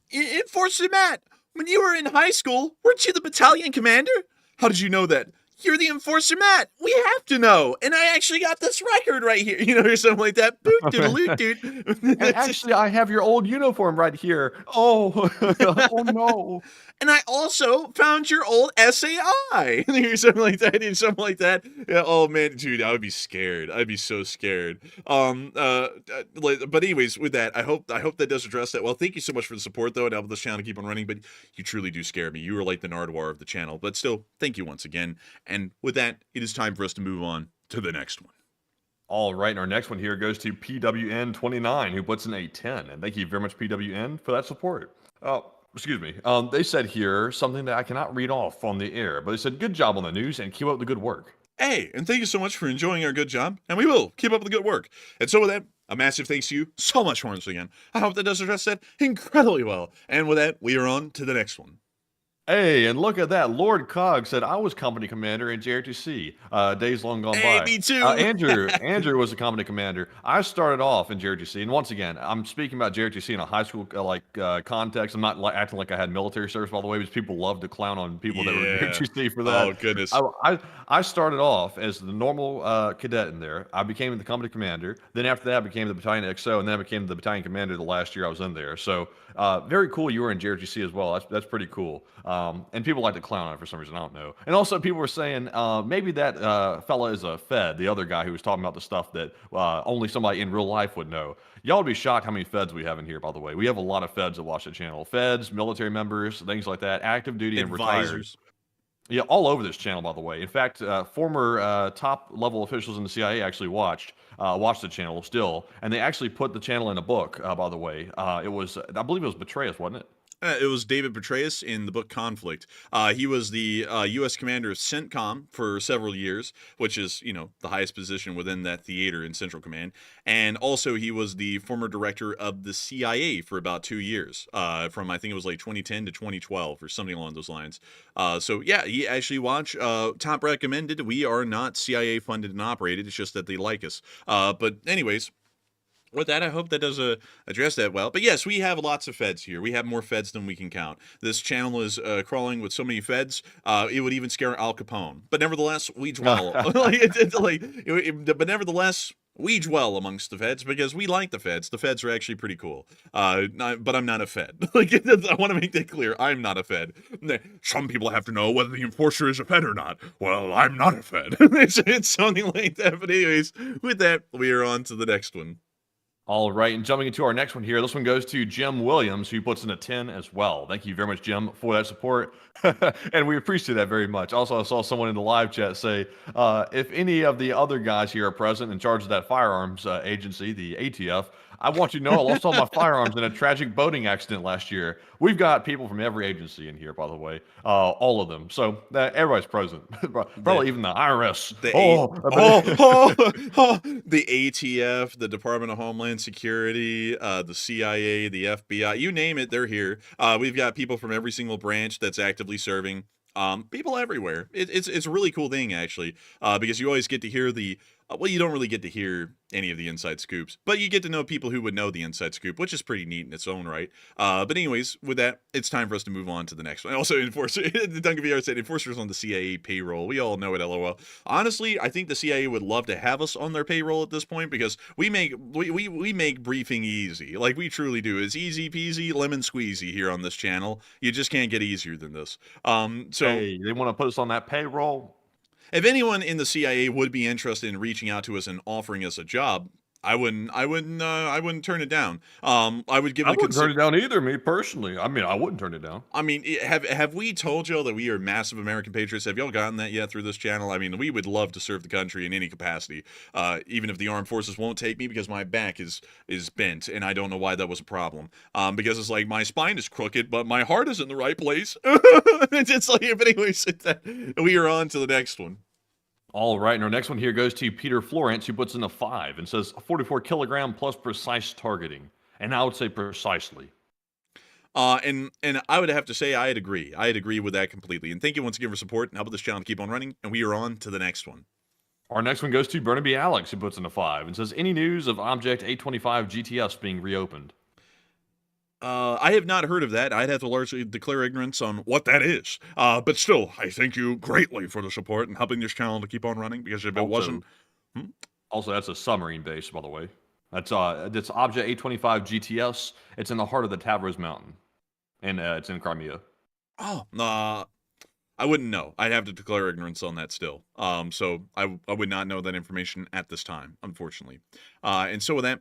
Enforcer Matt, when you were in high school, weren't you the battalion commander? How did you know that? You're the Enforcer Matt. We have to know. And I actually got this record right here. You know, or something like that. Boot doodle dude. And actually, I have your old uniform right here. Oh, oh no. And I also found your old SAI. Or something like that. And something like that. Yeah, oh man, dude, I would be scared. I'd be so scared. But anyways, with that, I hope that does address that. Well, thank you so much for the support though, and help this channel to keep on running. But you truly do scare me. You are like the Nardwar of the channel. But still, thank you once again. And with that, it is time for us to move on to the next one. All right, and our next one here goes to PWN29, who puts in a 10. And thank you very much, PWN, for that support. Oh, excuse me. They said here something that I cannot read off on the air, but they said, good job on the news and keep up the good work. Hey, and thank you so much for enjoying our good job, and we will keep up the good work. And so with that, a massive thanks to you so much once again. I hope that does address that incredibly well. And with that, we are on to the next one. Hey, and look at that. Lord Cog said, I was company commander in JRTC, days long gone by. Me too. Andrew was a company commander. I started off in JRTC, and once again, I'm speaking about JRTC in a high school context. I'm not acting like I had military service, by the way, because people love to clown on people that were in JRTC for that. Oh, goodness. I started off as the normal cadet in there. I became the company commander. Then after that, I became the battalion XO, and then I became the battalion commander the last year I was in there. So very cool you were in JRTC as well. That's pretty cool. And people like to clown on it for some reason. I don't know. And also people were saying maybe that fella is a Fed, the other guy who was talking about the stuff that only somebody in real life would know. Y'all would be shocked how many Feds we have in here, by the way. We have a lot of Feds that watch the channel. Feds, military members, things like that, active duty and retired. Yeah, all over this channel, by the way. In fact, former top-level officials in the CIA actually watched the channel still, and they actually put the channel in a book, by the way. It was, I believe it was Betrayus, wasn't it? It was David Petraeus in the book Conflict. He was the U.S. commander of CENTCOM for several years, which is, you know, the highest position within that theater in Central Command. And also he was the former director of the CIA for about 2 years, from I think it was like 2010 to 2012 or something along those lines. So yeah, he actually watched, top recommended. We are not CIA funded and operated. It's just that they like us. But anyways, with that, I hope that does address that well. But yes, we have lots of Feds here. We have more Feds than we can count. This channel is crawling with so many Feds, it would even scare Al Capone. But nevertheless, we dwell. But nevertheless, we dwell amongst the Feds because we like the Feds. The Feds are actually pretty cool. But I'm not a Fed. I want to make that clear. I'm not a Fed. Some people have to know whether the enforcer is a Fed or not. Well, I'm not a Fed. It's something like that. But anyways, with that, we are on to the next one. All right, and jumping into our next one here, this one goes to Jim Williams, who puts in a 10 as well. Thank you very much, Jim, for that support, and we appreciate that very much. Also, I saw someone in the live chat say, if any of the other guys here are present in charge of that firearms agency, the ATF, I want you to know I lost all my firearms in a tragic boating accident last year. We've got people from every agency in here, by the way, all of them. So everybody's present, probably even the IRS. The ATF, the Department of Homeland Security, the CIA, the FBI, you name it, they're here. We've got people from every single branch that's actively serving. People everywhere. It's a really cool thing, actually, because you always get to hear well, you don't really get to hear any of the inside scoops, but you get to know people who would know the inside scoop, which is pretty neat in its own right. But anyways, with that, it's time for us to move on to the next one. Also, Enforcer, Duncan VR said, Enforcer's on the CIA payroll. We all know it, LOL. Honestly, I think the CIA would love to have us on their payroll at this point, because we make briefing easy. Like, we truly do. It's easy peasy, lemon squeezy here on this channel. You just can't get easier than this. Hey, they want to put us on that payroll? If anyone in the CIA would be interested in reaching out to us and offering us a job, I wouldn't turn it down. I would give it I wouldn't turn it down either, me personally. I mean, I wouldn't turn it down. I mean, have we told y'all that we are massive American patriots? Have y'all gotten that yet through this channel? I mean, we would love to serve the country in any capacity, even if the armed forces won't take me because my back is bent, and I don't know why that was a problem. Because it's like my spine is crooked, but my heart is in the right place. It's like, but anyways, we are on to the next one. All right, and our next one here goes to Peter Florence, who puts in a 5 and says 44 kilogram plus precise targeting. And I would say precisely. And I would have to say I'd agree. I'd agree with that completely. And thank you once again for support and helping this channel to keep on running. And we are on to the next one. Our next one goes to Burnaby Alex, who puts in a 5 and says, any news of Object 825 GTS being reopened? I have not heard of that. I'd have to largely declare ignorance on what that is. But still, I thank you greatly for the support and helping this channel to keep on running, because if it wasn't... Also, that's a submarine base, by the way. That's Object 825 GTS. It's in the heart of the Tavros Mountain. And it's in Crimea. Oh, I wouldn't know. I'd have to declare ignorance on that still. So I would not know that information at this time, unfortunately. And so with that,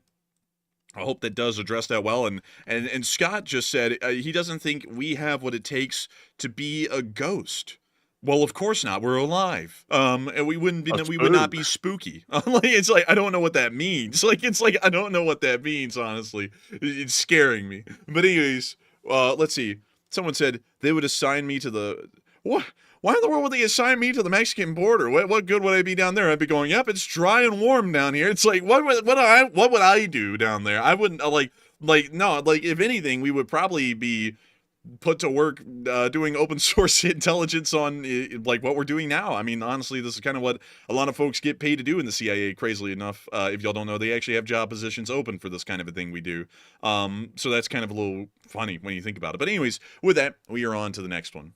I hope that does address that well. And Scott just said he doesn't think we have what it takes to be a ghost. Well, of course not. We're alive. And we would not be spooky. It's like I don't know what that means. It's like I don't know what that means, honestly. It's scaring me. But anyways, let's see. Someone said they would assign me to the what? Why in the world would they assign me to the Mexican border? What good would I be down there? I'd be going, yep, it's dry and warm down here. It's like, what would I do down there? I wouldn't, no, if anything, we would probably be put to work doing open source intelligence on, like, what we're doing now. I mean, honestly, this is kind of what a lot of folks get paid to do in the CIA, crazily enough. If y'all don't know, they actually have job positions open for this kind of a thing we do. So that's kind of a little funny when you think about it. But anyways, with that, we are on to the next one.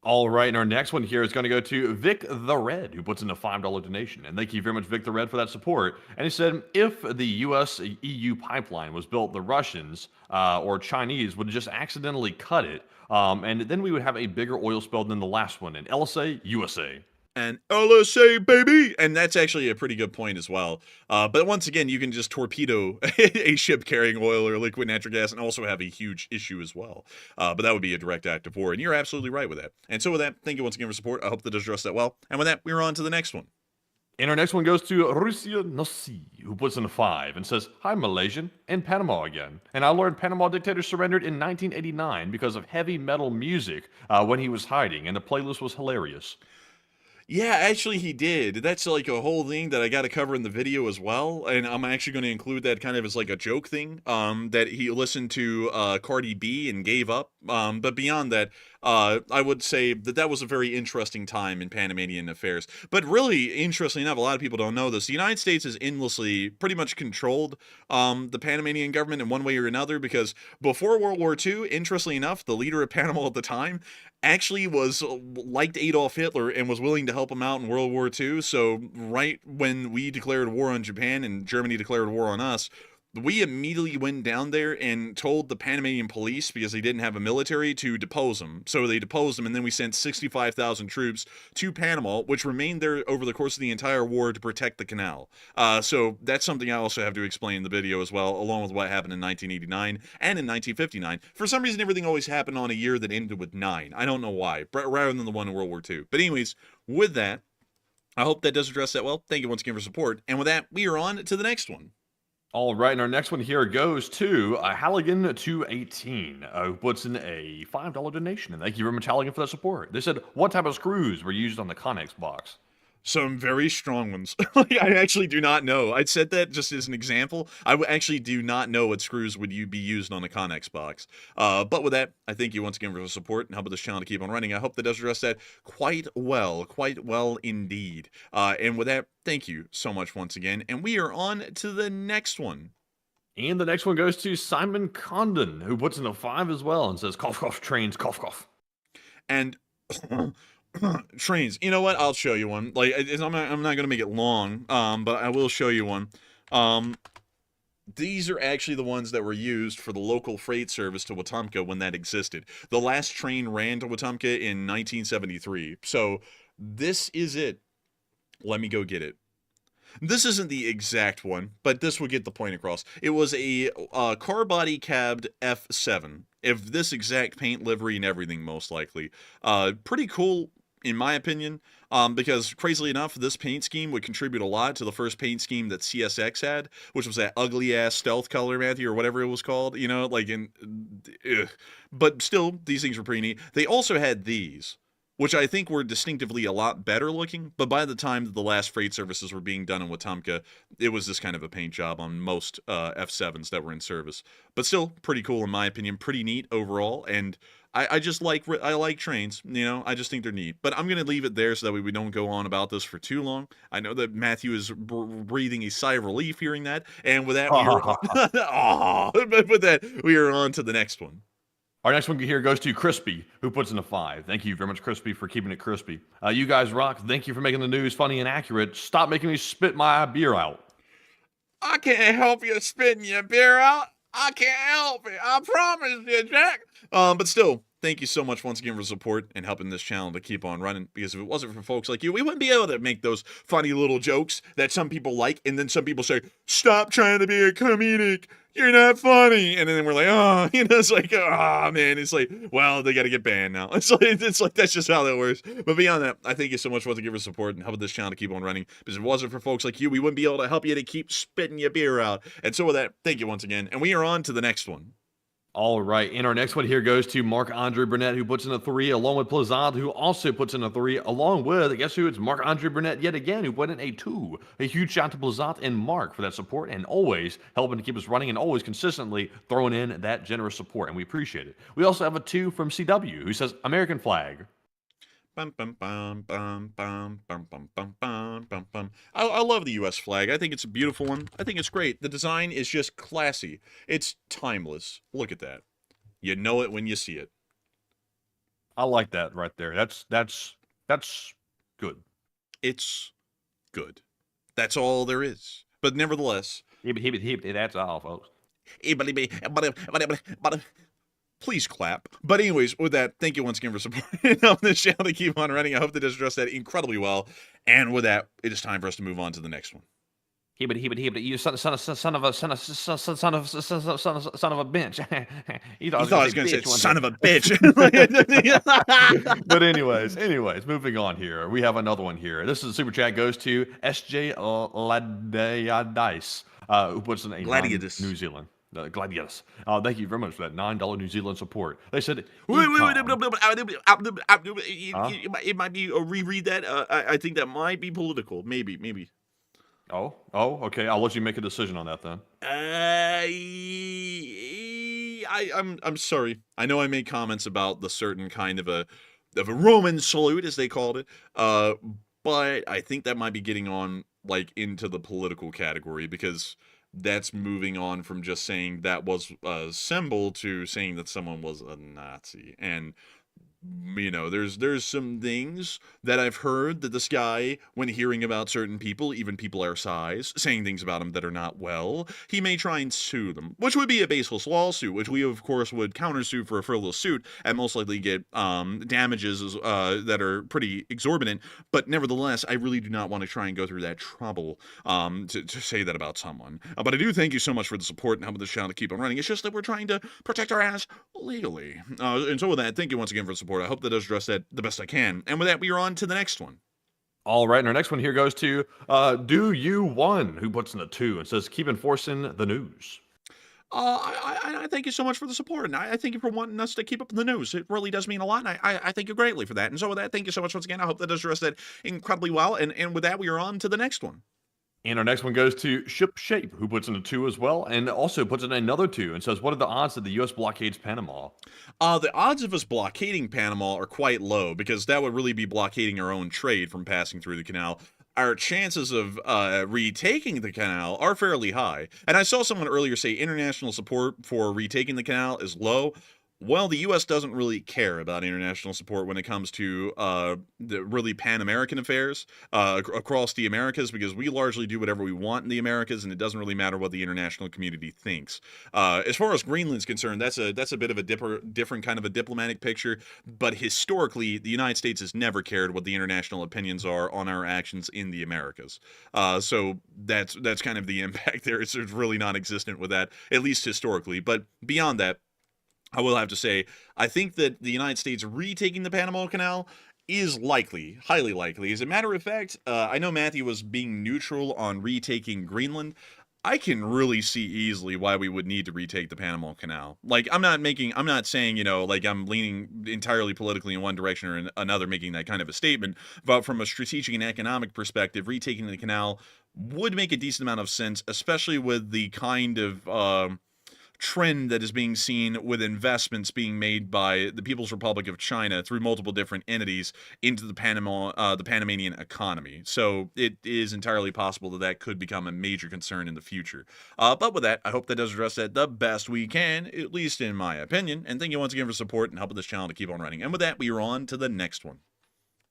All right, and our next one here is going to go to Vic the Red, who puts in a $5 donation. And thank you very much, Vic the Red, for that support. And he said, if the US-EU pipeline was built, the Russians or Chinese would just accidentally cut it, and then we would have a bigger oil spill than the last one. And LSA, USA. And LSA, baby! And that's actually a pretty good point as well. But once again, you can just torpedo a ship carrying oil or liquid natural gas and also have a huge issue as well. But that would be a direct act of war, and you're absolutely right with that. And so with that, thank you once again for support. I hope that does address that well. And with that, we're on to the next one. And our next one goes to Russia Nossi, who puts in a 5 and says, hi, Malaysian, and Panama again. And I learned Panama dictator surrendered in 1989 because of heavy metal music when he was hiding, and the playlist was hilarious. Yeah, actually he did. That's like a whole thing that I got to cover in the video as well, and I'm actually going to include that kind of as like a joke thing, that he listened to Cardi B and gave up. But beyond that, I would say that was a very interesting time in Panamanian affairs. But really, interestingly enough, a lot of people don't know this. The United States has endlessly pretty much controlled the Panamanian government in one way or another, because before World War II, interestingly enough, the leader of Panama at the time actually liked Adolf Hitler and was willing to help him out in World War II. So right when we declared war on Japan and Germany declared war on us, we immediately went down there and told the Panamanian police, because they didn't have a military, to depose him. So they deposed him, and then we sent 65,000 troops to Panama, which remained there over the course of the entire war to protect the canal. So that's something I also have to explain in the video as well, along with what happened in 1989 and in 1959. For some reason, everything always happened on a year that ended with 9. I don't know why, rather than the one in World War II. But anyways, with that, I hope that does address that well. Thank you once again for support. And with that, we are on to the next one. All right, and our next one here goes to Halligan 218, who puts in a $5 donation. And thank you very much, Halligan, for that support. They said, what type of screws were used on the Connex box? Some very strong ones. I actually do not know. I said that just as an example. I actually do not know what screws would be used on a Connex box. But with that, I thank you once again for the support and helping this channel to keep on running. I hope that does address that quite well indeed. And with that, thank you so much once again. And we are on to the next one. And the next one goes to Simon Condon, who puts in a 5 as well and says, cough, cough, trains, cough, cough. And trains. You know what? I'll show you one. Like, I'm not gonna make it long. But I will show you one. These are actually the ones that were used for the local freight service to Wetumpka when that existed. The last train ran to Wetumpka in 1973. So this is it. Let me go get it. This isn't the exact one, but this would get the point across. It was a car body cabbed F7. If this exact paint livery and everything, most likely. Pretty cool, in my opinion, because crazily enough, this paint scheme would contribute a lot to the first paint scheme that CSX had, which was that ugly-ass stealth color, Matthew, or whatever it was called, you know, like in... Ugh. But still, these things were pretty neat. They also had these, which I think were distinctively a lot better looking, but by the time that the last freight services were being done in Wetumpka, it was this kind of a paint job on most F7s that were in service. But still, pretty cool in my opinion, pretty neat overall, and I just like trains, you know, I just think they're neat. But I'm going to leave it there so that way we don't go on about this for too long. I know that Matthew is breathing a sigh of relief hearing that, and with that, we are on to the next one. Our next one here goes to Crispy, who puts in a 5. Thank you very much, Crispy, for keeping it crispy. You guys rock. Thank you for making the news funny and accurate. Stop making me spit my beer out. I can't help you spitting your beer out. I can't help it. I promise you, Jack. But still, thank you so much once again for support and helping this channel to keep on running. Because if it wasn't for folks like you, we wouldn't be able to make those funny little jokes that some people like. And then some people say, stop trying to be a comedic. You're not funny. And then we're like, oh, you know, it's like, oh, man. It's like, well, they got to get banned now. It's like, that's just how that works. But beyond that, I thank you so much once again for support and helping this channel to keep on running. Because if it wasn't for folks like you, we wouldn't be able to help you to keep spitting your beer out. And so with that, thank you once again. And we are on to the next one. All right, and our next one here goes to Marc-Andre Burnett, who puts in a 3, along with Plazad, who also puts in a 3, along with, guess who? It's Marc-Andre Burnett yet again, who put in a 2. A huge shout out to Plazad and Mark for that support, and always helping to keep us running, and always consistently throwing in that generous support, and we appreciate it. We also have a 2 from CW, who says, American flag. Bum, bum, bum, bum, bum, bum, bum, bum, bum, bum, bum. I love the U.S. flag. I think it's a beautiful one. I think it's great. The design is just classy. It's timeless. Look at that. You know it when you see it. I like that right there. That's good. It's good. That's all there is. But nevertheless... That's all, folks. Please clap. But anyways, with that, thank you once again for supporting on this channel to keep on running. I hope that does address that incredibly well. And with that, it is time for us to move on to the next one. You son of a bitch. You thought I was going to say son of a bitch. But anyways, moving on here. We have another one here. This is a super chat goes to SJ Gladiadis, who puts in a New Zealand. Gladius. Thank you very much for that $9 New Zealand support. They said, it might be, reread that. I think that might be political. Maybe. Oh, okay. I'll let you make a decision on that then. I'm sorry. I know I made comments about the certain kind of a Roman salute, as they called it. But I think that might be getting on like into the political category, because that's moving on from just saying that was a symbol to saying that someone was a Nazi. And you know, there's some things that I've heard that this guy, when hearing about certain people, even people our size, saying things about him that are not well, he may try and sue them, which would be a baseless lawsuit, which we of course would countersue for a frivolous suit and most likely get damages that are pretty exorbitant. But nevertheless, I really do not want to try and go through that trouble to say that about someone. But I do thank you so much for the support and helping this channel to keep on running. It's just that we're trying to protect our ass legally. And so with that, thank you once again for the support. I hope that does address that the best I can. And with that, we are on to the next one. All right, and our next one here goes to Do You One, who puts in a 2 and says, keep enforcing the news. I thank you so much for the support, and I thank you for wanting us to keep up in the news. It really does mean a lot, and I thank you greatly for that. And so with that, thank you so much once again. I hope that does address that incredibly well. And with that, we are on to the next one. And our next one goes to Ship Shape, who puts in a 2 as well, and also puts in another 2 and says, what are the odds that the U.S. blockades Panama? The odds of us blockading Panama are quite low, because that would really be blockading our own trade from passing through the canal. Our chances of retaking the canal are fairly high. And I saw someone earlier say international support for retaking the canal is low. Well, the U.S. doesn't really care about international support when it comes to the really Pan-American affairs across the Americas, because we largely do whatever we want in the Americas, and it doesn't really matter what the international community thinks. As far as Greenland's concerned, that's a bit of a different kind of a diplomatic picture, but historically, the United States has never cared what the international opinions are on our actions in the Americas. So that's kind of the impact there. It's really non-existent with that, at least historically. But beyond that, I will have to say, I think that the United States retaking the Panama Canal is likely, highly likely. As a matter of fact, I know Matthew was being neutral on retaking Greenland. I can really see easily why we would need to retake the Panama Canal. Like, I'm not saying, like I'm leaning entirely politically in one direction or another, making that kind of a statement, but from a strategic and economic perspective, retaking the canal would make a decent amount of sense, especially with the kind of trend that is being seen with investments being made by the People's Republic of China through multiple different entities into the Panamanian economy. So it is entirely possible that could become a major concern in the future. But with that, I hope that does address that the best we can, at least in my opinion. And thank you once again for support and helping this channel to keep on running. And with that, we are on to the next one.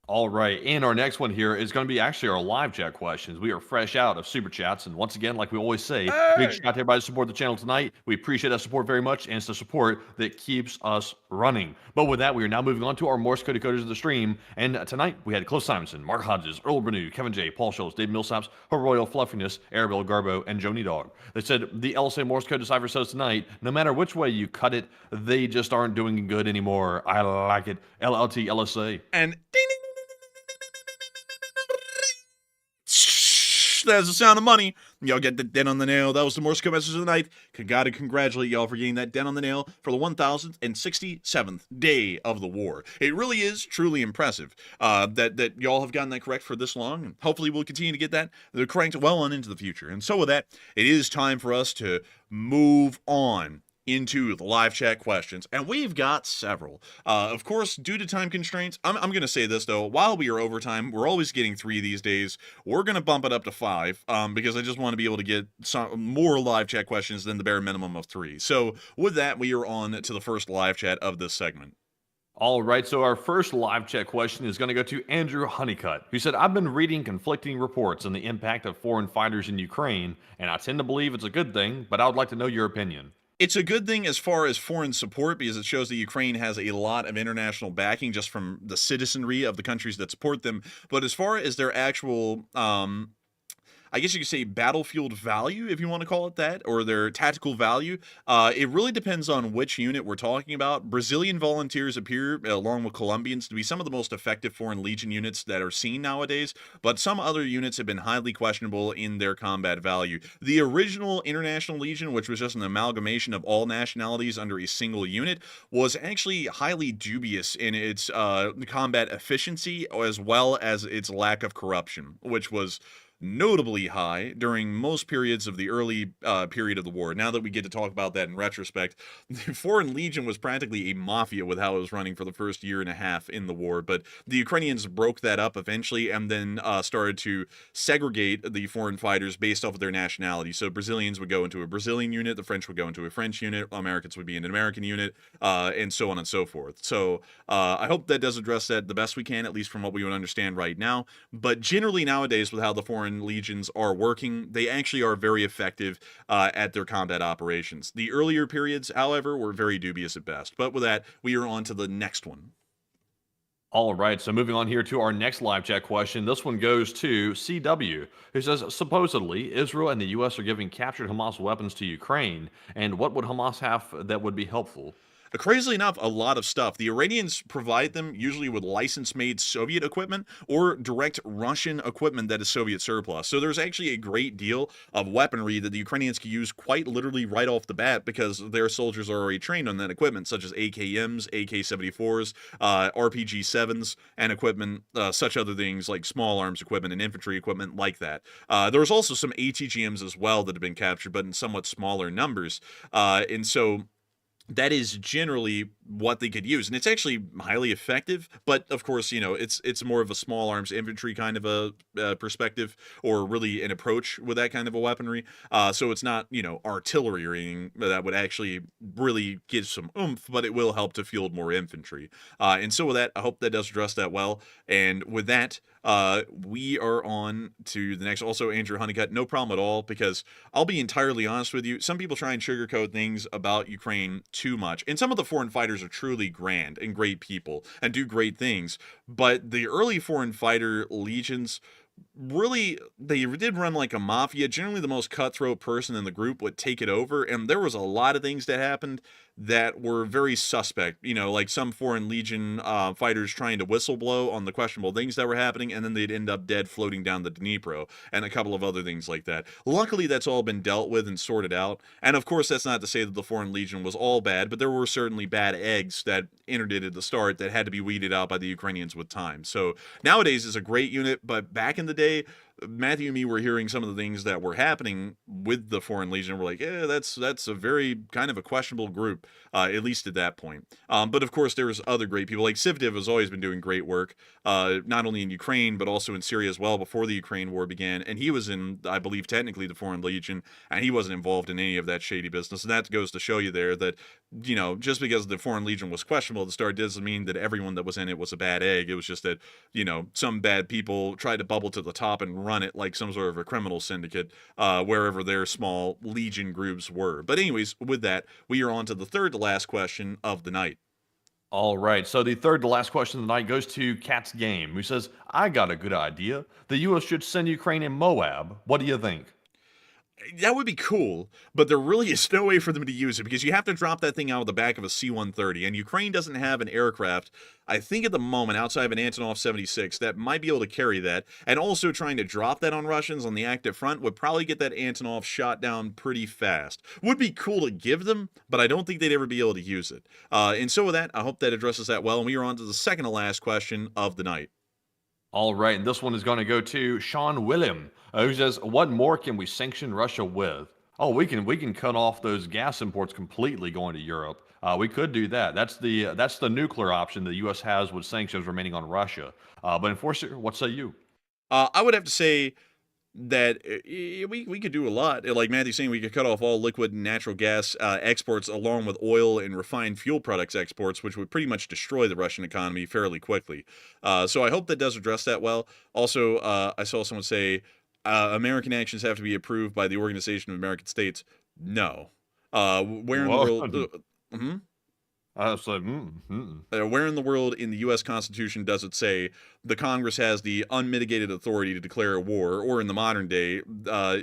All right, and our next one here is going to be actually our live chat questions. We are fresh out of super chats, and once again, like we always say, big shout out to everybody to support the channel tonight. We appreciate that support very much, and it's the support that keeps us running. But with that, we are now moving on to our Morse Code Decoders of the stream, and tonight we had Cliff Simonson, Mark Hodges, Earl Renew, Kevin J, Paul Schultz, Dave Millsaps, Her Royal Fluffiness, Arabelle Garbo, and Joni Dog. They said the LSA Morse Code Decipher says tonight, no matter which way you cut it, they just aren't doing good anymore. I like it. LLT LSA. And ding, ding. That's the sound of money. Y'all get the dent on the nail. That was the Morse code message of the night. Gotta congratulate y'all for getting that dent on the nail for the 1067th day of the war. It really is truly impressive that y'all have gotten that correct for this long, and hopefully we'll continue to get that correct well on into the future. And so with that, it is time for us to move on into the live chat questions, and we've got several. Of course, due to time constraints, I'm going to say this though, while we are overtime, we're always getting 3 these days. We're going to bump it up to 5 because I just want to be able to get some more live chat questions than the bare minimum of 3. So with that, we are on to the first live chat of this segment. All right, so our first live chat question is going to go to Andrew Honeycutt, who said, I've been reading conflicting reports on the impact of foreign fighters in Ukraine, and I tend to believe it's a good thing, but I would like to know your opinion. It's a good thing as far as foreign support, because it shows that Ukraine has a lot of international backing just from the citizenry of the countries that support them. But as far as their actual I guess you could say battlefield value, if you want to call it that, or their tactical value. It really depends on which unit we're talking about. Brazilian volunteers appear, along with Colombians, to be some of the most effective Foreign Legion units that are seen nowadays, but some other units have been highly questionable in their combat value. The original International Legion, which was just an amalgamation of all nationalities under a single unit, was actually highly dubious in its combat efficiency, as well as its lack of corruption, which was notably high during most periods of the early period of the war. Now that we get to talk about that in retrospect, the Foreign Legion was practically a mafia with how it was running for the first year and a half in the war, but the Ukrainians broke that up eventually and then started to segregate the foreign fighters based off of their nationality. So Brazilians would go into a Brazilian unit, the French would go into a French unit, Americans would be in an American unit, and so on and so forth. So I hope that does address that the best we can, at least from what we would understand right now. But generally nowadays, with how the Foreign Legions are working, they actually are very effective at their combat operations. The earlier periods, however, were very dubious at best. But with that, we are on to the next one. All right, so moving on here to our next live chat question. This one goes to CW, who says, supposedly, Israel and the U.S. are giving captured Hamas weapons to Ukraine, and what would Hamas have that would be helpful? crazily enough, a lot of stuff. The Iranians provide them usually with license-made Soviet equipment or direct Russian equipment that is Soviet surplus. So there's actually a great deal of weaponry that the Ukrainians can use quite literally right off the bat because their soldiers are already trained on that equipment, such as AKMs, AK-74s, RPG-7s, and equipment, such other things like small arms equipment and infantry equipment like that. There was also some ATGMs as well that have been captured, but in somewhat smaller numbers. And so that is generally what they could use, and it's actually highly effective. But of course, it's more of a small arms infantry kind of a perspective, or really an approach with that kind of a weaponry. So it's not artillery or anything that would actually really give some oomph, but it will help to field more infantry. And so with that, I hope that does address that well. And with that, we are on to the next. Also, Andrew Honeycutt, no problem at all, because I'll be entirely honest with you. Some people try and sugarcoat things about Ukraine too much, and some of the foreign fighters are truly grand and great people and do great things. But the early foreign fighter legions, really, they did run like a mafia. Generally, the most cutthroat person in the group would take it over, and there was a lot of things that happened that were very suspect. Like some foreign legion fighters trying to whistleblow on the questionable things that were happening, and then they'd end up dead floating down the Dnipro, and a couple of other things like that. Luckily, that's all been dealt with and sorted out. And of course, that's not to say that the foreign legion was all bad, but there were certainly bad eggs that entered it at the start that had to be weeded out by the Ukrainians with time. So nowadays, it's a great unit, but back in the day, Matthew and me were hearing some of the things that were happening with the Foreign Legion. We're like, yeah, that's a very kind of a questionable group, at least at that point. But of course, there's other great people. Like Sivdev has always been doing great work, not only in Ukraine, but also in Syria as well before the Ukraine war began. And he was in, I believe, technically the Foreign Legion, and he wasn't involved in any of that shady business. And that goes to show you there that, just because the Foreign Legion was questionable at the start doesn't mean that everyone that was in it was a bad egg. It was just that, some bad people tried to bubble to the top and run it like some sort of a criminal syndicate, wherever their small legion groups were. But anyways, with that, we are on to the third to last question of the night. All right, so the third to last question of the night goes to Cat's Game, who says, I got a good idea. The U.S. should send Ukraine a Moab. What do you think? That would be cool, but there really is no way for them to use it because you have to drop that thing out of the back of a C-130, and Ukraine doesn't have an aircraft, I think at the moment, outside of an Antonov 76, that might be able to carry that, and also trying to drop that on Russians on the active front would probably get that Antonov shot down pretty fast. Would be cool to give them, but I don't think they'd ever be able to use it. And so with that, I hope that addresses that well, and we are on to the second to last question of the night. All right, and this one is going to go to Sean William, who says, "What more can we sanction Russia with?" Oh, we can cut off those gas imports completely going to Europe. We could do that. That's the nuclear option the U.S. has with sanctions remaining on Russia. But Enforcer, what say you? I would have to say that we could do a lot. Like Matthew's saying, we could cut off all liquid and natural gas exports along with oil and refined fuel products exports, which would pretty much destroy the Russian economy fairly quickly. So I hope that does address that well. Also, I saw someone say American actions have to be approved by the Organization of American States. No. Where in the world... I was like, where in the world in the U.S. Constitution does it say the Congress has the unmitigated authority to declare a war, or in the modern day,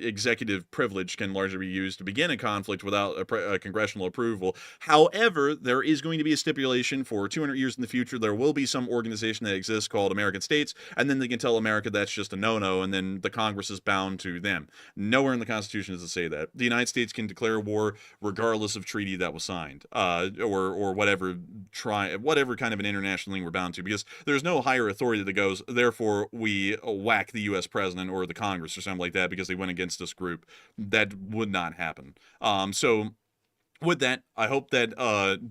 executive privilege can largely be used to begin a conflict without a congressional approval? However, there is going to be a stipulation for 200 years in the future. There will be some organization that exists called American States, and then they can tell America that's just a no-no, and then the Congress is bound to them. Nowhere in the Constitution does it say that. The United States can declare war regardless of treaty that was signed, or whatever kind of an international thing we're bound to, because there's no higher authority that goes, therefore we whack the U.S. president or the Congress or something like that because they went against this group. That would not happen. So with that, I hope that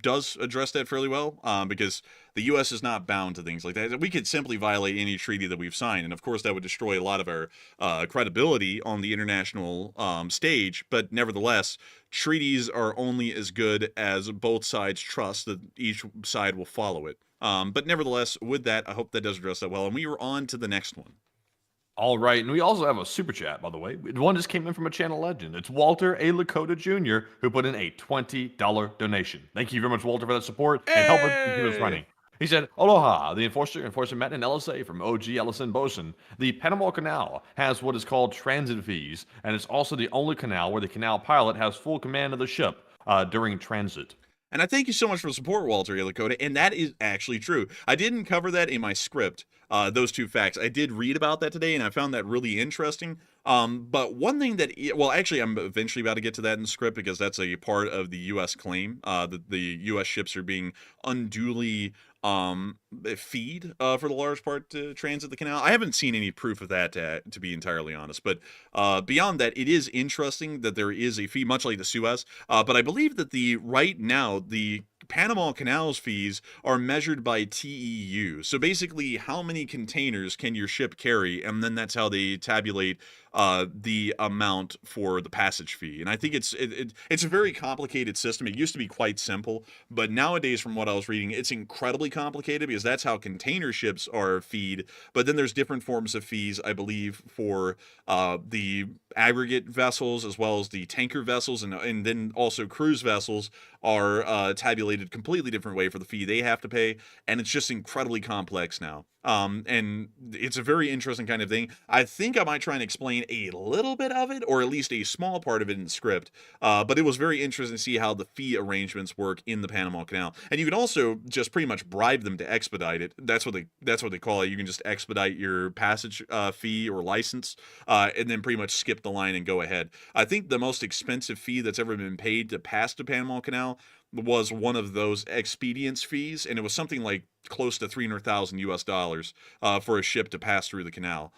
does address that fairly well, because the U.S. is not bound to things like that. We could simply violate any treaty that we've signed, and of course that would destroy a lot of our credibility on the international stage, but nevertheless, treaties are only as good as both sides trust that each side will follow it. But nevertheless, with that, I hope that does address that well, and we are on to the next one. All right, and we also have a super chat, by the way. One just came in from a channel legend. It's Walter A. Lakota Jr., who put in a $20 donation. Thank you very much, Walter, for that support and help us keep us running. He said, Aloha, the Enforcer Matt and LSA from OG Ellison Bosun. The Panama Canal has what is called transit fees, and it's also the only canal where the canal pilot has full command of the ship during transit. And I thank you so much for the support, Walter Lakota. And that is actually true. I didn't cover that in my script, those two facts. I did read about that today, and I found that really interesting. But one thing that, well, actually, I'm eventually about to get to that in the script because that's a part of the U.S. claim that the U.S. ships are being unduly feed for the large part to transit the canal. I haven't seen any proof of that, to be entirely honest. But beyond that, it is interesting that there is a fee, much like the Suez. But I believe that right now, the Panama Canal's fees are measured by TEU. So basically, how many containers can your ship carry? And then that's how they tabulate the amount for the passage fee. And I think it's a very complicated system. It used to be quite simple, but nowadays, from what I was reading, it's incredibly complicated because that's how container ships are feed. But then there's different forms of fees, I believe, for the aggregate vessels as well as the tanker vessels, and then also cruise vessels are tabulated completely different way for the fee they have to pay, and it's just incredibly complex now. And it's a very interesting kind of thing. I think I might try and explain a little bit of it, or at least a small part of it in the script. But it was very interesting to see how the fee arrangements work in the Panama Canal. And you can also just pretty much bribe them to expedite it. That's what they call it. You can just expedite your passage fee or license, and then pretty much skip the line and go ahead. I think the most expensive fee that's ever been paid to pass the Panama Canal was one of those expedience fees, and it was something like close to $300,000 for a ship to pass through the canal,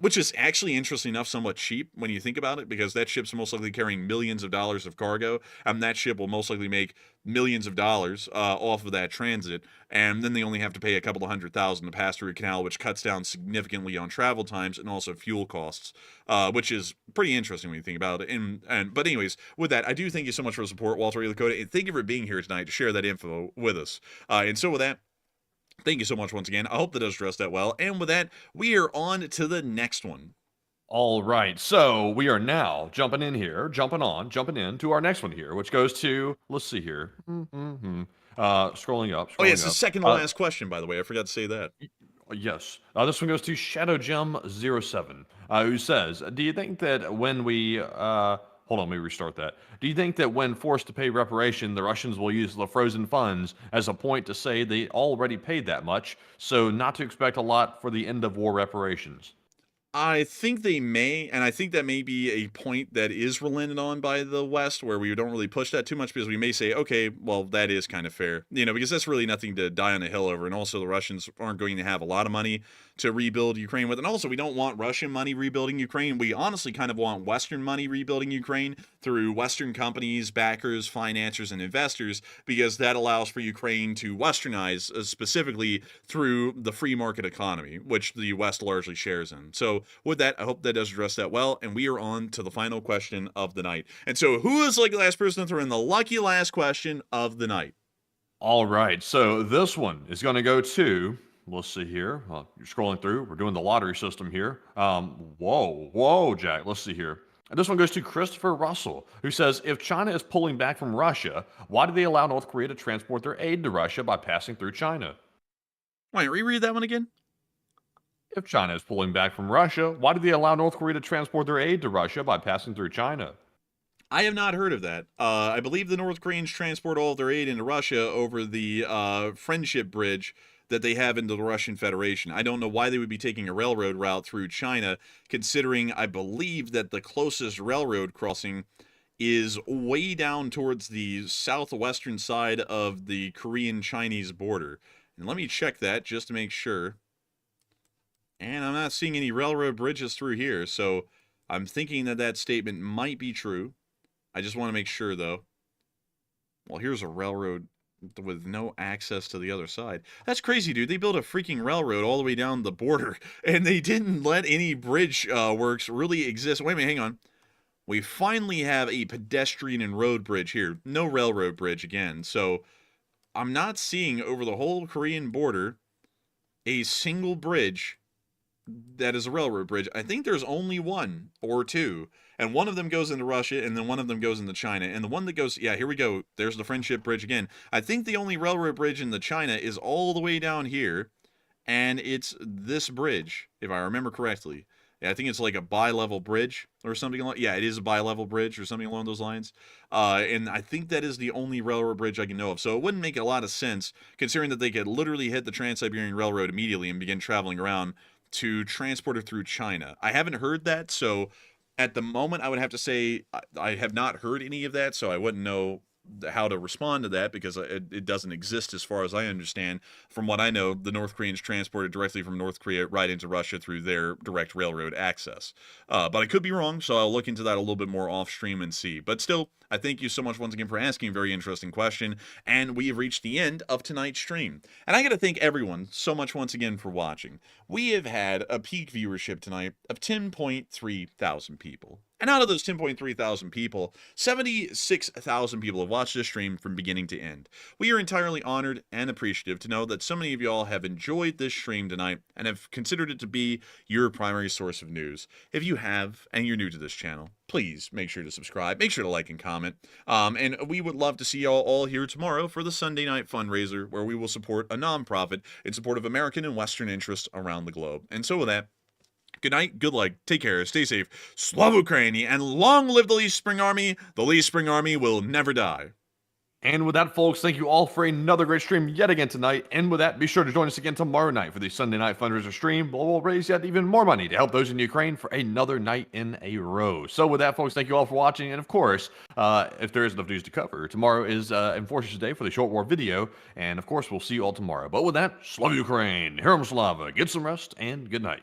which is actually, interesting enough, somewhat cheap when you think about it, because that ship's most likely carrying millions of dollars of cargo, and that ship will most likely make millions of dollars off of that transit, and then they only have to pay a couple of $100,000 to pass through a canal, which cuts down significantly on travel times and also fuel costs, which is pretty interesting when you think about it. But anyways, with that, I do thank you so much for the support, Walter Lakota, and thank you for being here tonight to share that info with us. And so with that, thank you so much once again. I hope that does address that well. And with that, we are on to the next one. All right, so we are now jumping in to our next one here, which goes to, let's see here, scrolling up. Oh, yeah, it's the second to last question, by the way. I forgot to say that. Yes. This one goes to ShadowGem07, who says, do you think that when we... hold on, let me restart that. Do you think that when forced to pay reparation, the Russians will use the frozen funds as a point to say they already paid that much, so not to expect a lot for the end of war reparations? I think they may, and I think that may be a point that is relented on by the West, where we don't really push that too much, because we may say, okay, well, that is kind of fair, because that's really nothing to die on a hill over, and also the Russians aren't going to have a lot of money to rebuild Ukraine with, and also we don't want Russian money rebuilding Ukraine. We honestly kind of want Western money rebuilding Ukraine through Western companies, backers, financiers, and investors, because that allows for Ukraine to Westernize, specifically through the free market economy, which the West largely shares in. So with that, I hope that does address that well, and we are on to the final question of the night. And so who is like the last person to throw in the lucky last question of the night? All right, so this one is going to go to... Let's see here. You're scrolling through. We're doing the lottery system here. Whoa, Jack. Let's see here. And this one goes to Christopher Russell, who says, if China is pulling back from Russia, why do they allow North Korea to transport their aid to Russia by passing through China? Wait, reread that one again? If China is pulling back from Russia, why do they allow North Korea to transport their aid to Russia by passing through China? I have not heard of that. I believe the North Koreans transport all of their aid into Russia over the Friendship Bridge that they have into the Russian Federation. I don't know why they would be taking a railroad route through China, considering I believe that the closest railroad crossing is way down towards the southwestern side of the Korean-Chinese border. And let me check that just to make sure. And I'm not seeing any railroad bridges through here, so I'm thinking that that statement might be true. I just want to make sure, though. Well, here's a railroad with no access to the other side. That's crazy, dude. They built a freaking railroad all the way down the border, and they didn't let any bridge works really exist. Wait a minute, hang on. We finally have a pedestrian and road bridge here. No railroad bridge again. So I'm not seeing over the whole Korean border a single bridge that is a railroad bridge. I think there's only one or two, and one of them goes into Russia, and then one of them goes into China, and the one that goes, yeah, here we go, there's the Friendship Bridge again. I think the only railroad bridge in the China is all the way down here, and it's this bridge, if I remember correctly. I think it's like a bi-level bridge or something like. Yeah, it is a bi-level bridge or something along those lines. And I think that is the only railroad bridge I can know of. So it wouldn't make a lot of sense considering that they could literally hit the Trans-Siberian Railroad immediately and begin traveling around to transport it through China. I haven't heard that, so at the moment I would have to say I have not heard any of that, so I wouldn't know how to respond to that because it doesn't exist as far as I understand. From what I know, the North Koreans transported directly from North Korea right into Russia through their direct railroad access. But I could be wrong, so I'll look into that a little bit more off stream and see. But still, I thank you so much once again for asking a very interesting question, and we have reached the end of tonight's stream. And I got to thank everyone so much once again for watching. We have had a peak viewership tonight of 10.3 thousand people. And out of those 10.3 thousand people, 76,000 people have watched this stream from beginning to end. We are entirely honored and appreciative to know that so many of y'all have enjoyed this stream tonight and have considered it to be your primary source of news. If you have, and you're new to this channel, please make sure to subscribe, make sure to like and comment. And we would love to see y'all all here tomorrow for the Sunday night fundraiser where we will support a nonprofit in support of American and Western interests around the globe. And so with that, good night, good luck, take care, stay safe, Slava Ukraini, and long live the Lee Spring Army. The Lee Spring Army will never die. And with that, folks, thank you all for another great stream yet again tonight. And with that, be sure to join us again tomorrow night for the Sunday night fundraiser stream. We'll raise yet even more money to help those in Ukraine for another night in a row. So with that, folks, thank you all for watching. And of course, if there is enough news to cover, tomorrow is Enforcers Day for the Short War video. And of course, we'll see you all tomorrow. But with that, Slava Ukraine, Herom Slava, get some rest, and good night.